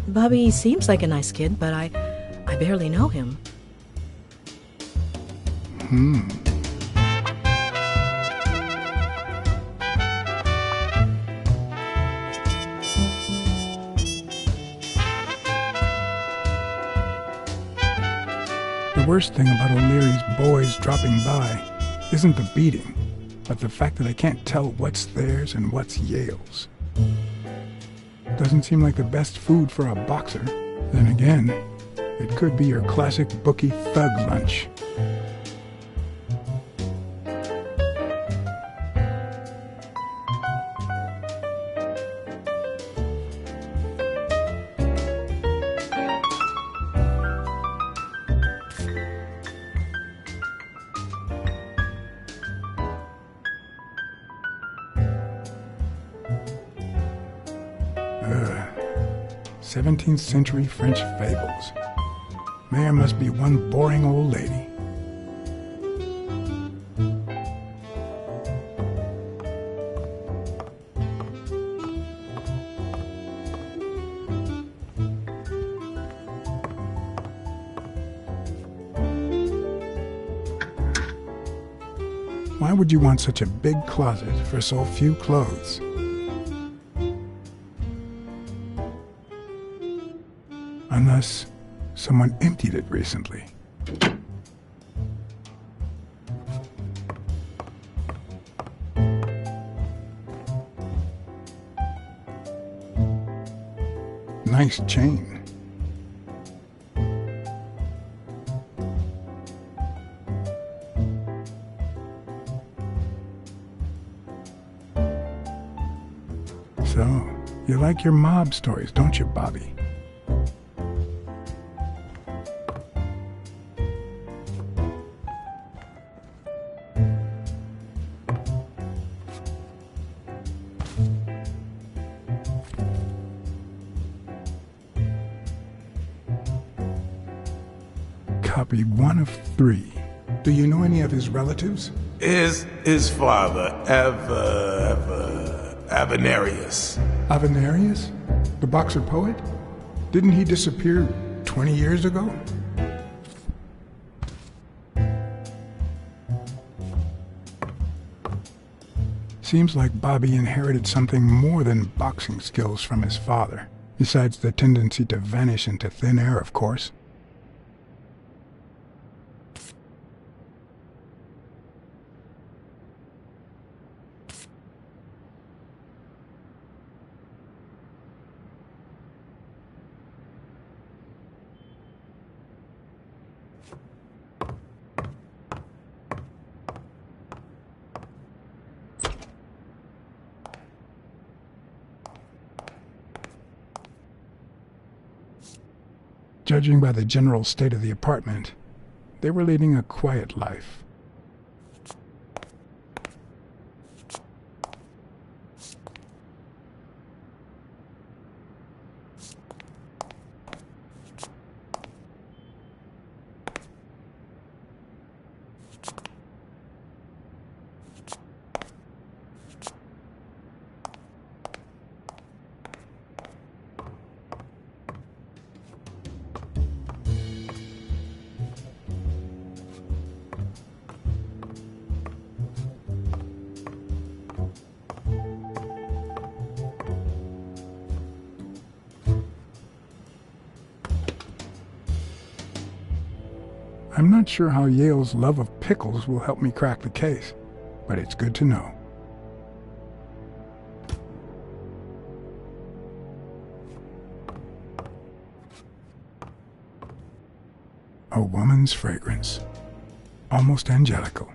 Bobby seems like a nice kid, but I barely know him. The worst thing about O'Leary's boys dropping by isn't the beating, but the fact that I can't tell what's theirs and what's Yale's. Doesn't seem like the best food for a boxer. Then again, it could be your classic bookie thug lunch. Ugh. 17th century French fables. Mayor must be one boring old lady. Why would you want such a big closet for so few clothes? Unless someone emptied it recently. Nice chain. So, you like your mob stories, don't you, Bobby? Copy 1 of 3. Do you know any of his relatives? His father, Avenarius. Avenarius? The boxer poet? Didn't he disappear 20 years ago? Seems like Bobby inherited something more than boxing skills from his father, besides the tendency to vanish into thin air, of course. Judging by the general state of the apartment, they were leading a quiet life. I'm not sure how Yale's love of pickles will help me crack the case, but it's good to know. A woman's fragrance, almost angelical.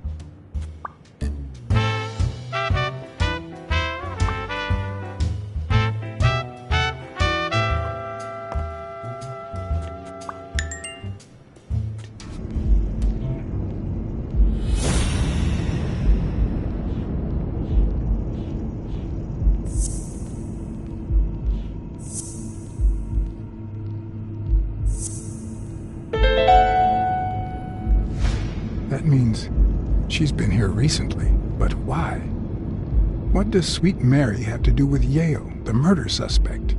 That means she's been here recently, but why? What does Sweet Mary have to do with Yale, the murder suspect?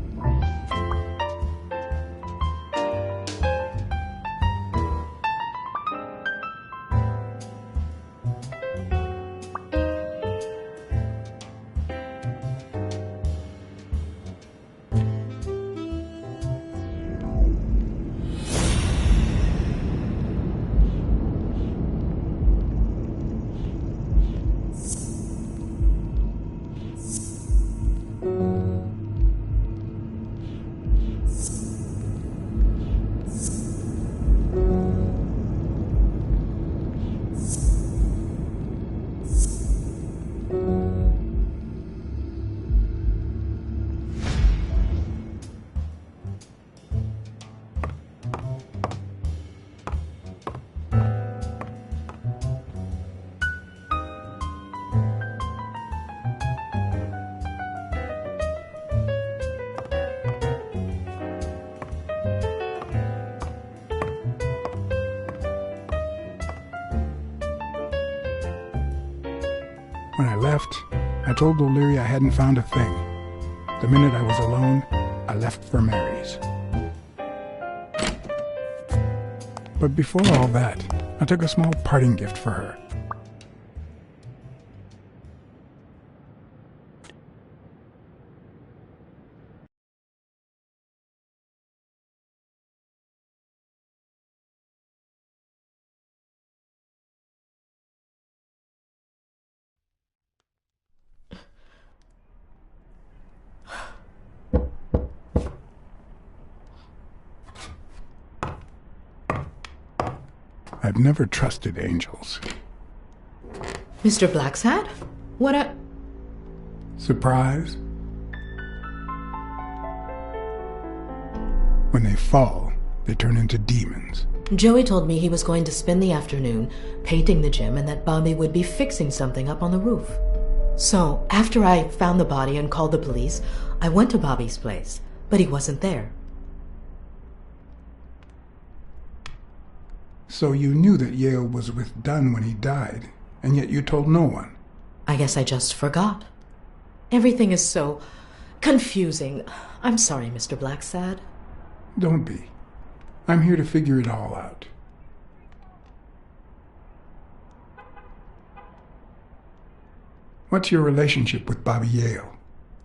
When I left, I told O'Leary I hadn't found a thing. The minute I was alone, I left for Mary's. But before all that, I took a small parting gift for her. I've never trusted angels. Mr. Blacksad? What a... Surprise? When they fall, they turn into demons. Joey told me he was going to spend the afternoon painting the gym and that Bobby would be fixing something up on the roof. So, after I found the body and called the police, I went to Bobby's place, but he wasn't there. So you knew that Yale was with Dunn when he died, and yet you told no one. I guess I just forgot. Everything is so confusing. I'm sorry, Mr. Blacksad. Don't be. I'm here to figure it all out. What's your relationship with Bobby Yale?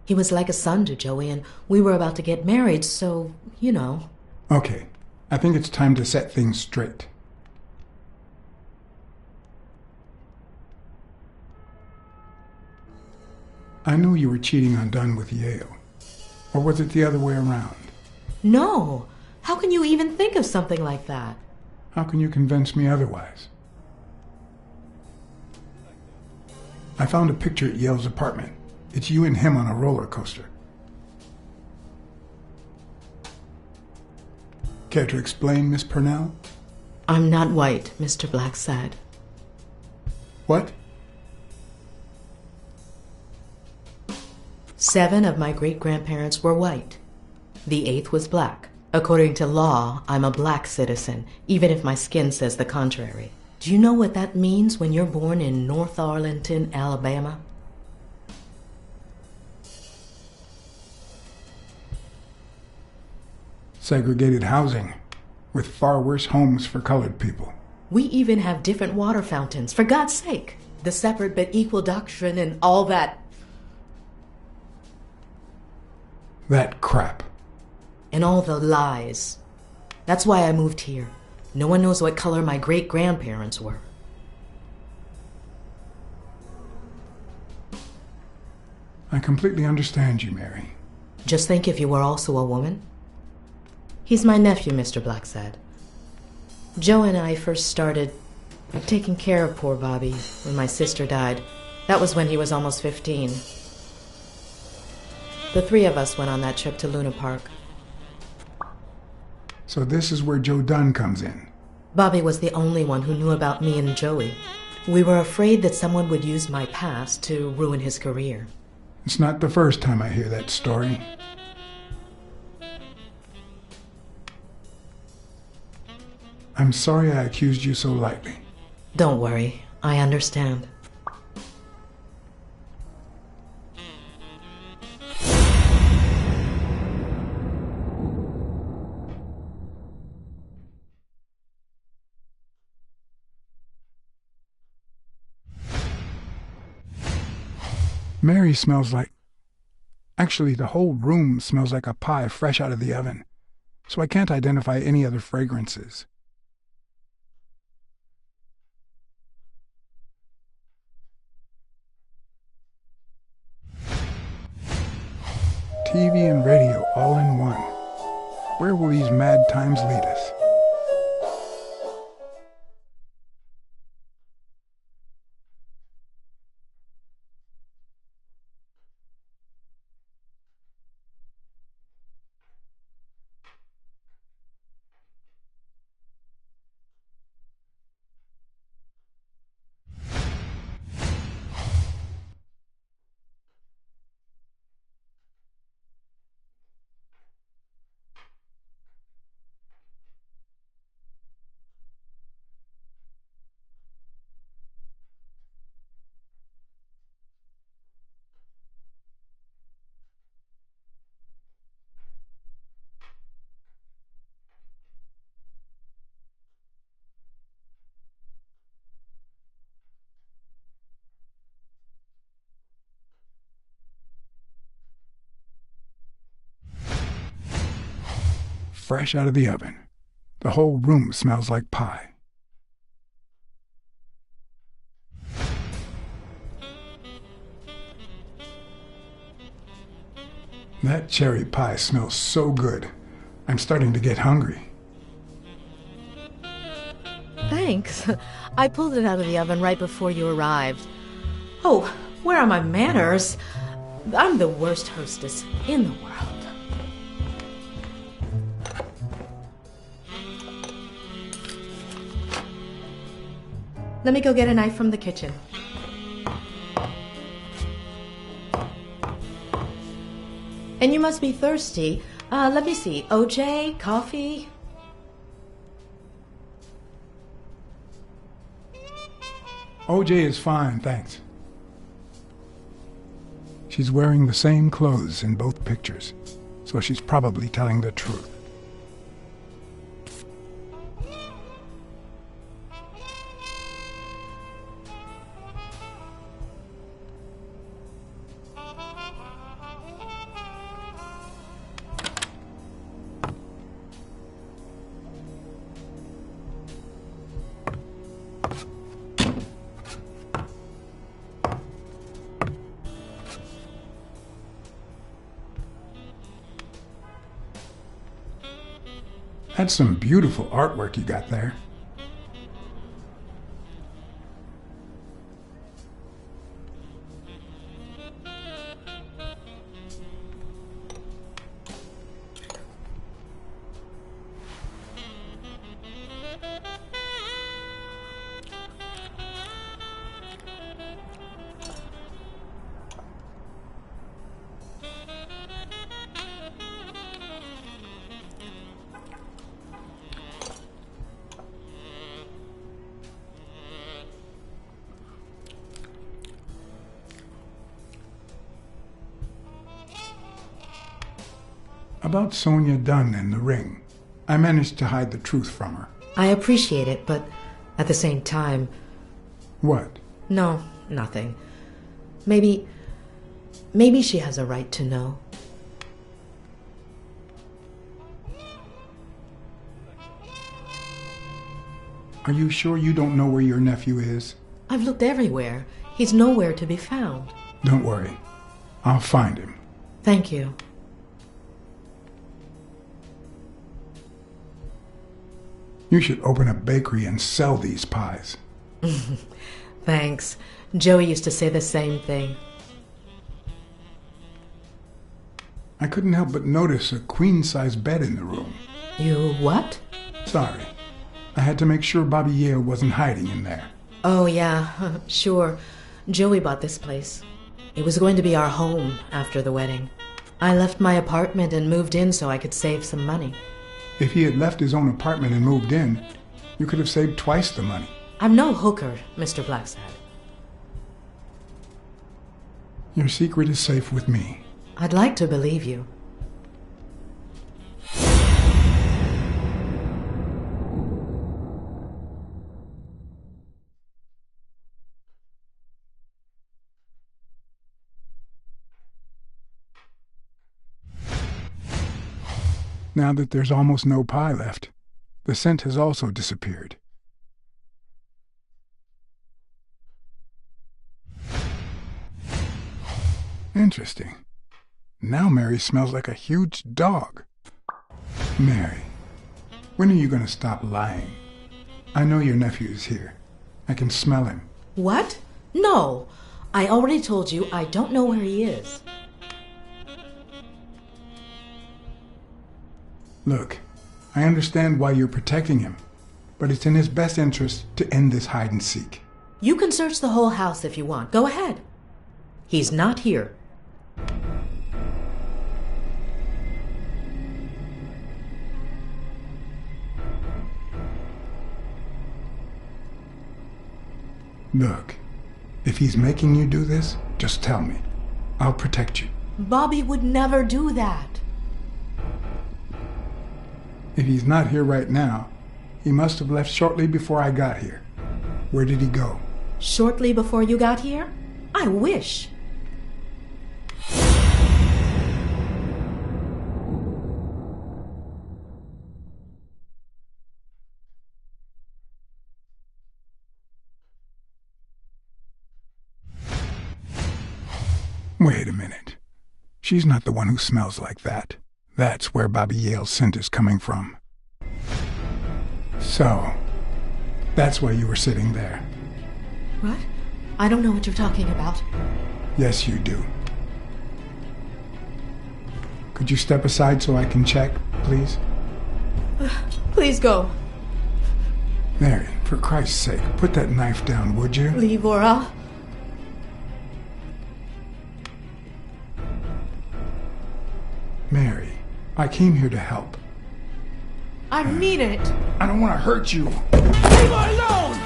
He was like a son to Joey, and we were about to get married, so, you know. Okay, I think it's time to set things straight. I knew you were cheating on Dunn with Yale. Or was it the other way around? No! How can you even think of something like that? How can you convince me otherwise? I found a picture at Yale's apartment. It's you and him on a roller coaster. Care to explain, Miss Purnell? I'm not white, Mr. Blacksad. What? 7 of my great-grandparents were white. The 8th was black. According to law, I'm a black citizen, even if my skin says the contrary. Do you know what that means when you're born in North Arlington, Alabama? Segregated housing, with far worse homes for colored people. We even have different water fountains, for God's sake. The separate but equal doctrine and all that. That crap. And all the lies. That's why I moved here. No one knows what color my great-grandparents were. I completely understand you, Mary. Just think if you were also a woman. He's my nephew, Mr. Blacksad. Joe and I first started taking care of poor Bobby when my sister died. That was when he was almost 15. The 3 of us went on that trip to Luna Park. So this is where Joe Dunn comes in. Bobby was the only one who knew about me and Joey. We were afraid that someone would use my past to ruin his career. It's not the first time I hear that story. I'm sorry I accused you so lightly. Don't worry, I understand. Mary smells like... Actually, the whole room smells like a pie fresh out of the oven, so I can't identify any other fragrances. TV and radio all in one. Where will these mad times lead us? Fresh out of the oven. The whole room smells like pie. That cherry pie smells so good. I'm starting to get hungry. Thanks. I pulled it out of the oven right before you arrived. Oh, where are my manners? I'm the worst hostess in the world. Let me go get a knife from the kitchen. And you must be thirsty. Let me see. OJ? Coffee? OJ is fine, thanks. She's wearing the same clothes in both pictures, so she's probably telling the truth. That's some beautiful artwork you got there. About Sonia Dunn and the ring. I managed to hide the truth from her. I appreciate it, but at the same time... What? No, nothing. Maybe she has a right to know. Are you sure you don't know where your nephew is? I've looked everywhere. He's nowhere to be found. Don't worry. I'll find him. Thank you. You should open a bakery and sell these pies. Thanks. Joey used to say the same thing. I couldn't help but notice a queen-size bed in the room. You what? Sorry. I had to make sure Bobby Yale wasn't hiding in there. Oh, yeah, sure. Joey bought this place. It was going to be our home after the wedding. I left my apartment and moved in so I could save some money. If he had left his own apartment and moved in, you could have saved twice the money. I'm no hooker, Mr. Blacksad. Your secret is safe with me. I'd like to believe you. Now that there's almost no pie left, the scent has also disappeared. Interesting. Now Mary smells like a huge dog. Mary, when are you going to stop lying? I know your nephew is here. I can smell him. What? No. I already told you I don't know where he is. Look, I understand why you're protecting him, but it's in his best interest to end this hide-and-seek. You can search the whole house if you want. Go ahead. He's not here. Look, if he's making you do this, just tell me. I'll protect you. Bobby would never do that. If he's not here right now, he must have left shortly before I got here. Where did he go? Shortly before you got here? I wish. Wait a minute. She's not the one who smells like that. That's where Bobby Yale's scent is coming from. So, that's why you were sitting there. What? I don't know what you're talking about. Yes, you do. Could you step aside so I can check, please? Please go. Mary, for Christ's sake, put that knife down, would you? Leave or I'll... Mary, I came here to help. I mean it. I don't want to hurt you. Leave her alone!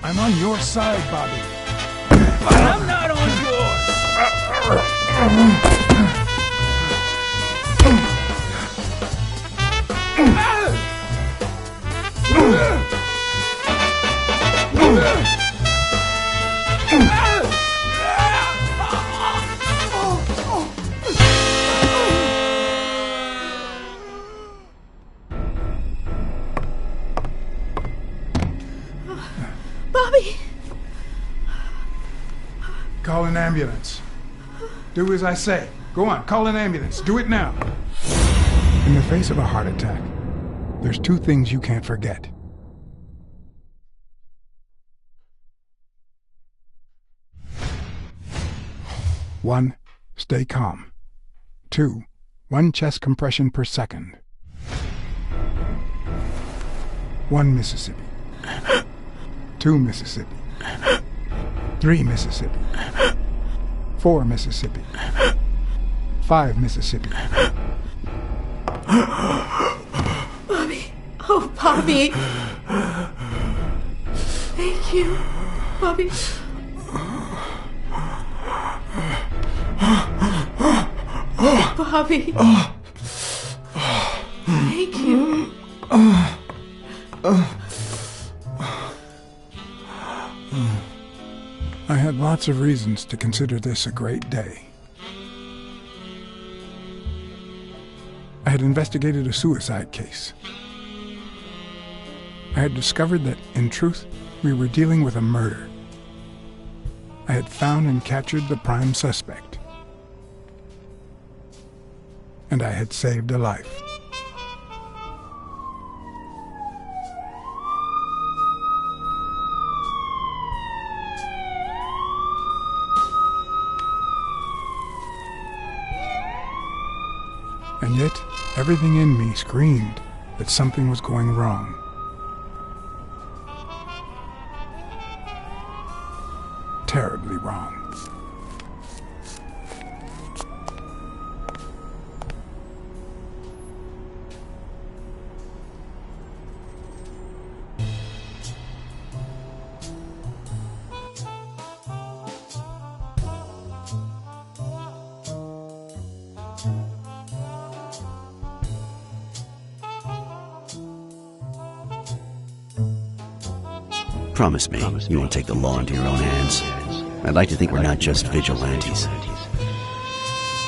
I'm on your side, Bobby. But I'm not on Bobby! Call an ambulance. Do as I say. Go on, call an ambulance. Do it now. In the face of a heart attack, there's two things you can't forget. One, stay calm. Two, 1 chest compression per second. 1 Mississippi. 2 Mississippi. 3 Mississippi. 4 Mississippi. 5 Mississippi. Bobby. Oh, Bobby. Thank you, Bobby. Bobby. Thank you. I had lots of reasons to consider this a great day. I had investigated a suicide case. I had discovered that, in truth, we were dealing with a murder. I had found and captured the prime suspect. And I had saved a life. And yet, everything in me screamed that something was going wrong. Terribly wrong. Promise me you won't take the law into your own hands. I'd like to think we're not just vigilantes.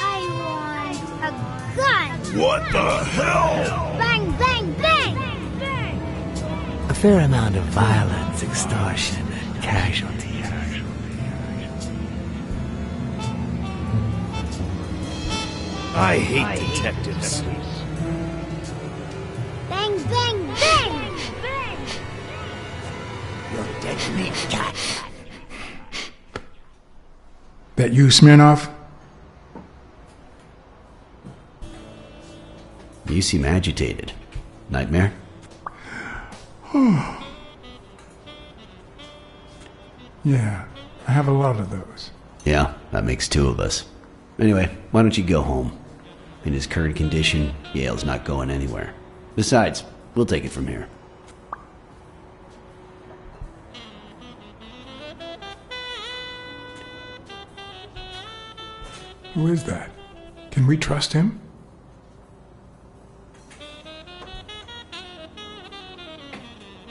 I want a gun! What the hell? Bang, bang, bang! A fair amount of violence, extortion, and casualty. I hate detectives. Bang, bang, bang! You're dead meat, cat. That you, Smirnoff? You seem agitated. Nightmare? Yeah, I have a lot of those. Yeah, that makes 2 of us. Anyway, why don't you go home? In his current condition, Yale's not going anywhere. Besides, we'll take it from here. Who is that? Can we trust him?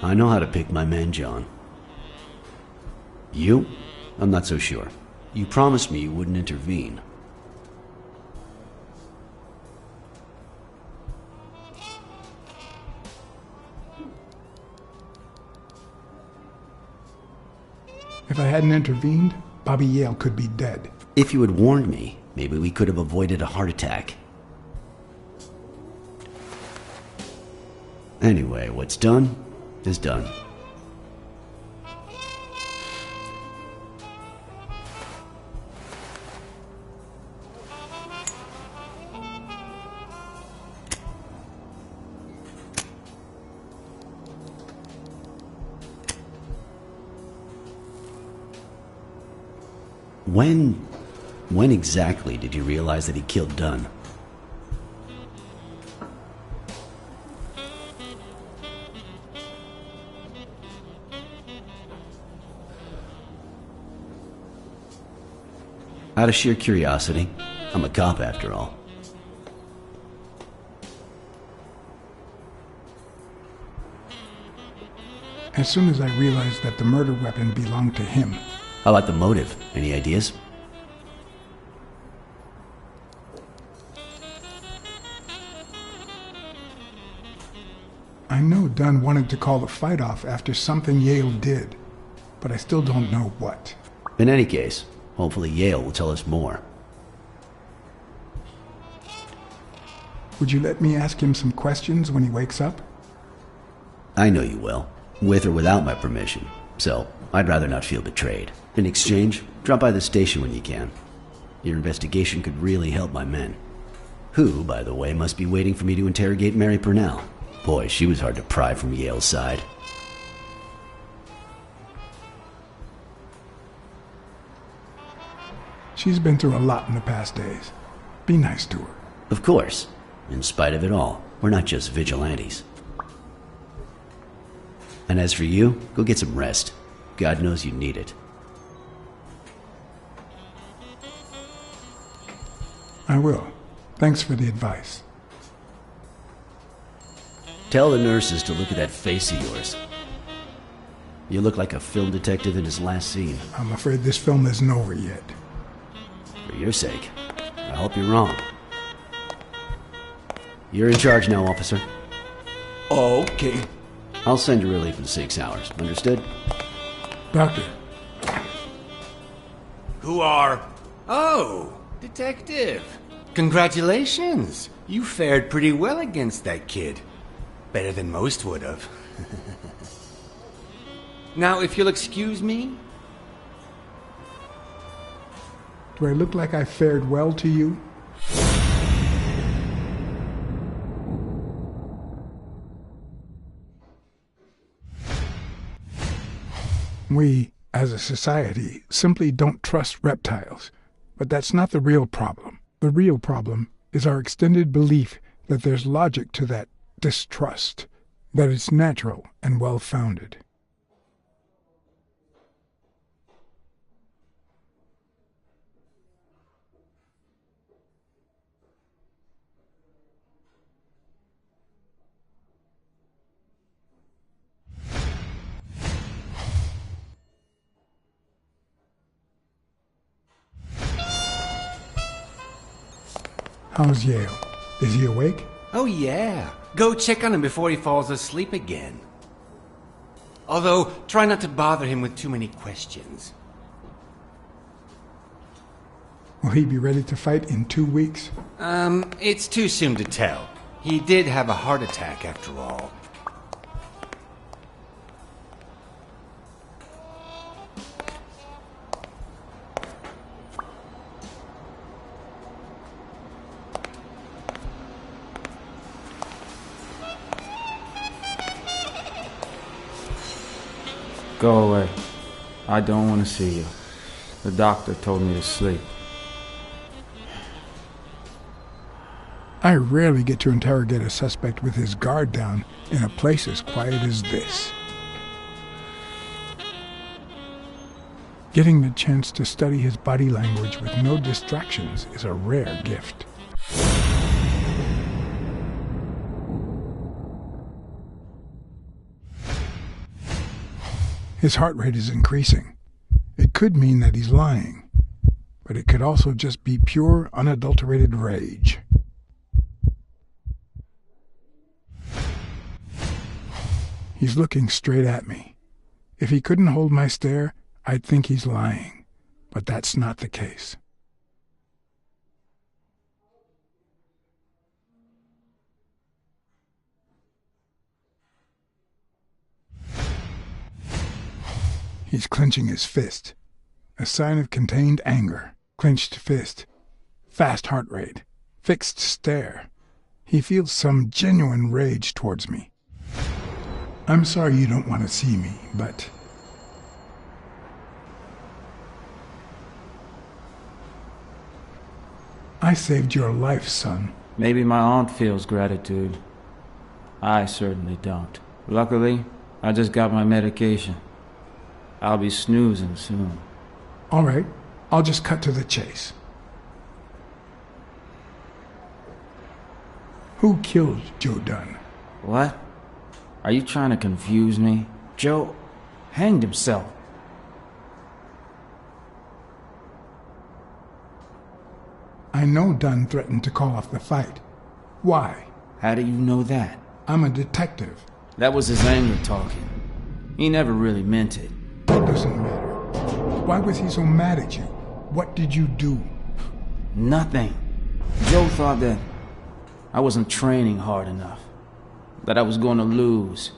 I know how to pick my men, John. You? I'm not so sure. You promised me you wouldn't intervene. If I hadn't intervened, Bobby Yale could be dead. If you had warned me, maybe we could have avoided a heart attack. Anyway, what's done is done. When exactly did you realize that he killed Dunn? Out of sheer curiosity. I'm a cop after all. As soon as I realized that the murder weapon belonged to him. How about the motive? Any ideas? I know Dunn wanted to call the fight off after something Yale did, but I still don't know what. In any case, hopefully Yale will tell us more. Would you let me ask him some questions when he wakes up? I know you will, with or without my permission, so I'd rather not feel betrayed. In exchange, drop by the station when you can. Your investigation could really help my men. Who, by the way, must be waiting for me to interrogate Mary Purnell. Boy, she was hard to pry from Yale's side. She's been through a lot in the past days. Be nice to her. Of course. In spite of it all, we're not just vigilantes. And as for you, go get some rest. God knows you need it. I will. Thanks for the advice. Tell the nurses to look at that face of yours. You look like a film detective in his last scene. I'm afraid this film isn't over yet. For your sake, I hope you're wrong. You're in charge now, officer. Okay. I'll send you relief in 6 hours. Understood? Doctor. Who are... Oh, detective. Congratulations. You fared pretty well against that kid. Better than most would have. Now, if you'll excuse me... Do I look like I fared well to you? We, as a society, simply don't trust reptiles. But that's not the real problem. The real problem is our extended belief that there's logic to that distrust, that it's natural and well-founded. How's Yale? Is he awake? Oh, yeah. Go check on him before he falls asleep again. Although, try not to bother him with too many questions. Will he be ready to fight in 2 weeks? It's too soon to tell. He did have a heart attack after all. Go away. I don't want to see you. The doctor told me to sleep. I rarely get to interrogate a suspect with his guard down in a place as quiet as this. Getting the chance to study his body language with no distractions is a rare gift. His heart rate is increasing. It could mean that he's lying, but it could also just be pure, unadulterated rage. He's looking straight at me. If he couldn't hold my stare, I'd think he's lying, but that's not the case. He's clenching his fist. A sign of contained anger. Clenched fist. Fast heart rate. Fixed stare. He feels some genuine rage towards me. I'm sorry you don't want to see me, but... I saved your life, son. Maybe my aunt feels gratitude. I certainly don't. Luckily, I just got my medication. I'll be snoozing soon. All right, I'll just cut to the chase. Who killed Joe Dunn? What? Are you trying to confuse me? Joe hanged himself. I know Dunn threatened to call off the fight. Why? How do you know that? I'm a detective. That was his anger talking. He never really meant it. That doesn't matter. Why was he so mad at you? What did you do? Nothing. Joe thought that I wasn't training hard enough. That I was going to lose.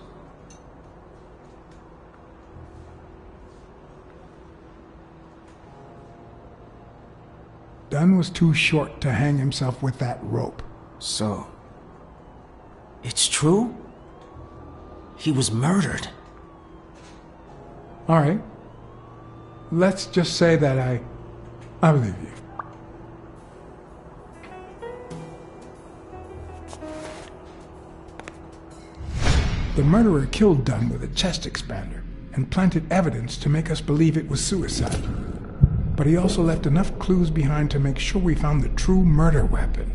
Dunn was too short to hang himself with that rope. So, it's true? He was murdered. All right. Let's just say that I believe you. The murderer killed Dunn with a chest expander and planted evidence to make us believe it was suicide. But he also left enough clues behind to make sure we found the true murder weapon.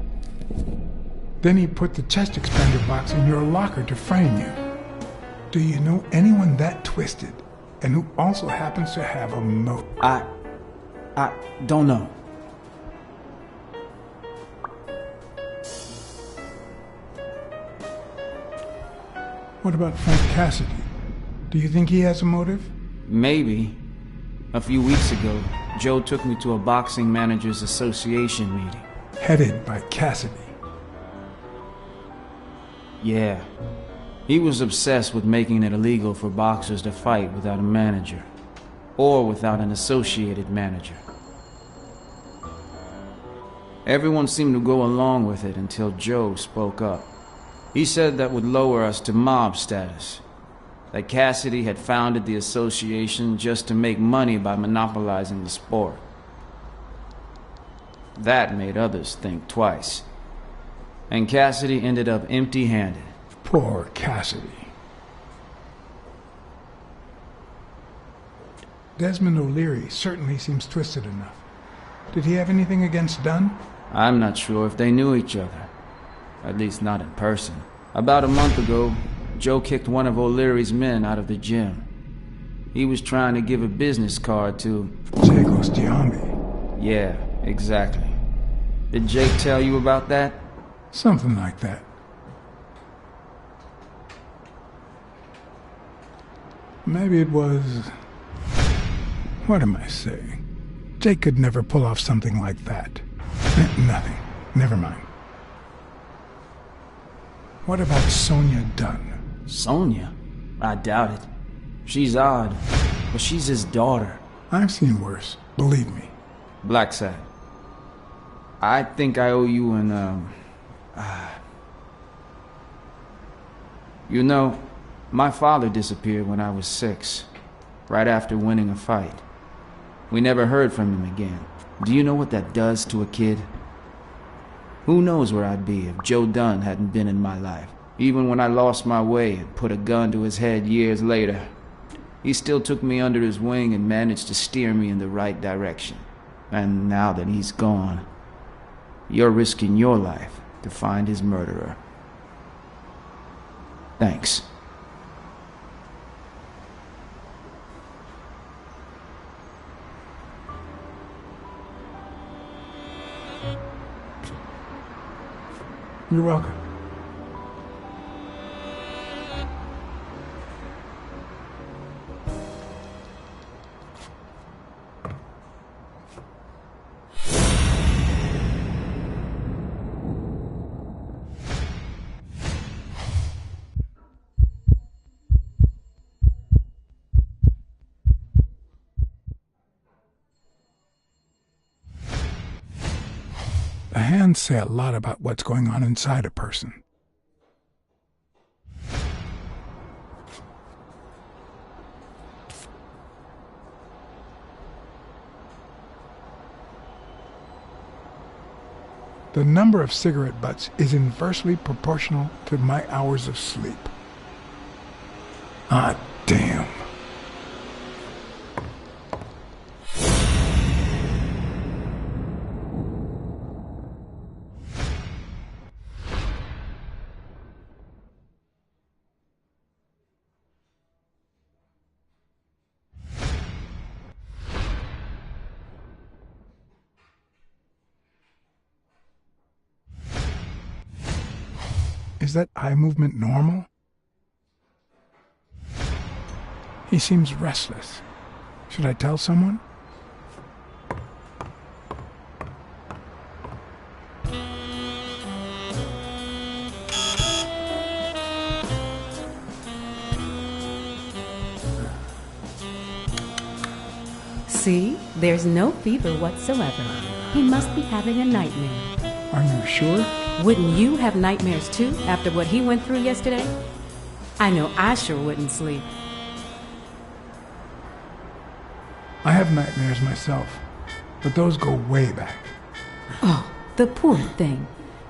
Then he put the chest expander box in your locker to frame you. Do you know anyone that twisted and who also happens to have a motive? I don't know. What about Frank Cassidy? Do you think he has a motive? Maybe. A few weeks ago, Joe took me to a boxing managers association meeting. Headed by Cassidy. Yeah. He was obsessed with making it illegal for boxers to fight without a manager. Or without an associated manager. Everyone seemed to go along with it until Joe spoke up. He said that would lower us to mob status. That Cassidy had founded the association just to make money by monopolizing the sport. That made others think twice. And Cassidy ended up empty-handed. Poor Cassidy. Desmond O'Leary certainly seems twisted enough. Did he have anything against Dunn? I'm not sure if they knew each other. At least not in person. About a month ago, Joe kicked one of O'Leary's men out of the gym. He was trying to give a business card to... Jake Ostiambi. Yeah, exactly. Did Jake tell you about that? Something like that. Maybe it was... What am I saying? Jake could never pull off something like that. Nothing. Never mind. What about Sonia Dunn? Sonia? I doubt it. She's odd, but she's his daughter. I've seen worse, believe me. Blacksad. I think I owe you an, You know, my father disappeared when I was 6, right after winning a fight. We never heard from him again. Do you know what that does to a kid? Who knows where I'd be if Joe Dunn hadn't been in my life. Even when I lost my way and put a gun to his head years later, he still took me under his wing and managed to steer me in the right direction. And now that he's gone, you're risking your life to find his murderer. Thanks. You're welcome. Scans say a lot about what's going on inside a person. The number of cigarette butts is inversely proportional to my hours of sleep. Ah, damn. Is that eye movement normal? He seems restless. Should I tell someone? See? There's no fever whatsoever. He must be having a nightmare. Are you sure? Wouldn't you have nightmares too, after what he went through yesterday? I know I sure wouldn't sleep. I have nightmares myself, but those go way back. Oh, the poor thing.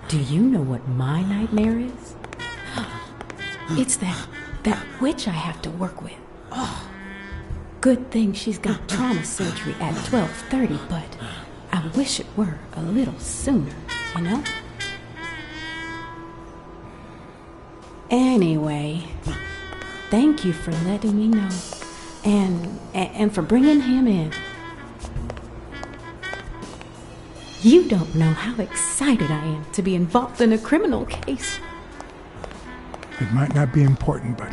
Do you know what my nightmare is? It's that witch I have to work with. Oh, good thing she's got trauma surgery at 12:30, but I wish it were a little sooner, you know? Anyway, thank you for letting me know, and for bringing him in. You don't know how excited I am to be involved in a criminal case. It might not be important, but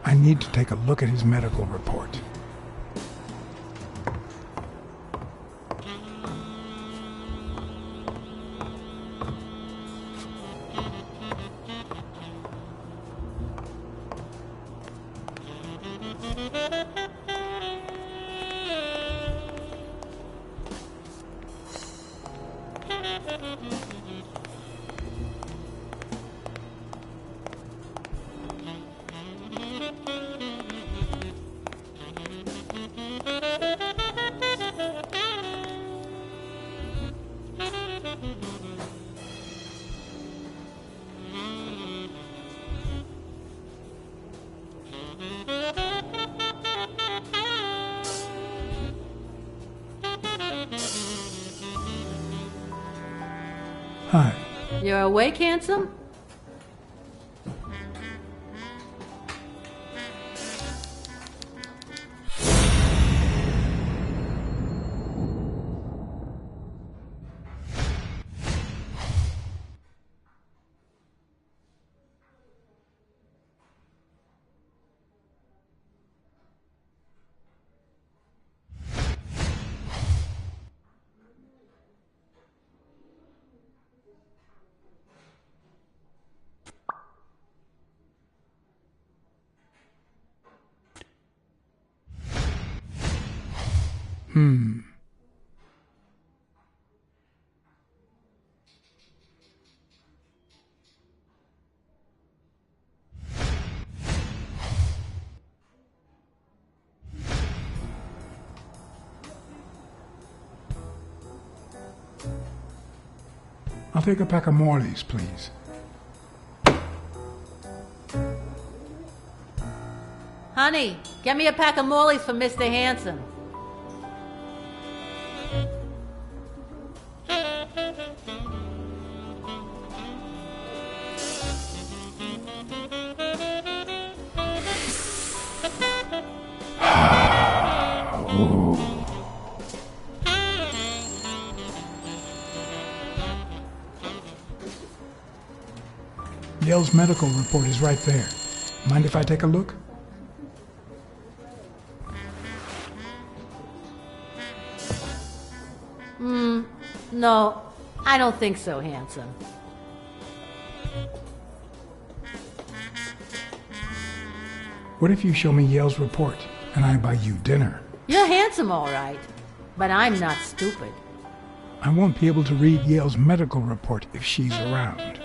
I need to take a look at his medical report. Hi. You're awake, handsome? I'll take a pack of Morleys, please. Honey, get me a pack of Morleys for Mr. Handsome. Yale's medical report is right there. Mind if I take a look? No, I don't think so, handsome. What if you show me Yale's report and I buy you dinner? You're handsome, all right, but I'm not stupid. I won't be able to read Yale's medical report if she's around.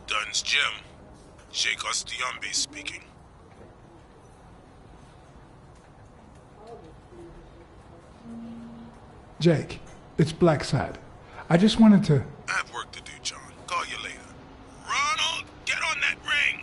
Dunn's Gym. Sheikh Ostiombe speaking. Jake, it's Blacksad. I just wanted to... I have work to do, John. Call you later. Ronald, get on that ring!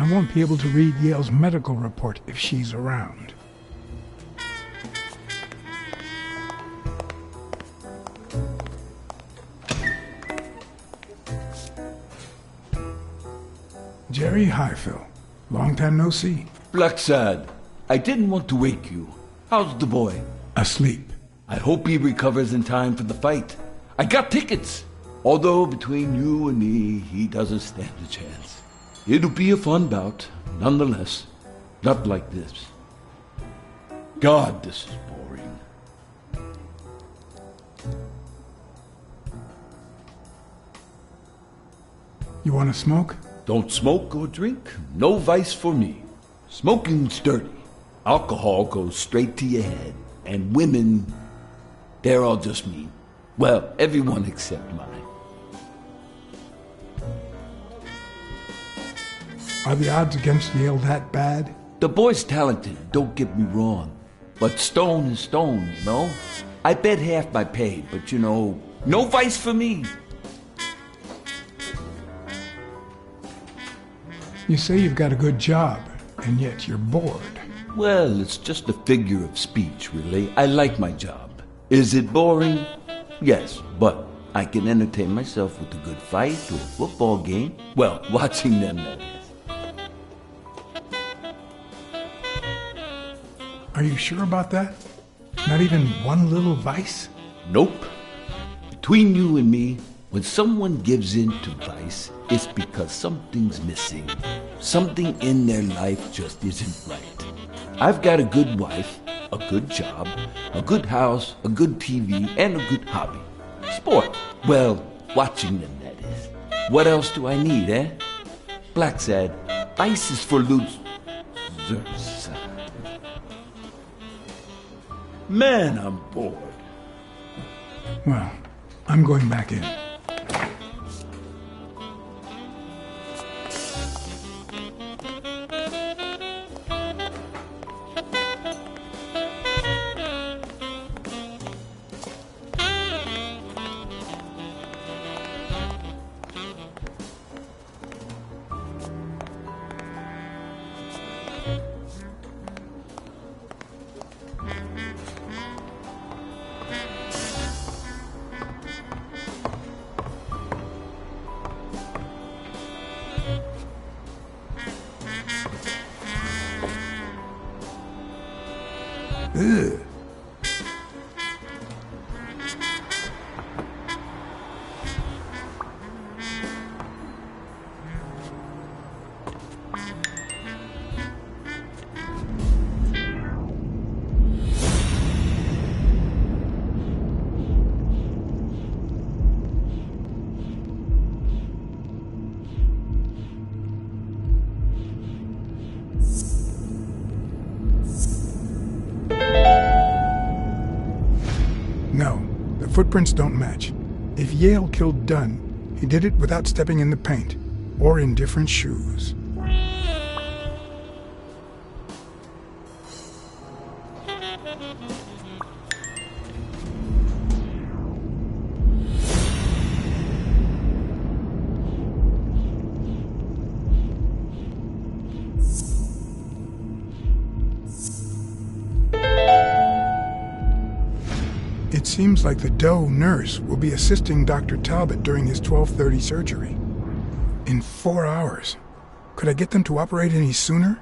I won't be able to read Yale's medical report if she's around. Jerry, hi, Phil. Long time no see. Blacksad, I didn't want to wake you. How's the boy? Asleep. I hope he recovers in time for the fight. I got tickets. Although between you and me, he doesn't stand a chance. It'll be a fun bout, nonetheless. Not like this. God, this is boring. You want to smoke? Don't smoke or drink. No vice for me. Smoking's dirty. Alcohol goes straight to your head. And women, they're all just mean. Well, everyone except mine. Are the odds against Yale that bad? The boy's talented, don't get me wrong. But stone is stone, you know? I bet half my pay, but you know, no vice for me. You say you've got a good job, and yet you're bored. Well, it's just a figure of speech, really. I like my job. Is it boring? Yes, but I can entertain myself with a good fight or a football game. Well, watching them, that is. Are you sure about that? Not even one little vice? Nope. Between you and me, when someone gives in to vice, it's because something's missing. Something in their life just isn't right. I've got a good wife, a good job, a good house, a good TV, and a good hobby. Sport. Well, watching them, that is. What else do I need, eh? Blacksad, ice is for losers. Man, I'm bored. Well, I'm going back in. Ugh. No, the footprints don't match. If Yale killed Dunn, he did it without stepping in the paint, or in different shoes. It seems like the Doe nurse will be assisting Dr. Talbot during his 12:30 surgery. In 4 hours. Could I get them to operate any sooner?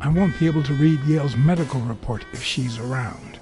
I won't be able to read Yale's medical report if she's around.